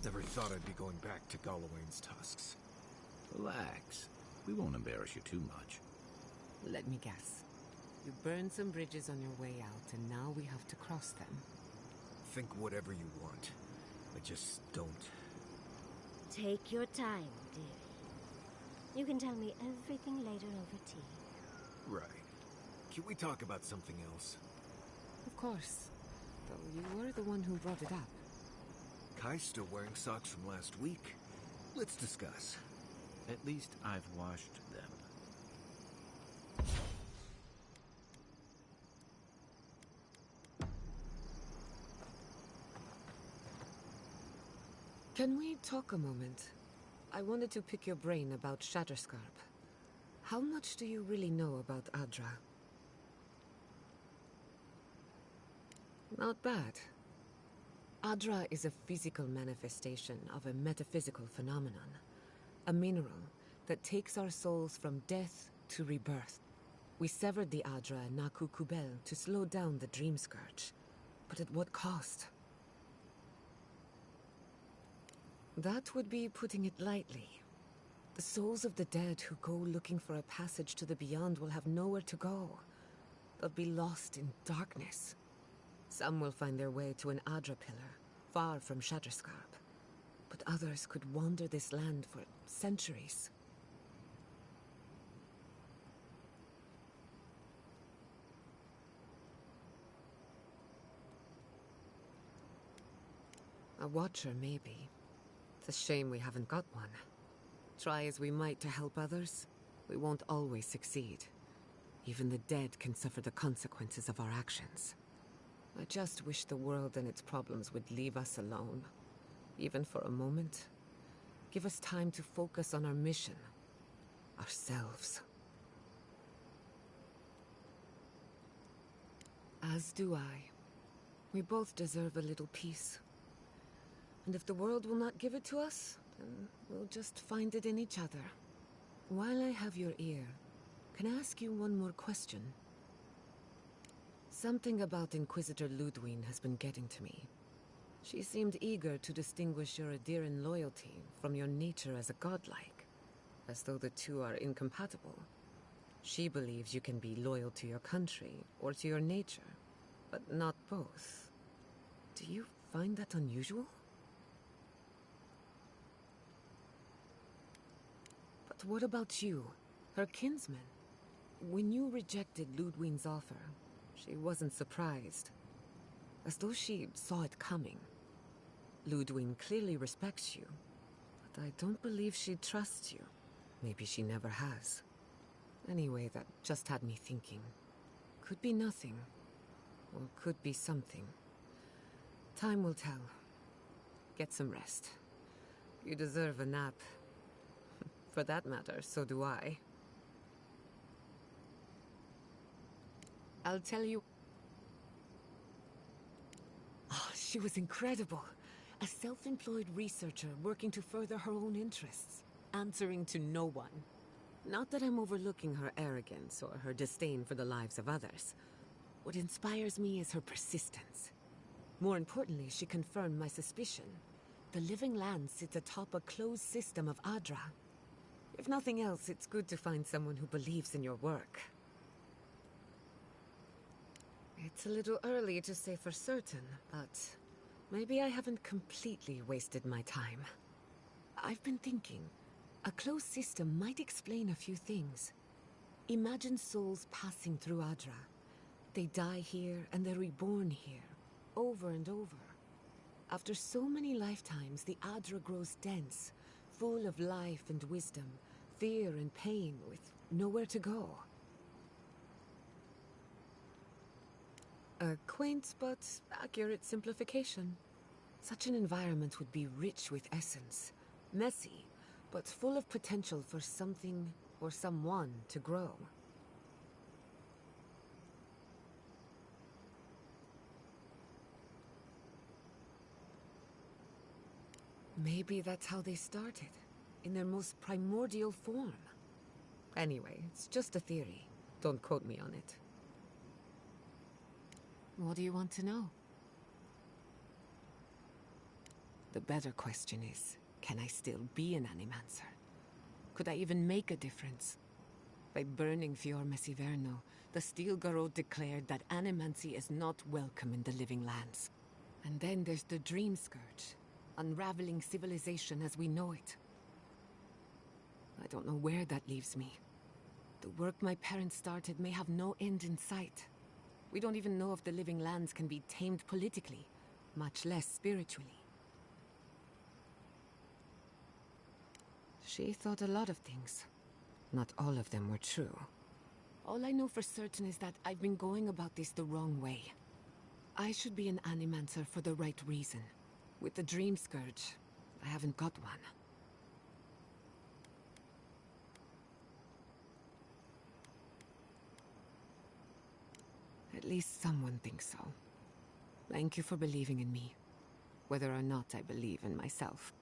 Never thought I'd be going back to Gallowayne's tusks. Relax. We won't embarrass you too much. Let me guess. You burned some bridges on your way out, and now we have to cross them. Think whatever you want. I just don't. Take your time, dearie. You can tell me everything later over tea. Right. Can we talk about something else? Of course. Though you were the one who brought it up. Kai's still wearing socks from last week. Let's discuss. At least I've washed them. Can we talk a moment? I wanted to pick your brain about Shatterscarp. How much do you really know about Adra? Not bad. Adra is a physical manifestation of a metaphysical phenomenon. A mineral that takes our souls from death to rebirth. We severed the Adra and Naku Kubel to slow down the Dream Scourge. But at what cost? That would be putting it lightly. The souls of the dead who go looking for a passage to the beyond will have nowhere to go. They'll be lost in darkness. Some will find their way to an Adra pillar, far from Shatterscarp. But others could wander this land for centuries. A watcher, maybe. It's a shame we haven't got one. Try as we might to help others, we won't always succeed. Even the dead can suffer the consequences of our actions. I just wish the world and its problems would leave us alone. Even for a moment. Give us time to focus on our mission. Ourselves. As do I. We both deserve a little peace. And if the world will not give it to us, then we'll just find it in each other. While I have your ear, can I ask you one more question? Something about Inquisitor Ludwine has been getting to me. She seemed eager to distinguish your Adiran loyalty from your nature as a godlike, as though the two are incompatible. She believes you can be loyal to your country or to your nature, but not both. Do you find that unusual? But what about you, her kinsman? When you rejected Ludwine's offer, she wasn't surprised. As though she saw it coming. Ludwine clearly respects you, but I don't believe she trusts you. Maybe she never has. Anyway, that just had me thinking. Could be nothing, or could be something. Time will tell. Get some rest. You deserve a nap. For that matter, so do I. I'll tell you... Oh, she was incredible. A self-employed researcher working to further her own interests. Answering to no one. Not that I'm overlooking her arrogance or her disdain for the lives of others. What inspires me is her persistence. More importantly, she confirmed my suspicion. The living land sits atop a closed system of Adra. If nothing else, it's good to find someone who believes in your work. It's a little early to say for certain, but maybe I haven't completely wasted my time. I've been thinking, a closed system might explain a few things. Imagine souls passing through Adra. They die here and they're reborn here, over and over. After so many lifetimes, the Adra grows dense, full of life and wisdom, fear and pain, with nowhere to go. A quaint but accurate simplification. Such an environment would be rich with essence, messy, but full of potential for something or someone to grow. Maybe that's how they started, in their most primordial form. Anyway, it's just a theory. Don't quote me on it. What do you want to know? The better question is, can I still be an Animancer? Could I even make a difference? By burning Fior Messiverno, the Steel Garrote declared that animancy is not welcome in the Living Lands. And then there's the Dream Scourge, unraveling civilization as we know it. I don't know where that leaves me. The work my parents started may have no end in sight. We don't even know if the Living Lands can be tamed politically, much less spiritually. She thought a lot of things. Not all of them were true. All I know for certain is that I've been going about this the wrong way. I should be an Animancer for the right reason. With the Dream Scourge, I haven't got one. At least someone thinks so. Thank you for believing in me, whether or not I believe in myself.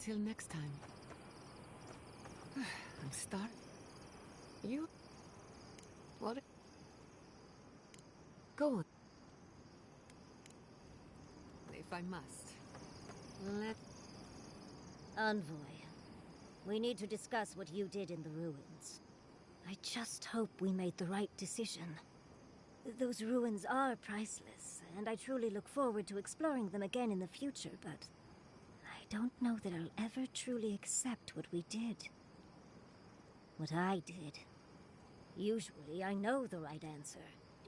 Till next time. I'm starving. You... What? Go on. If I must. Let... Envoy, we need to discuss what you did in the ruins. I just hope we made the right decision. Those ruins are priceless, and I truly look forward to exploring them again in the future, but I don't know that I'll ever truly accept what we did. What I did. Usually I know the right answer.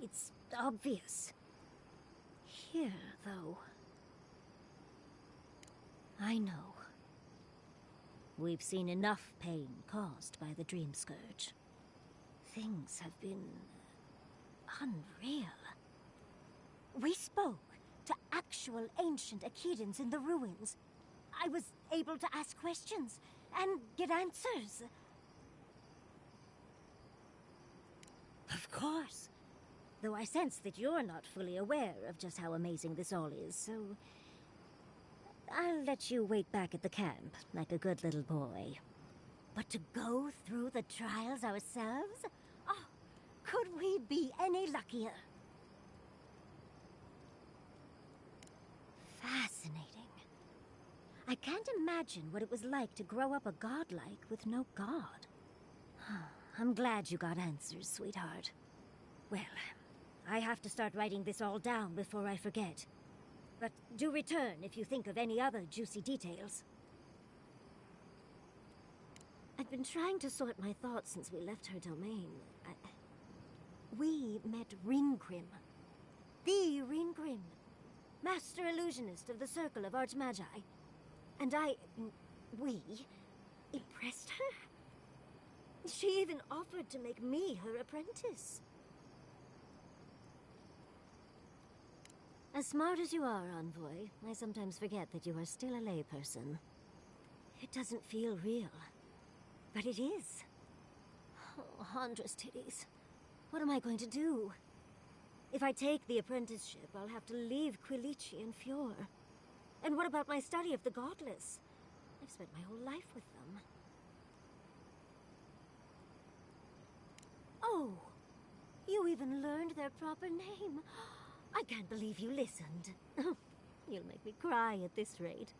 It's obvious. Here, though, I know. We've seen enough pain caused by the Dream Scourge. Things have been unreal. We spoke to actual ancient Akidans in the ruins. I was able to ask questions and get answers. Of course. Though I sense that you're not fully aware of just how amazing this all is, so I'll let you wait back at the camp, like a good little boy. But to go through the trials ourselves? Oh, could we be any luckier? Fascinating. I can't imagine what it was like to grow up a godlike with no god. I'm glad you got answers, sweetheart. Well, I have to start writing this all down before I forget. But do return if you think of any other juicy details. I've been trying to sort my thoughts since we left her domain. We met Ringrim. The Ringrim. Master illusionist of the Circle of Archmagi. And we impressed her. She even offered to make me her apprentice. As smart as you are, Envoy, I sometimes forget that you are still a layperson. It doesn't feel real. But it is. Oh, Handra's titties. What am I going to do? If I take the apprenticeship, I'll have to leave Quilici and Fjord. And what about my study of the Godless? I've spent my whole life with them. Oh, you even learned their proper name. I can't believe you listened. You'll make me cry at this rate.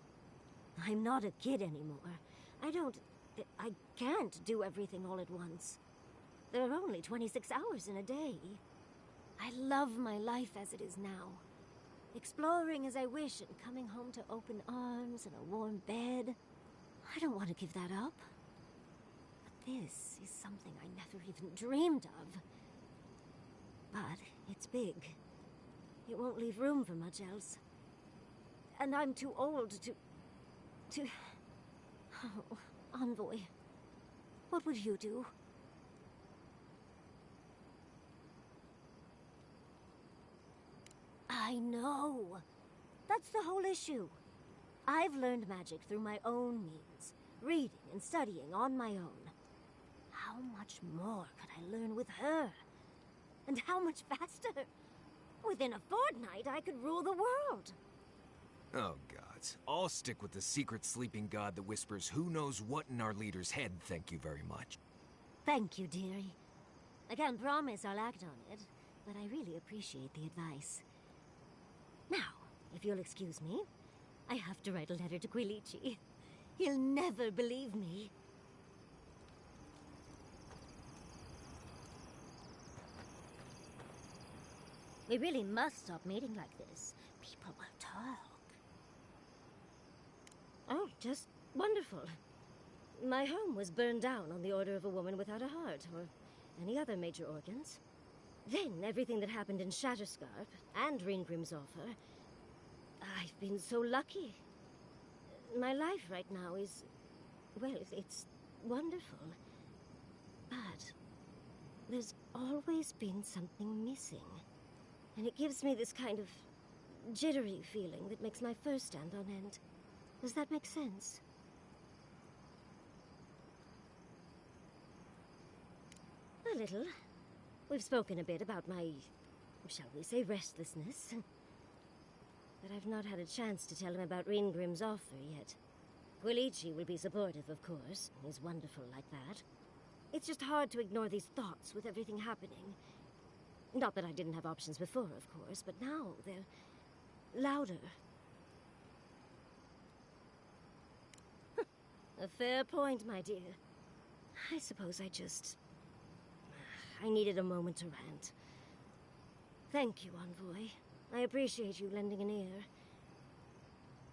I'm not a kid anymore. I can't do everything all at once. There are only 26 hours in a day. I love my life as it is now. Exploring as I wish and coming home to open arms and a warm bed. I don't want to give that up. But this is something I never even dreamed of. But it's big. It won't leave room for much else. And I'm too old to... Oh, Envoy, what would you do? I know. That's the whole issue. I've learned magic through my own means, reading and studying on my own. How much more could I learn with her? And how much faster? Within a fortnight, I could rule the world. Oh, gods. I'll stick with the secret sleeping god that whispers who knows what in our leader's head, thank you very much. Thank you, dearie. I can't promise I'll act on it, but I really appreciate the advice. Now, if you'll excuse me, I have to write a letter to Quilici. He'll never believe me. We really must stop meeting like this. People will talk. Oh, just wonderful. My home was burned down on the order of a woman without a heart, or any other major organs. Then, everything that happened in Shatterscarp, and Ringrim's offer... I've been so lucky. My life right now is... well, it's wonderful. But there's always been something missing. And it gives me this kind of jittery feeling that makes my fur stand on end. Does that make sense? A little. We've spoken a bit about my, shall we say, restlessness. But I've not had a chance to tell him about Ringrim's offer yet. Guilichi will be supportive, of course. He's wonderful like that. It's just hard to ignore these thoughts with everything happening. Not that I didn't have options before, of course, but now they're louder. A fair point, my dear. I suppose I needed a moment to rant. Thank you, Envoy. I appreciate you lending an ear.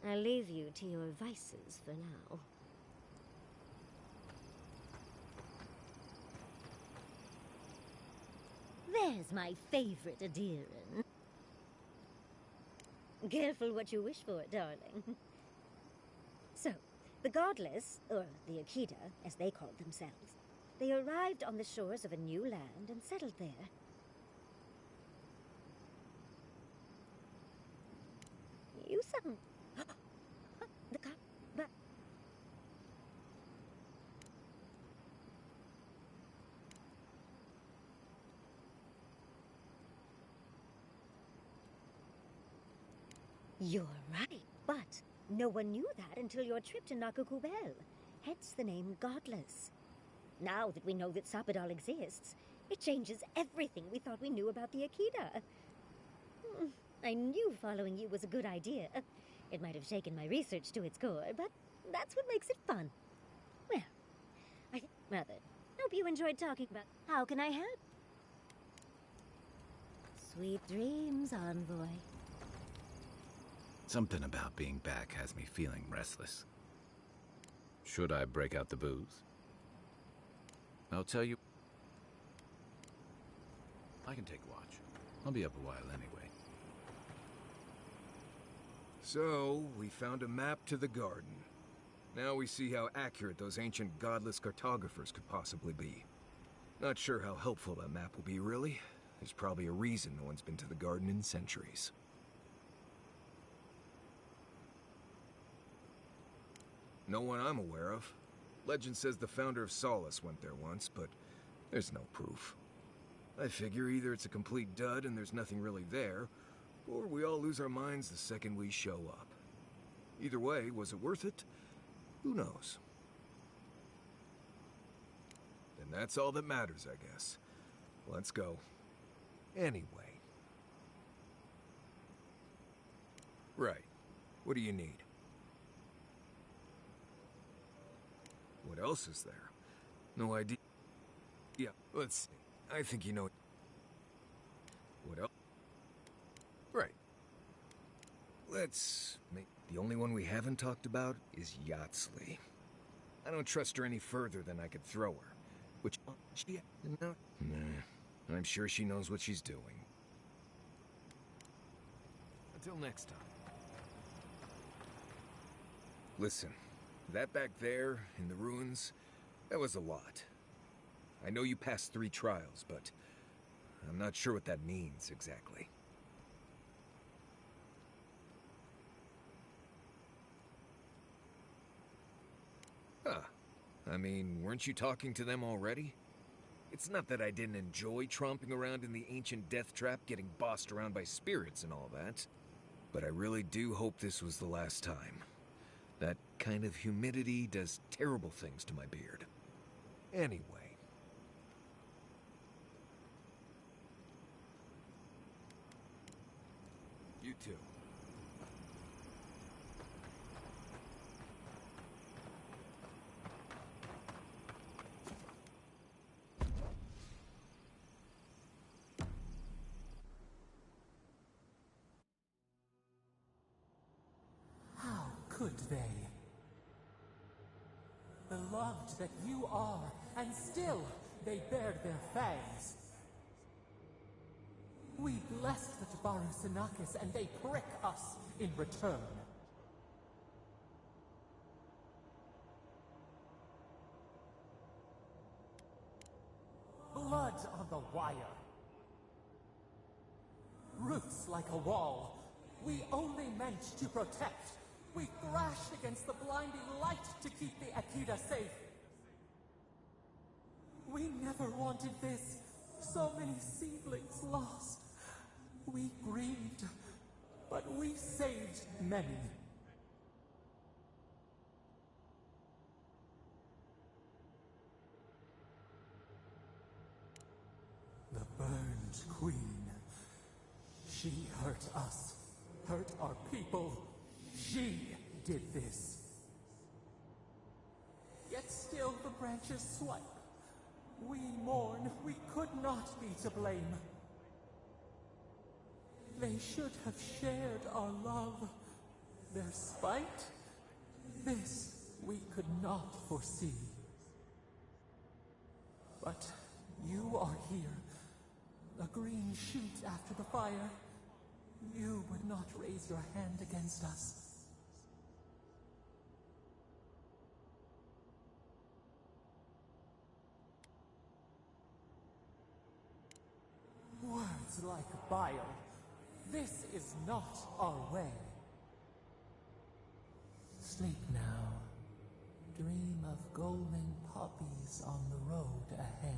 I'll leave you to your vices for now. There's my favorite Adiran. Careful what you wish for, darling. So, the Godless, or the Akita, as they called themselves, they arrived on the shores of a new land and settled there. You sound... the cop... but... You're right, but no one knew that until your trip to Nakukubel, hence the name Godless. Now that we know that Sapadal exists, it changes everything we thought we knew about the Akita. I knew following you was a good idea. It might have shaken my research to its core, but that's what makes it fun. Well, rather, hope you enjoyed talking about how can I help? Sweet dreams, Envoy. Something about being back has me feeling restless. Should I break out the booze? I'll tell you... I can take watch. I'll be up a while anyway. So, we found a map to the garden. Now we see how accurate those ancient godless cartographers could possibly be. Not sure how helpful that map will be, really. There's probably a reason no one's been to the garden in centuries. No one I'm aware of. Legend says the founder of Solace went there once, but there's no proof. I figure either it's a complete dud and there's nothing really there, or we all lose our minds the second we show up. Either way, was it worth it? Who knows? Then that's all that matters, I guess. Let's go. Anyway. Right. What do you need? What else is there? No idea. Yeah, let's see. I think you know... What else? Right. Let's make... The only one we haven't talked about is Yatsley. I don't trust her any further than I could throw her. Which... She... No... Nah. I'm sure she knows what she's doing. Until next time. Listen. That back there, in the ruins, that was a lot. I know you passed 3 trials, but I'm not sure what that means exactly. Huh. I mean, weren't you talking to them already? It's not that I didn't enjoy tromping around in the ancient death trap, getting bossed around by spirits and all that. But I really do hope this was the last time. That kind of humidity does terrible things to my beard. Anyway. You too. How could they? Beloved that you are, and still they bared their fangs. We blessed the Tabaru Sanakis, and they prick us in return. Blood on the wire. Roots like a wall. We only meant to protect. We thrashed against the blinding light to keep the Akita safe. We never wanted this. So many seedlings lost. We grieved, but we saved many. She hurt us, hurt our people. She did this. Yet still the branches swipe. We mourn, we could not be to blame. They should have shared our love. Their spite, this we could not foresee. But you are here, a green shoot after the fire. You would not raise your hand against us. Words like bile. This is not our way. Sleep now. Dream of golden poppies on the road ahead.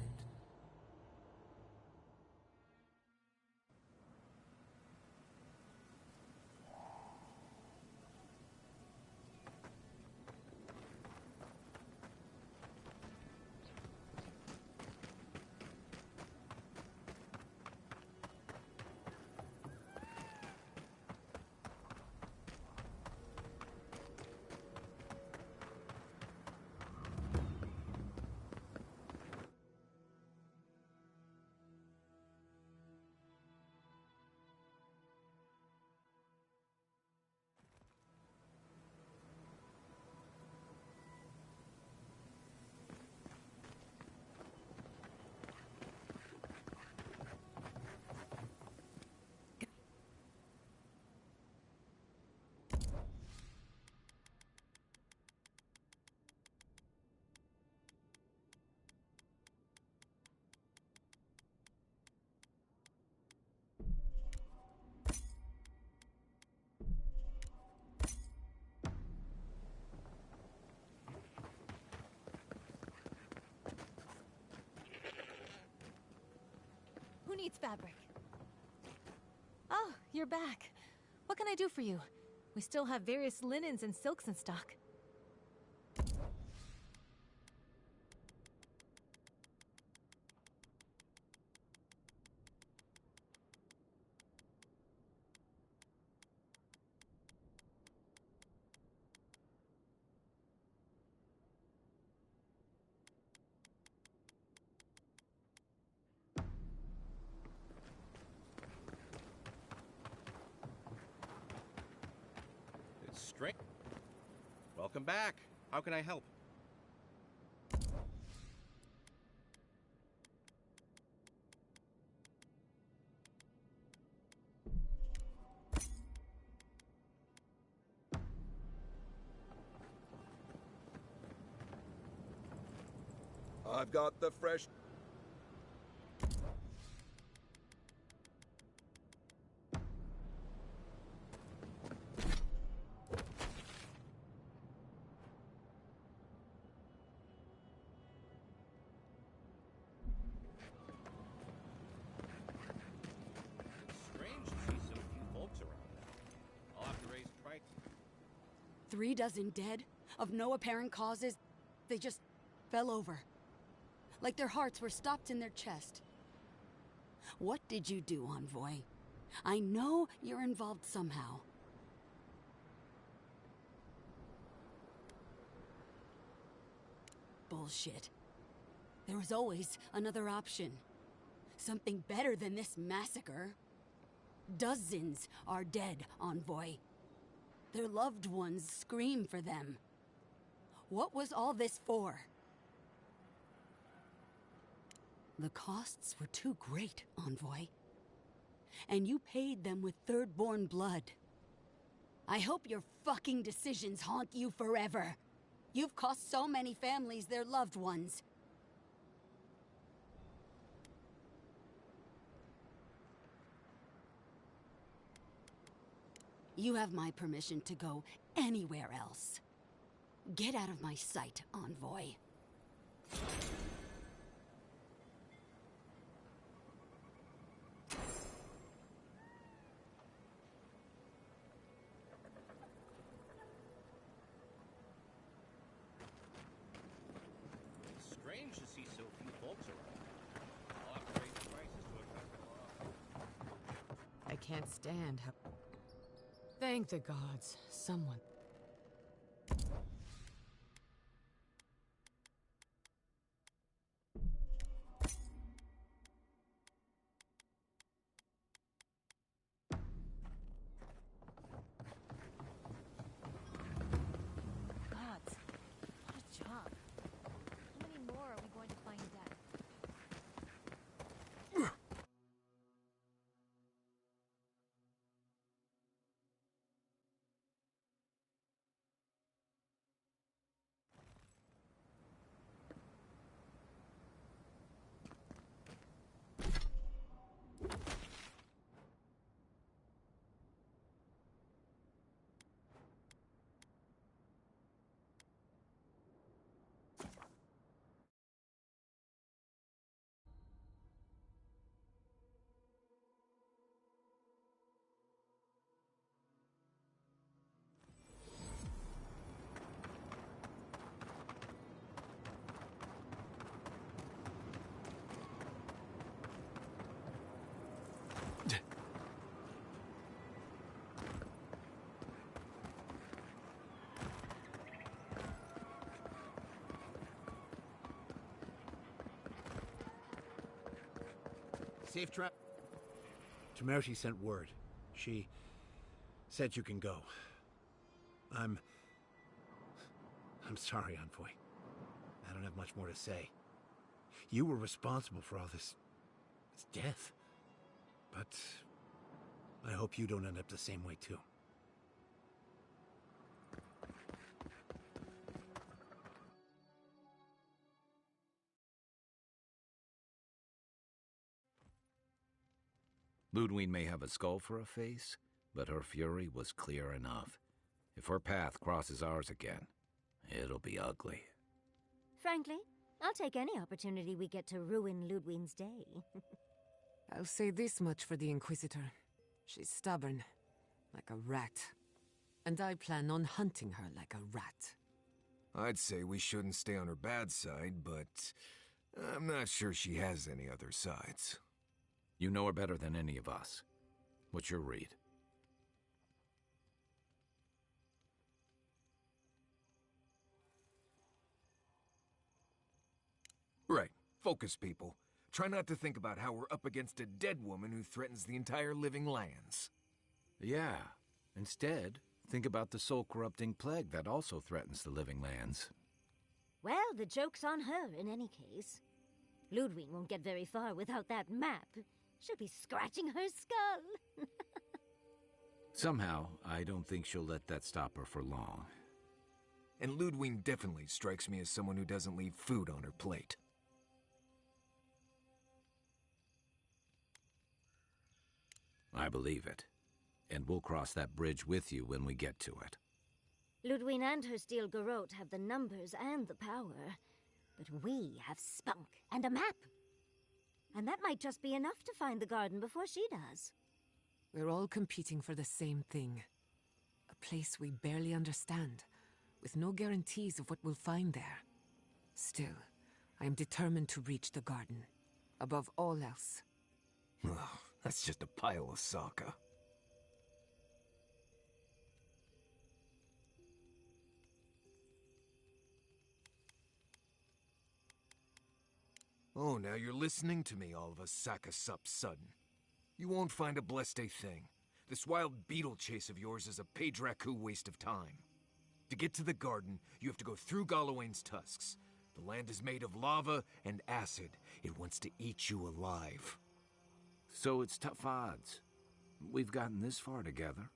Who needs fabric? Oh, you're back. What can I do for you? We still have various linens and silks in stock. Straight. Welcome back. How can I help? I've got the fresh... Strange to see so few folks around now. I'll have to raise prices. 3 dozen dead, of no apparent causes. They just fell over. Like their hearts were stopped in their chest. What did you do, Envoy? I know you're involved somehow. Bullshit. There was always another option. Something better than this massacre. Dozens are dead, Envoy. Their loved ones scream for them. What was all this for? The costs were too great, Envoy. And you paid them with third-born blood. I hope your fucking decisions haunt you forever. You've cost so many families their loved ones. You have my permission to go anywhere else. Get out of my sight, Envoy. Strange to see so few folks around. I'll have to raise prices to attract them all. I can't stand how... Thank the gods, someone... Gods, what a job. How many more are we going to find dead? Safe trap. Temerity sent word. She said you can go. I'm sorry, Envoy. I don't have much more to say. You were responsible for all this death. But I hope you don't end up the same way, too. Ludwig may have a skull for a face, but her fury was clear enough. If her path crosses ours again, it'll be ugly. Frankly, I'll take any opportunity we get to ruin Ludwig's day. I'll say this much for the Inquisitor. She's stubborn, like a rat. And I plan on hunting her like a rat. I'd say we shouldn't stay on her bad side, but I'm not sure she has any other sides. You know her better than any of us. What's your read? Right. Focus, people. Try not to think about how we're up against a dead woman who threatens the entire living lands. Yeah. Instead, think about the soul-corrupting plague that also threatens the living lands. Well, the joke's on her in any case. Ludwig won't get very far without that map. She'll be scratching her skull. Somehow, I don't think she'll let that stop her for long. And Ludwig definitely strikes me as someone who doesn't leave food on her plate. I believe it. And we'll cross that bridge with you when we get to it. Ludwig and her steel garrote have the numbers and the power. But we have spunk and a map. And that might just be enough to find the garden before she does. We're all competing for the same thing. A place we barely understand, with no guarantees of what we'll find there. Still, I am determined to reach the garden, above all else. Oh, that's just a pile of Sokka. Oh, now you're listening to me, all of a Sokka sup sudden. You won't find a blessed a thing. This wild beetle chase of yours is a Padraku waste of time. To get to the garden, you have to go through Galawain's tusks. The land is made of lava and acid. It wants to eat you alive. So it's tough odds. We've gotten this far together.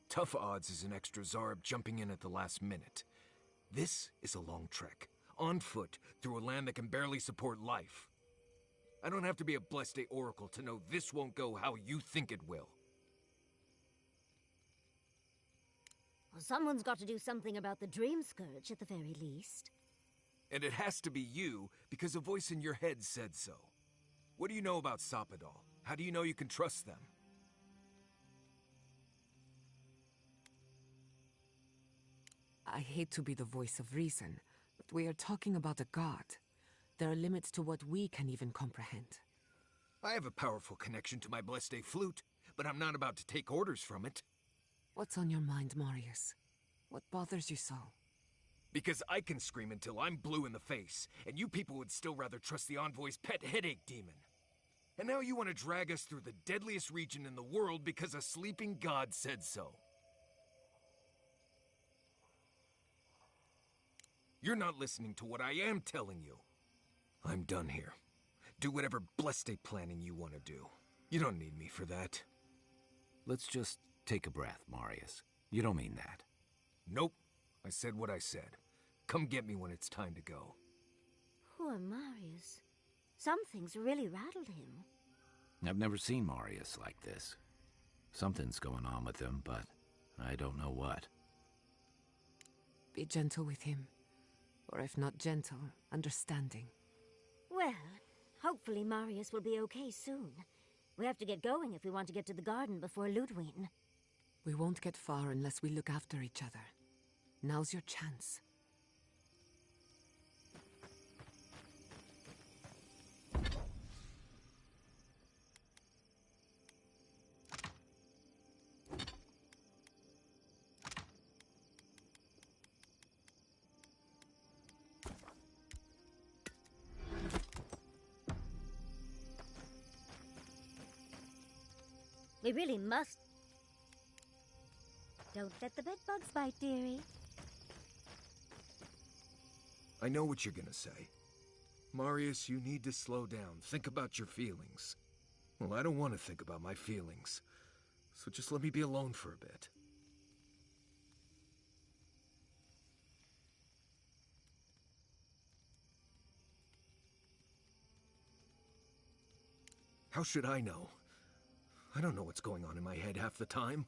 Tough odds is an extra Zarb jumping in at the last minute. This is a long trek, on foot, through a land that can barely support life. I don't have to be a Blessed Day Oracle to know this won't go how you think it will. Well, someone's got to do something about the Dream Scourge at the very least. And it has to be you, because a voice in your head said so. What do you know about Soppadal? How do you know you can trust them? I hate to be the voice of reason, but we are talking about a god. There are limits to what we can even comprehend. I have a powerful connection to my Blessed Day flute, but I'm not about to take orders from it. What's on your mind, Marius? What bothers you so? Because I can scream until I'm blue in the face, and you people would still rather trust the Envoy's pet headache demon. And now you want to drag us through the deadliest region in the world because a sleeping god said so. You're not listening to what I am telling you. I'm done here. Do whatever blessed planning you want to do. You don't need me for that. Let's just take a breath, Marius. You don't mean that. Nope. I said what I said. Come get me when it's time to go. Poor Marius. Something's really rattled him. I've never seen Marius like this. Something's going on with him, but I don't know what. Be gentle with him. Or if not gentle, understanding. Well, hopefully Marius will be okay soon. We have to get going if we want to get to the garden before Ludwig. We won't get far unless we look after each other. Now's your chance. We really must. Don't let the bedbugs bite, dearie. I know what you're gonna say. Marius, you need to slow down. Think about your feelings. Well, I don't want to think about my feelings. So just let me be alone for a bit. How should I know? I don't know what's going on in my head half the time.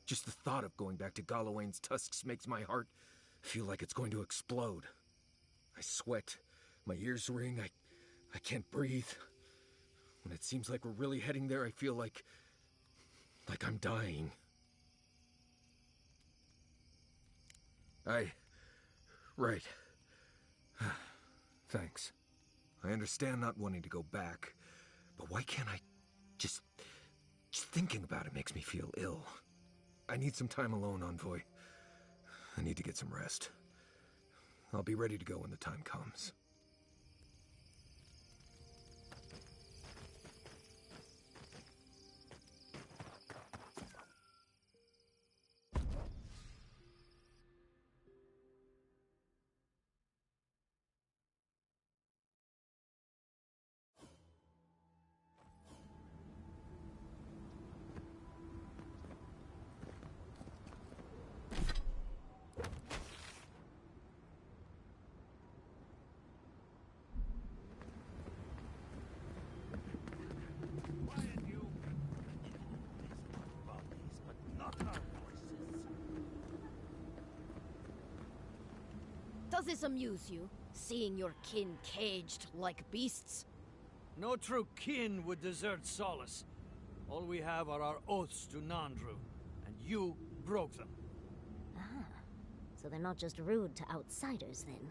Just the thought of going back to Galawain's tusks makes my heart feel like it's going to explode. I sweat, my ears ring, I can't breathe. When it seems like we're really heading there, I feel like I'm dying. Right. Thanks. I understand not wanting to go back, but why can't I just thinking about it makes me feel ill. I need some time alone, Envoy. I need to get some rest. I'll be ready to go when the time comes. Does this amuse you, seeing your kin caged like beasts? No true kin would desert Solace. All we have are our oaths to Nandru, and you broke them. Ah, so they're not just rude to outsiders, then.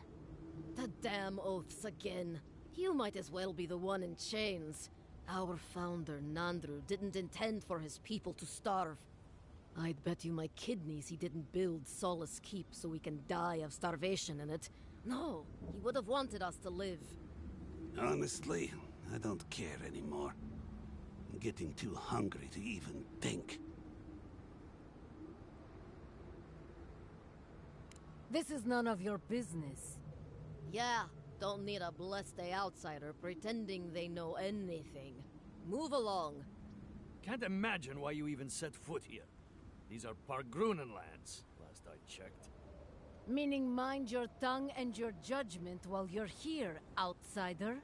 The damn oaths again. You might as well be the one in chains. Our founder, Nandru, didn't intend for his people to starve. I'd bet you my kidneys he didn't build Solace Keep so we can die of starvation in it. No, he would have wanted us to live. Honestly, I don't care anymore. I'm getting too hungry to even think. This is none of your business. Yeah, don't need a blessed outsider pretending they know anything. Move along. Can't imagine why you even set foot here. These are Pargrunen lands, last I checked. Meaning mind your tongue and your judgment while you're here, outsider.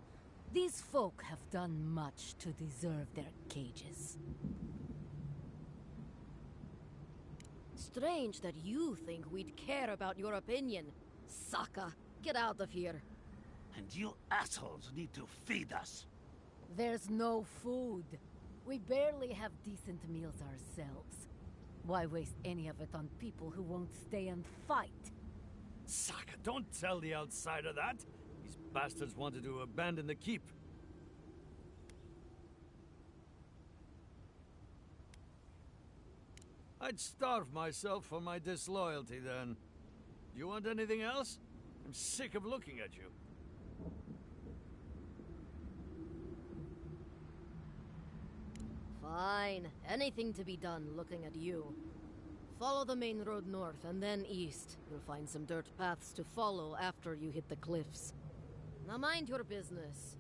These folk have done much to deserve their cages. Strange that you think we'd care about your opinion. Saka, get out of here. And you assholes need to feed us. There's no food. We barely have decent meals ourselves. Why waste any of it on people who won't stay and fight? Saka, don't tell the outsider that. These bastards wanted to abandon the keep. I'd starve myself for my disloyalty then. Do you want anything else? I'm sick of looking at you. Fine. Anything to be done looking at you. Follow the main road north and then east. You'll find some dirt paths to follow after you hit the cliffs. Now mind your business.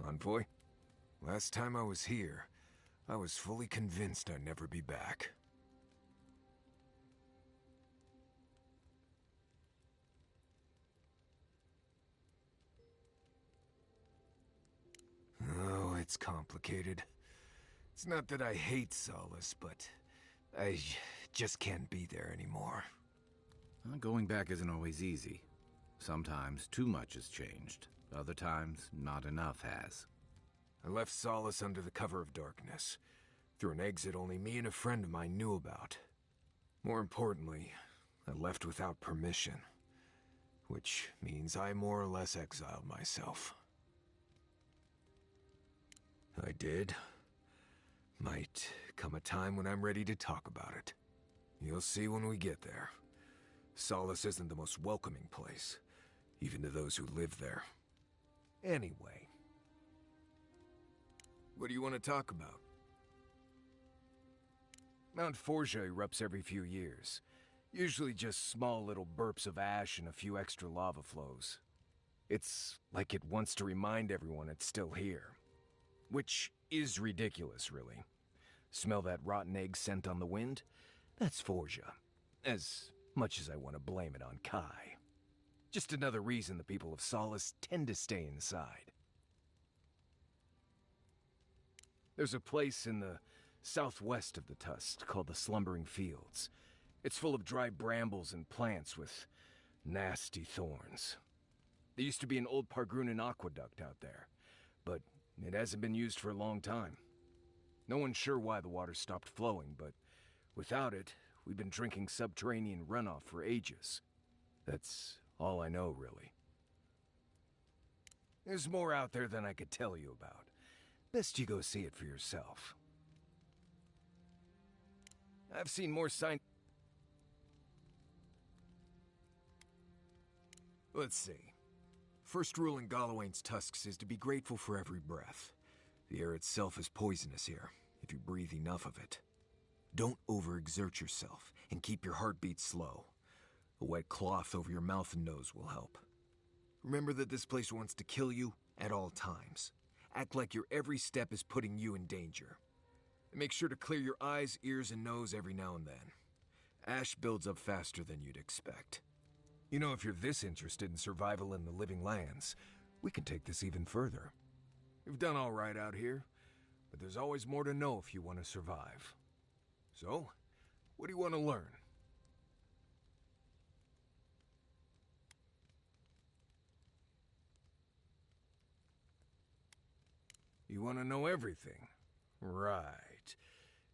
Envoy? Last time I was here, I was fully convinced I'd never be back. Oh, it's complicated. It's not that I hate Solace, but I just can't be there anymore. Going back isn't always easy. Sometimes too much has changed. Other times, not enough has. I left Solace under the cover of darkness, through an exit only me and a friend of mine knew about. More importantly, I left without permission, which means I more or less exiled myself. I did. Might come a time when I'm ready to talk about it. You'll see when we get there. Solace isn't the most welcoming place, even to those who live there. Anyway. What do you want to talk about? Mount Forja erupts every few years. Usually just small little burps of ash and a few extra lava flows. It's like it wants to remind everyone it's still here. Which is ridiculous, really. Smell that rotten egg scent on the wind? That's Forja. As much as I want to blame it on Kai. Just another reason the people of Solace tend to stay inside. There's a place in the southwest of the Tusk called the Slumbering Fields. It's full of dry brambles and plants with nasty thorns. There used to be an old Pargrunan aqueduct out there, but it hasn't been used for a long time. No one's sure why the water stopped flowing, but without it, we've been drinking subterranean runoff for ages. That's all I know, really. There's more out there than I could tell you about. Best you go see it for yourself. I've seen more signs. Let's see. First rule in Galawain's tusks is to be grateful for every breath. The air itself is poisonous here, if you breathe enough of it. Don't overexert yourself, and keep your heartbeat slow. A wet cloth over your mouth and nose will help. Remember that this place wants to kill you at all times. Act like your every step is putting you in danger. And make sure to clear your eyes, ears, and nose every now and then. Ash builds up faster than you'd expect. You know, if you're this interested in survival in the living lands, we can take this even further. You've done all right out here, but there's always more to know if you want to survive. So, what do you want to learn? You want to know everything? Right.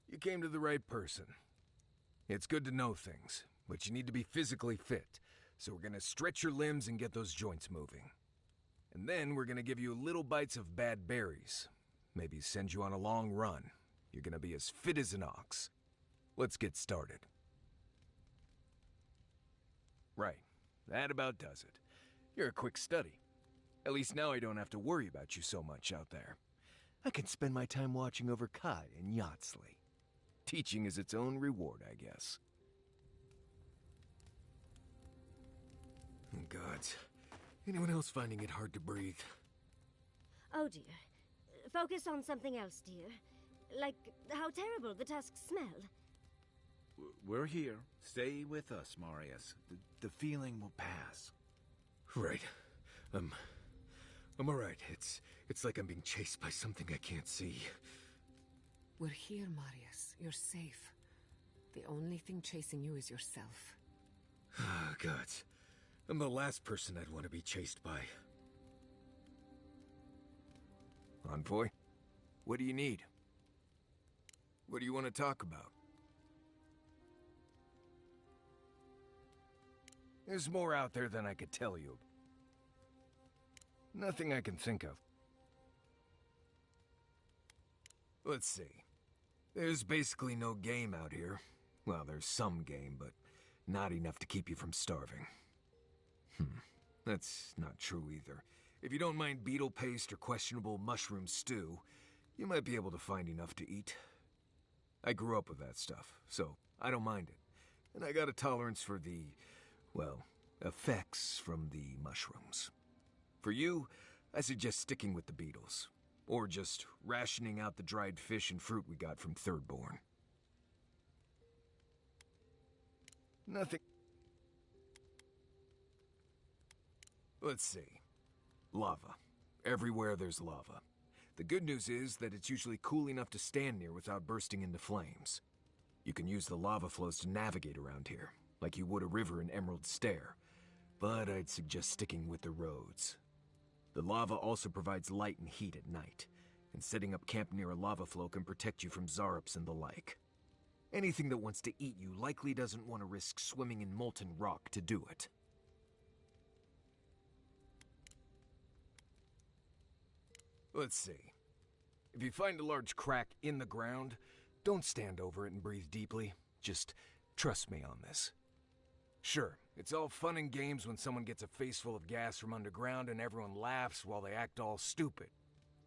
You came to the right person. It's good to know things, but you need to be physically fit, so we're gonna stretch your limbs and get those joints moving. And then we're gonna give you little bites of bad berries. Maybe send you on a long run. You're gonna be as fit as an ox. Let's get started. Right. That about does it. You're a quick study. At least now I don't have to worry about you so much out there. I can spend my time watching over Kai and Yatsley. Teaching is its own reward, I guess. Oh, gods. Anyone else finding it hard to breathe? Oh dear. Focus on something else, dear. Like how terrible the tusks smell. We're here. Stay with us, Marius. The feeling will pass. Right. I'm alright. It's like I'm being chased by something I can't see. We're here, Marius. You're safe. The only thing chasing you is yourself. Ah, gods. I'm the last person I'd want to be chased by. Envoy, what do you need? What do you want to talk about? There's more out there than I could tell you. Nothing I can think of. Let's see. There's basically no game out here. Well, there's some game, but not enough to keep you from starving. That's not true either. If you don't mind beetle paste or questionable mushroom stew, you might be able to find enough to eat. I grew up with that stuff, so I don't mind it. And I got a tolerance for the, well, effects from the mushrooms. For you, I suggest sticking with the beetles. Or just rationing out the dried fish and fruit we got from Thirdborn. Nothing. Let's see. Lava. Everywhere there's lava. The good news is that it's usually cool enough to stand near without bursting into flames. You can use the lava flows to navigate around here, like you would a river in Emerald Stair. But I'd suggest sticking with the roads. The lava also provides light and heat at night, and setting up camp near a lava flow can protect you from Zarups and the like. Anything that wants to eat you likely doesn't want to risk swimming in molten rock to do it. Let's see. If you find a large crack in the ground, don't stand over it and breathe deeply. Just trust me on this. Sure, it's all fun and games when someone gets a face full of gas from underground and everyone laughs while they act all stupid.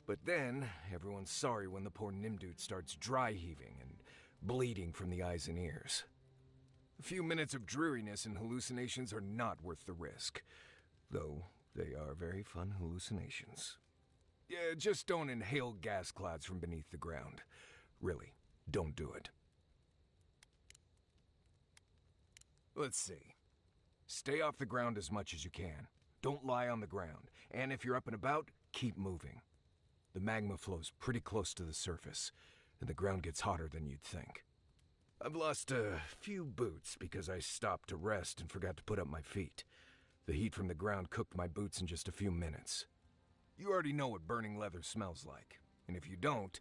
But then, everyone's sorry when the poor Nimdude starts dry heaving and bleeding from the eyes and ears. A few minutes of dreariness and hallucinations are not worth the risk. Though, they are very fun hallucinations. Yeah, just don't inhale gas clouds from beneath the ground. Really, don't do it. Let's see. Stay off the ground as much as you can. Don't lie on the ground. And if you're up and about, keep moving. The magma flows pretty close to the surface, and the ground gets hotter than you'd think. I've lost a few boots because I stopped to rest and forgot to put up my feet. The heat from the ground cooked my boots in just a few minutes. You already know what burning leather smells like, and if you don't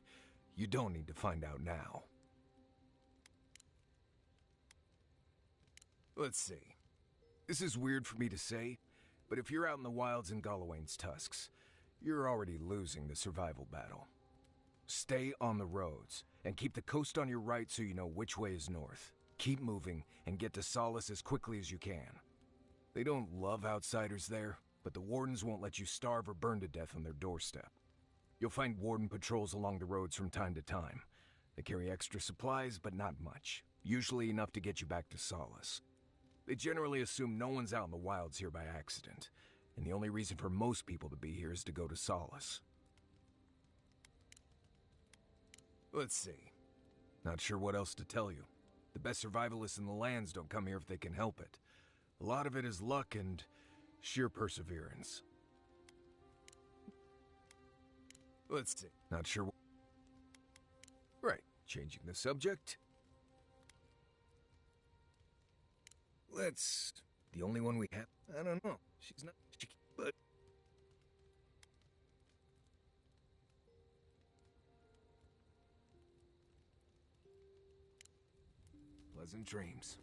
need to find out now. Let's see. This is weird for me to say, but if you're out in the wilds in Galawain's tusks, you're already losing the survival battle. Stay on the roads, and keep the coast on your right so you know which way is north. Keep moving, and get to Solace as quickly as you can. They don't love outsiders there, but the Wardens won't let you starve or burn to death on their doorstep. You'll find Warden patrols along the roads from time to time. They carry extra supplies, but not much. Usually enough to get you back to Solace. They generally assume no one's out in the wilds here by accident, and the only reason for most people to be here is to go to Solace. Let's see. Not sure what else to tell you. The best survivalists in the lands don't come here if they can help it. A lot of it is luck and sheer perseverance. Let's see. Not sure. Right. Changing the subject. The only one we have. I don't know. She's not. But. Pleasant dreams.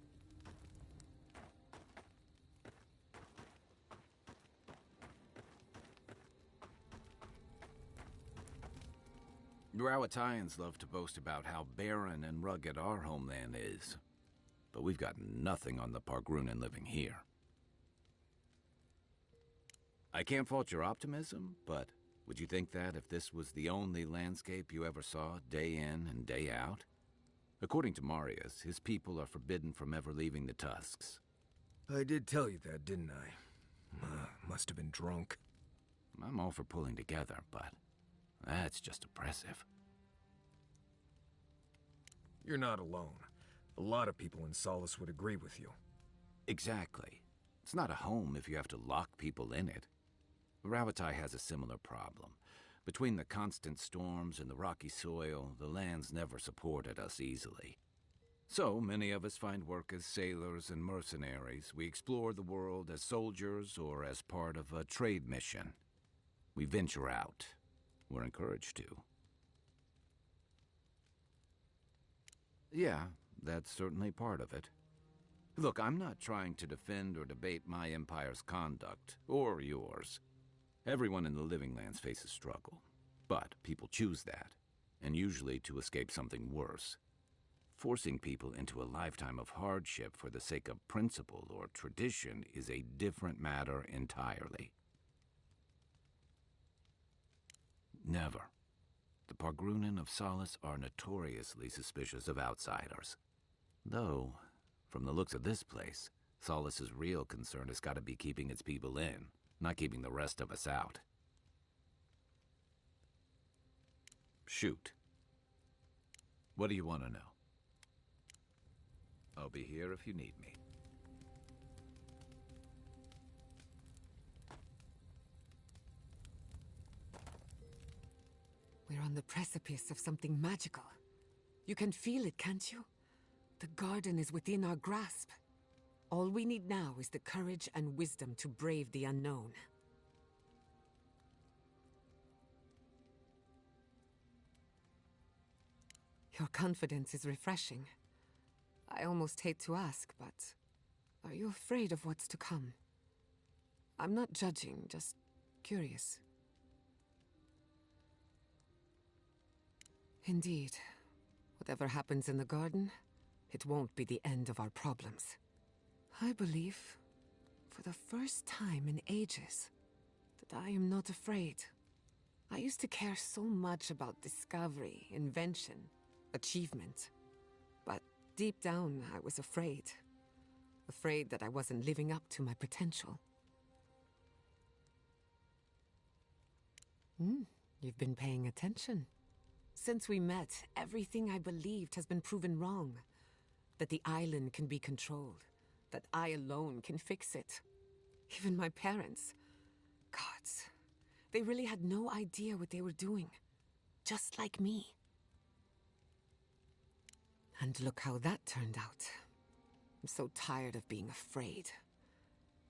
Rawatayans love to boast about how barren and rugged our homeland is. But we've got nothing on the Pargrunan living here. I can't fault your optimism, but would you think that if this was the only landscape you ever saw, day in and day out? According to Marius, his people are forbidden from ever leaving the Tusks. I did tell you that, didn't I? Must have been drunk. I'm all for pulling together, but that's just oppressive. You're not alone. A lot of people in Solace would agree with you. Exactly. It's not a home if you have to lock people in it. Rawatai has a similar problem. Between the constant storms and the rocky soil, the lands never supported us easily. So many of us find work as sailors and mercenaries. We explore the world as soldiers or as part of a trade mission. We venture out. We're encouraged to. Yeah, that's certainly part of it. Look, I'm not trying to defend or debate my empire's conduct, or yours. Everyone in the Living Lands faces struggle. But people choose that, and usually to escape something worse. Forcing people into a lifetime of hardship for the sake of principle or tradition is a different matter entirely. Never. The Pargrunen of Solace are notoriously suspicious of outsiders. Though, from the looks of this place, Solace's real concern has got to be keeping its people in, not keeping the rest of us out. Shoot. What do you want to know? I'll be here if you need me. We're on the precipice of something magical. You can feel it, can't you? The garden is within our grasp. All we need now is the courage and wisdom to brave the unknown. Your confidence is refreshing. I almost hate to ask, but are you afraid of what's to come? I'm not judging, just curious. Indeed. Whatever happens in the garden, it won't be the end of our problems. I believe, for the first time in ages, that I am not afraid. I used to care so much about discovery, invention, achievement. But deep down, I was afraid. Afraid that I wasn't living up to my potential. You've been paying attention. Since we met, everything I believed has been proven wrong. That the island can be controlled. That I alone can fix it. Even my parents. Gods. They really had no idea what they were doing. Just like me. And look how that turned out. I'm so tired of being afraid.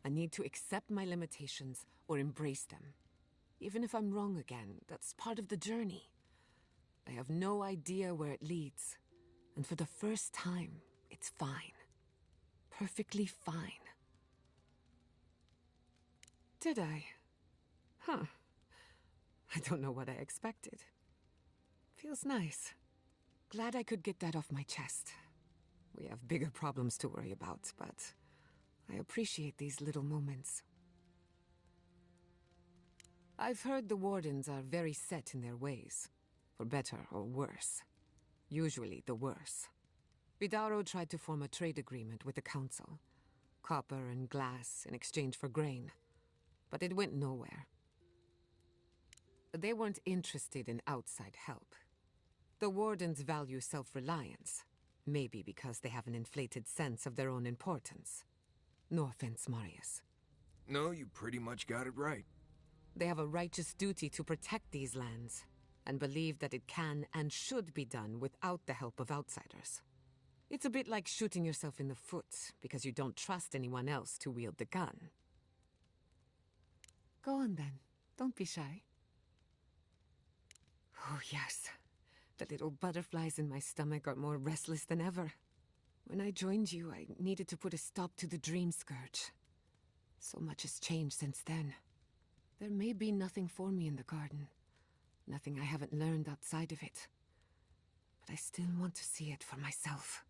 I need to accept my limitations or embrace them. Even if I'm wrong again, that's part of the journey. I have no idea where it leads. And for the first time, it's fine. Perfectly fine. Did I? Huh. I don't know what I expected. Feels nice. Glad I could get that off my chest. We have bigger problems to worry about, but I appreciate these little moments. I've heard the Wardens are very set in their ways. For better or worse. Usually the worse. Vidaro tried to form a trade agreement with the Council. Copper and glass in exchange for grain. But it went nowhere. They weren't interested in outside help. The Wardens value self-reliance. Maybe because they have an inflated sense of their own importance. No offense, Marius. No, you pretty much got it right. They have a righteous duty to protect these lands. And believe that it can and should be done without the help of outsiders. It's a bit like shooting yourself in the foot because you don't trust anyone else to wield the gun. Go on then. Don't be shy. Oh yes. The little butterflies in my stomach are more restless than ever. When I joined you, I needed to put a stop to the dream scourge. So much has changed since then. There may be nothing for me in the garden. Nothing I haven't learned outside of it. But I still want to see it for myself.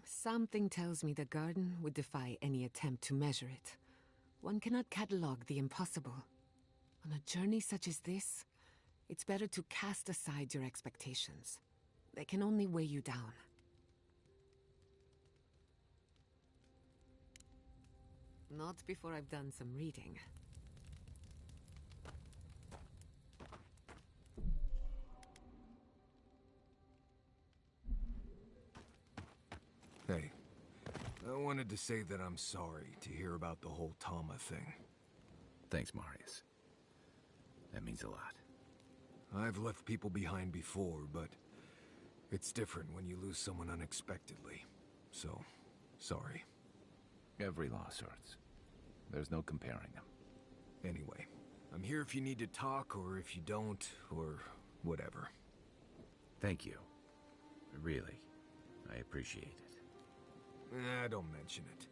Something tells me the garden would defy any attempt to measure it. One cannot catalog the impossible. On a journey such as this, it's better to cast aside your expectations. They can only weigh you down. Not before I've done some reading. Hey, I wanted to say that I'm sorry to hear about the whole Tama thing. Thanks, Marius. That means a lot. I've left people behind before, but it's different when you lose someone unexpectedly. So, sorry. Every loss hurts. There's no comparing them. Anyway, I'm here if you need to talk, or if you don't, or whatever. Thank you. Really. I appreciate it. Don't mention it.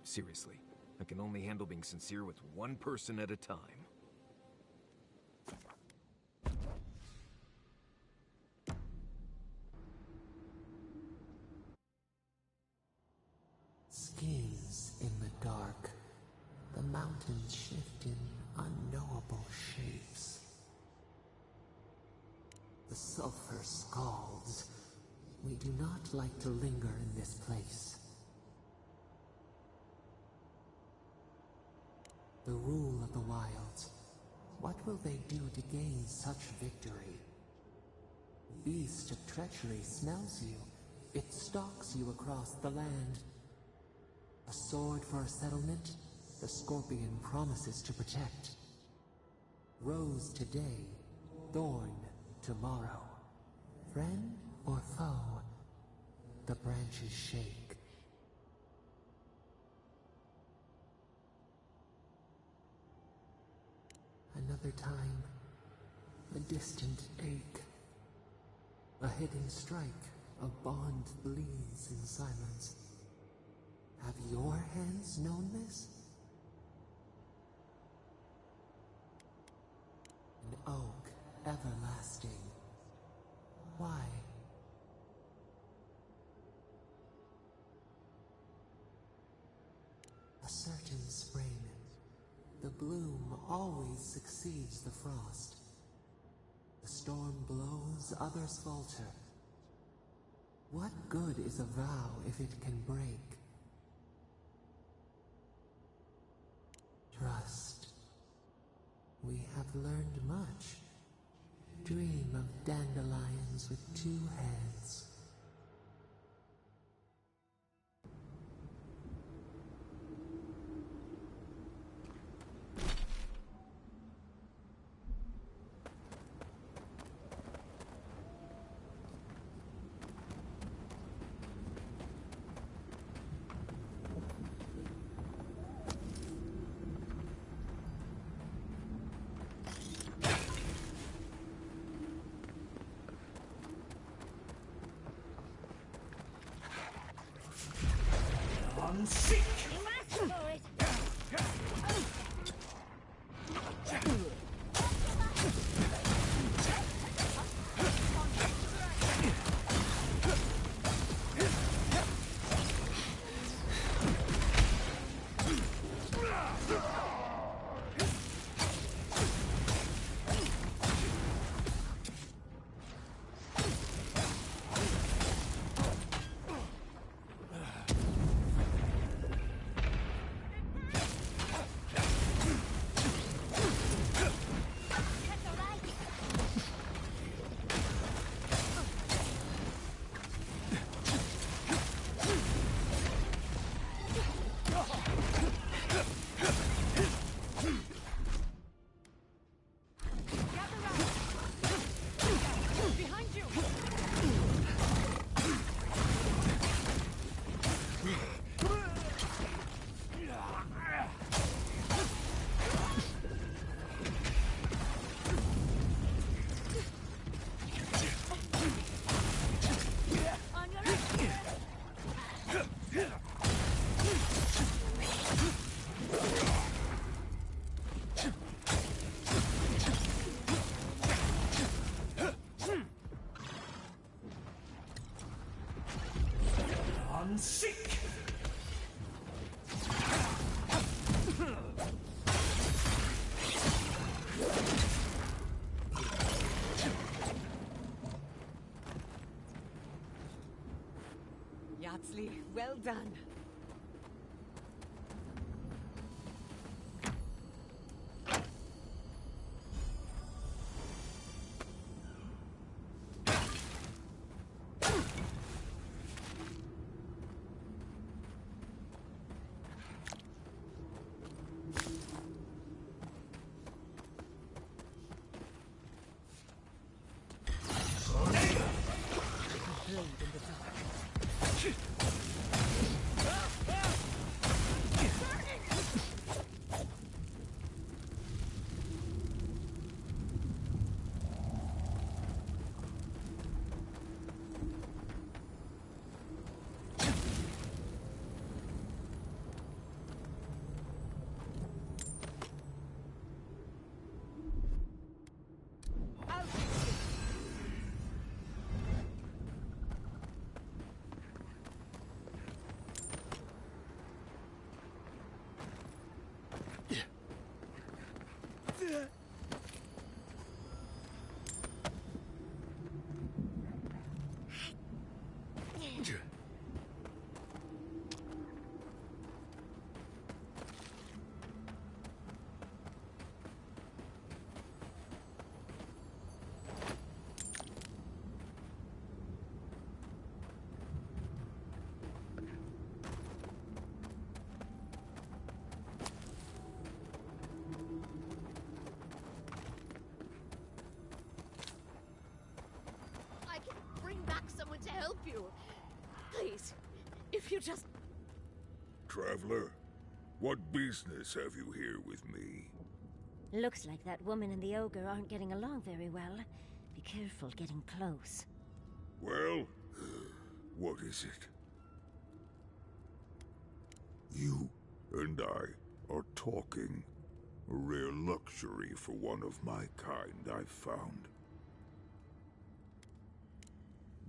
Seriously. I can only handle being sincere with one person at a time. Skins in the dark. The mountains shift in unknowable shapes. The sulfur scalds. We do not like to linger in this place. The rule of the wilds. What will they do to gain such victory? Beast of treachery smells you. It stalks you across the land. A sword for a settlement, the scorpion promises to protect. Rose today, thorn tomorrow. Friend or foe, the branches shake. Another time, a distant ache. A hidden strike, a bond bleeds in silence. Have your hands known this? An oak everlasting. Why? A certain spring. The bloom always succeeds the frost. The storm blows, others falter. What good is a vow if it can break? Trust. We have learned much. Dream of dandelions with two heads. Sick! Sick! Yatsley, well done. you just... Traveler, what business have you here with me? Looks like that woman and the ogre aren't getting along very well. Be careful getting close. Well, what is it? You and I are talking. A rare luxury for one of my kind, I've found.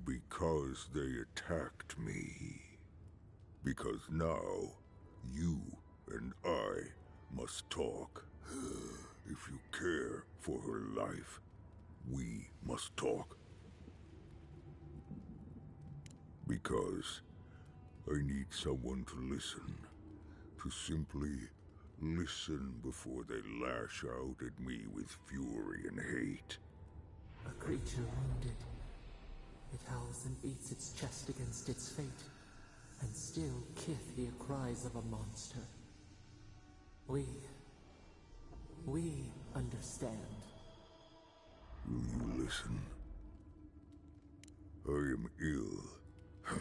Because they attacked me. Because now, you and I must talk. If you care for her life, we must talk. Because I need someone to listen. To simply listen before they lash out at me with fury and hate. A creature wounded. It howls and beats its chest against its fate, and still kith hear cries of a monster. We understand. Will you listen? I am ill.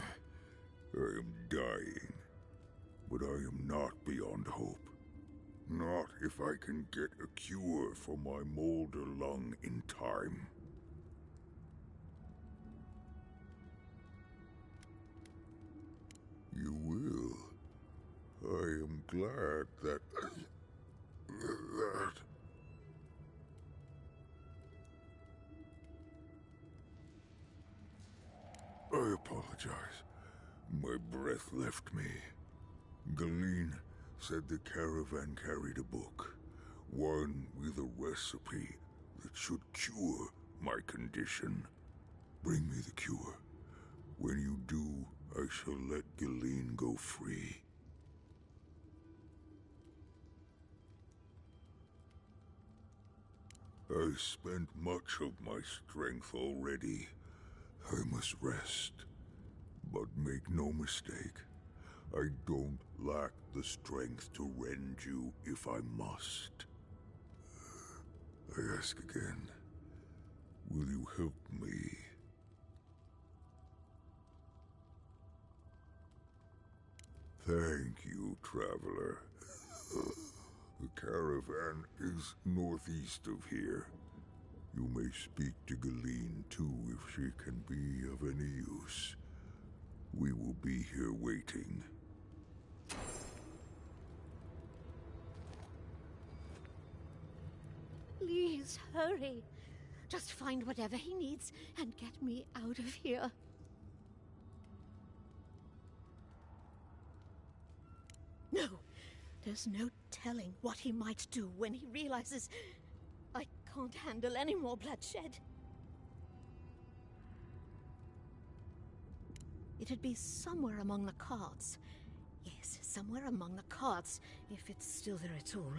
I am dying. But I am not beyond hope. Not if I can get a cure for my molder lung in time. You will. I am glad that... I apologize. My breath left me. Galeen said the caravan carried a book. One with a recipe that should cure my condition. Bring me the cure. When you do, I shall let Galeen go free. I spent much of my strength already. I must rest. But make no mistake, I don't lack the strength to rend you if I must. I ask again, will you help me? Thank you, traveler. The caravan is northeast of here. You may speak to Galeen too if she can be of any use. We will be here waiting. Please, hurry. Just find whatever he needs and get me out of here. No, there's no telling what he might do when he realizes I can't handle any more bloodshed. It'd be somewhere among the cards. Yes, somewhere among the cards, if it's still there at all.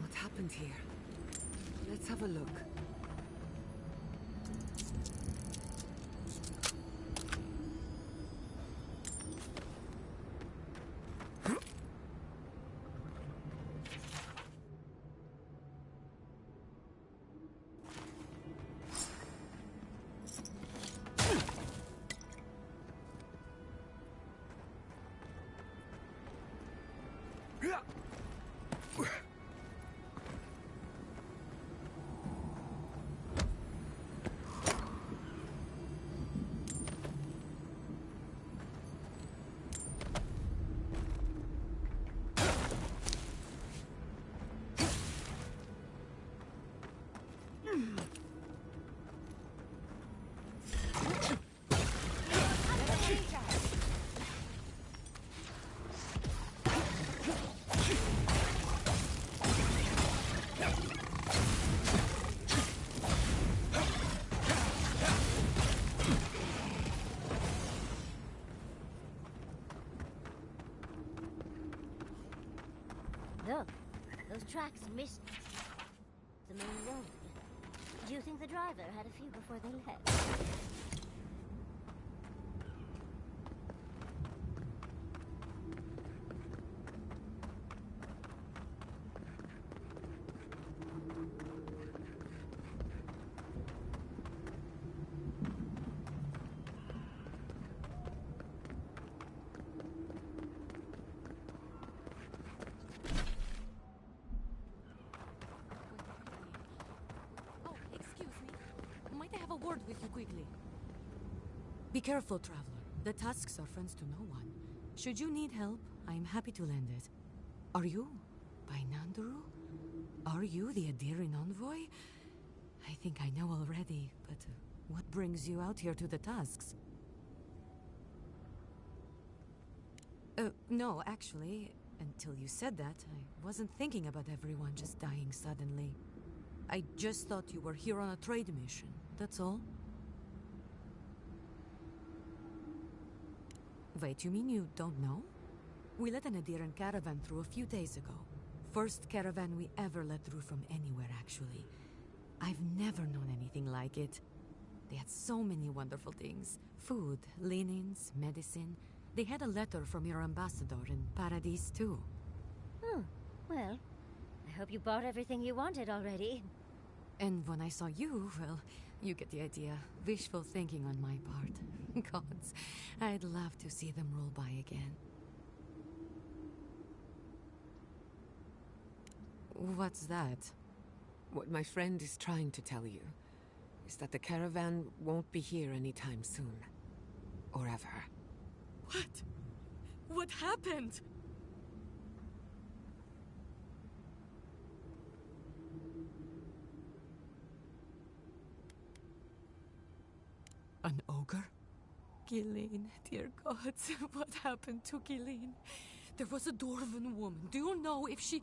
What happened here? Let's have a look. tracks missed the main road. Do you think the driver had a few before they left? Word with you quickly. Be careful, traveler. The tusks are friends to no one. Should you need help, I am happy to lend it. Are you by Nandru? Are you the Adiran envoy? I think I know already, but what brings you out here to the tusks? No, actually, until you said that, I wasn't thinking about everyone just dying suddenly. I just thought you were here on a trade mission. That's all. Wait, you mean you don't know? We let an Adiran caravan through a few days ago. First caravan we ever let through from anywhere, actually. I've never known anything like it. They had so many wonderful things. Food, linens, medicine. They had a letter from your ambassador in Paradise, too. Well, I hope you bought everything you wanted already. And when I saw you, well, you get the idea. Wishful thinking on my part. Gods, I'd love to see them roll by again. What's that? What my friend is trying to tell you is that the caravan won't be here anytime soon. Or ever. What? What happened? An ogre? Gilleen, dear gods, what happened to Gilleen? There was a dwarven woman. Do you know if she...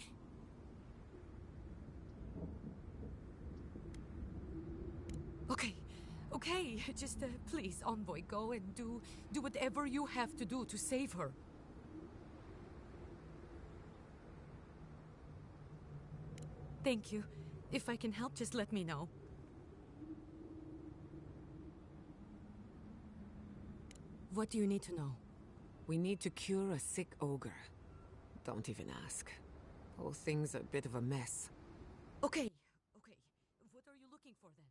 Okay, just please, Envoy, go and do whatever you have to do to save her. Thank you. If I can help, just let me know. What do you need to know? We need to cure a sick ogre. Don't even ask. Whole thing's a bit of a mess. Okay. What are you looking for then?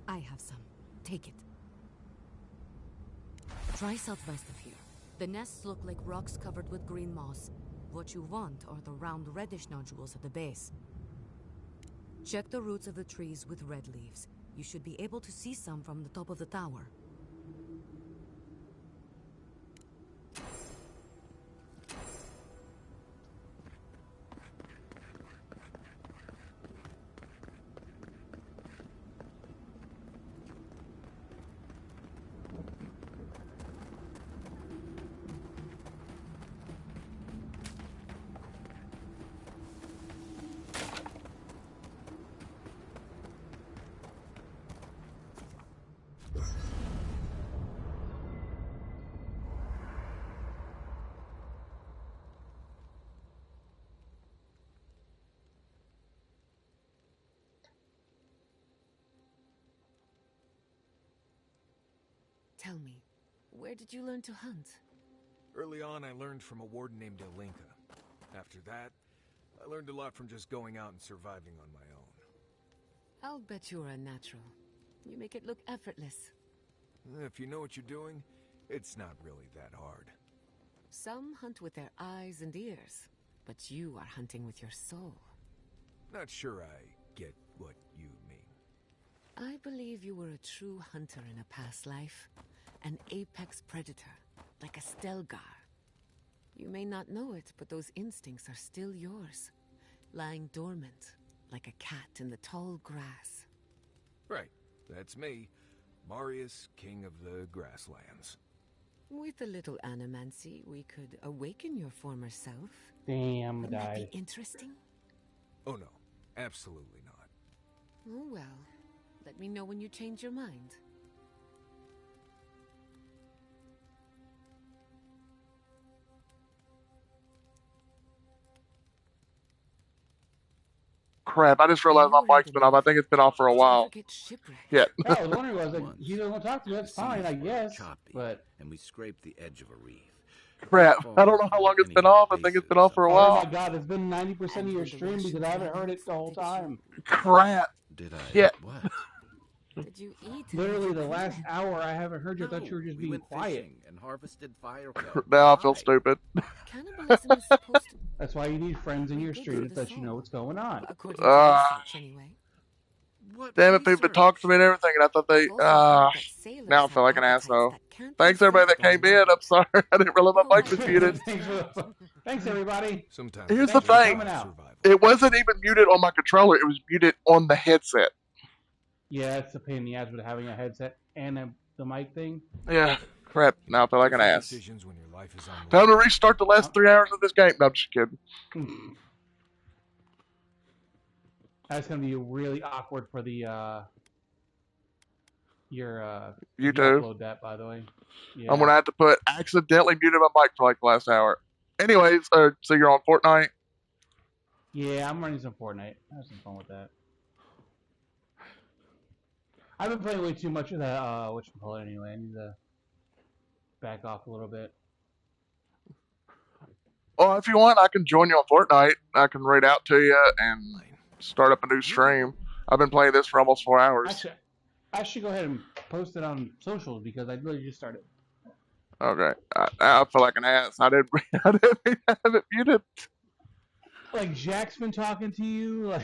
I have some. Take it. Try southwest of here. The nests look like rocks covered with green moss. What you want are the round reddish nodules at the base. Check the roots of the trees with red leaves. You should be able to see some from the top of the tower. Tell me, where did you learn to hunt? Early on, I learned from a warden named Ilinka. After that, I learned a lot from just going out and surviving on my own. I'll bet you're a natural. You make it look effortless. If you know what you're doing, it's not really that hard. Some hunt with their eyes and ears, but you are hunting with your soul. Not sure I get what you mean. I believe you were a true hunter in a past life. An apex predator, like a Stelgar. You may not know it, but those instincts are still yours. Lying dormant, like a cat in the tall grass. Right, that's me. Marius, king of the grasslands. With a little animancy, we could awaken your former self. Damn, Wouldn't that guys. be interesting? Oh no, absolutely not. Oh well. Let me know when you change your mind. Crap, I just realized my mic's been off. I think it's been off for a while. Yeah. I was wondering, I was like, he doesn't want to talk to me, that's fine, I guess. But and we scraped the edge of a reef. Crap, I don't know how long it's been off. I think it's been off for a while. Oh my god, it's been 90% of your stream because I haven't heard it the whole time. Crap. Did I? Yeah. What? Did you eat? Literally the last hour I haven't heard you. I thought you were just being quiet. And harvested fire. Now I feel stupid. Cannibalism is supposed to... That's why you need friends in your stream that let you know what's going on. According to research, anyway. Damn it, people talked to me and everything, and I thought they, now I feel like an asshole. Thanks everybody that came in. I'm sorry, I didn't realize my mic was muted. Thanks everybody. Here's the thing, it wasn't even muted on my controller, it was muted on the headset. Yeah, it's a pain in the ass with having a headset and the mic thing. Yeah, crap, now I feel like an ass. Time to restart the last 3 hours of this game. No, I'm just kidding. That's gonna be really awkward for the your YouTube. Upload that, by the way. Yeah. I'm gonna have to put accidentally muted my mic for like the last hour. Anyways, so you're on Fortnite? Yeah, I'm running some Fortnite. I have some fun with that. I've been playing way too much of that. Whatchamacallit anyway. I need to back off a little bit. Well, if you want, I can join you on Fortnite. I can raid out to you and start up a new stream. I've been playing this for almost 4 hours. Actually, I should go ahead and post it on socials because I literally just started. Okay, I feel like an ass. I didn't have it muted. Like Jack's been talking to you. Like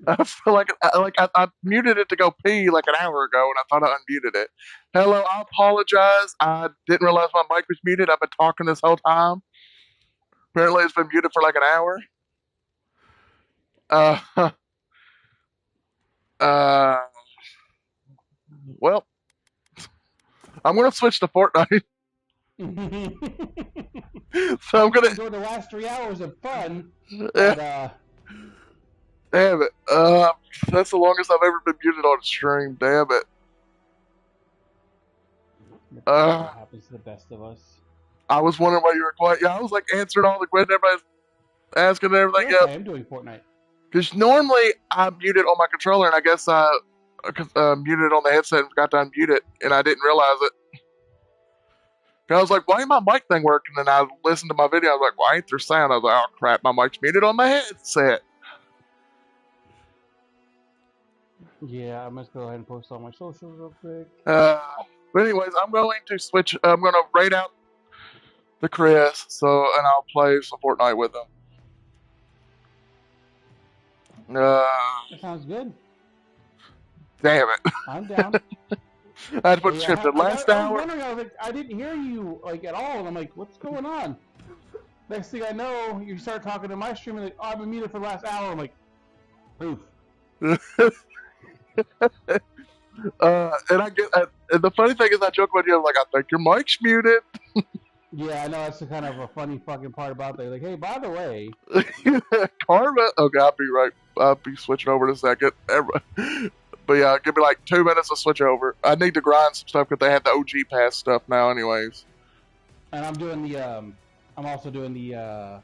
I feel like I muted it to go pee like an hour ago, and I thought I unmuted it. Hello, I apologize. I didn't realize my mic was muted. I've been talking this whole time. Apparently, it's been muted for like an hour. Well, I'm gonna switch to Fortnite. So I'm gonna enjoy the last 3 hours of fun. But, damn it! That's the longest I've ever been muted on a stream. Damn it! That happens to the best of us. I was wondering why you were quiet. Yeah, I was like answering all the questions everybody's asking and everything. Okay, I'm doing Fortnite. Because normally I mute it on my controller, and I guess I muted it on the headset and forgot to unmute it, and I didn't realize it. I was like, why ain't my mic thing working? And I listened to my video. I was like, why ain't there sound? I was like, oh crap, my mic's muted on my headset. Yeah, I must go ahead and post all my socials real quick. But anyways, I'm going to switch. I'm going to raid out the Chris, and I'll play some Fortnite with him. That sounds good. Damn it. I'm down. I had to put the script in last hour. I didn't hear you like at all, and I'm like, what's going on? Next thing I know, you start talking to my stream, and like, oh, I've been muted for the last hour. I'm like, oof. And I get, and the funny thing is, I joke with you, I'm like, I think your mic's muted. Yeah, I know that's the kind of a funny fucking part about that. Like, hey, by the way, Karma. Okay, I'll be switching over in a second. But yeah, give me like 2 minutes to switch over. I need to grind some stuff because they have the OG pass stuff now, anyways. And I'm doing the I'm also doing the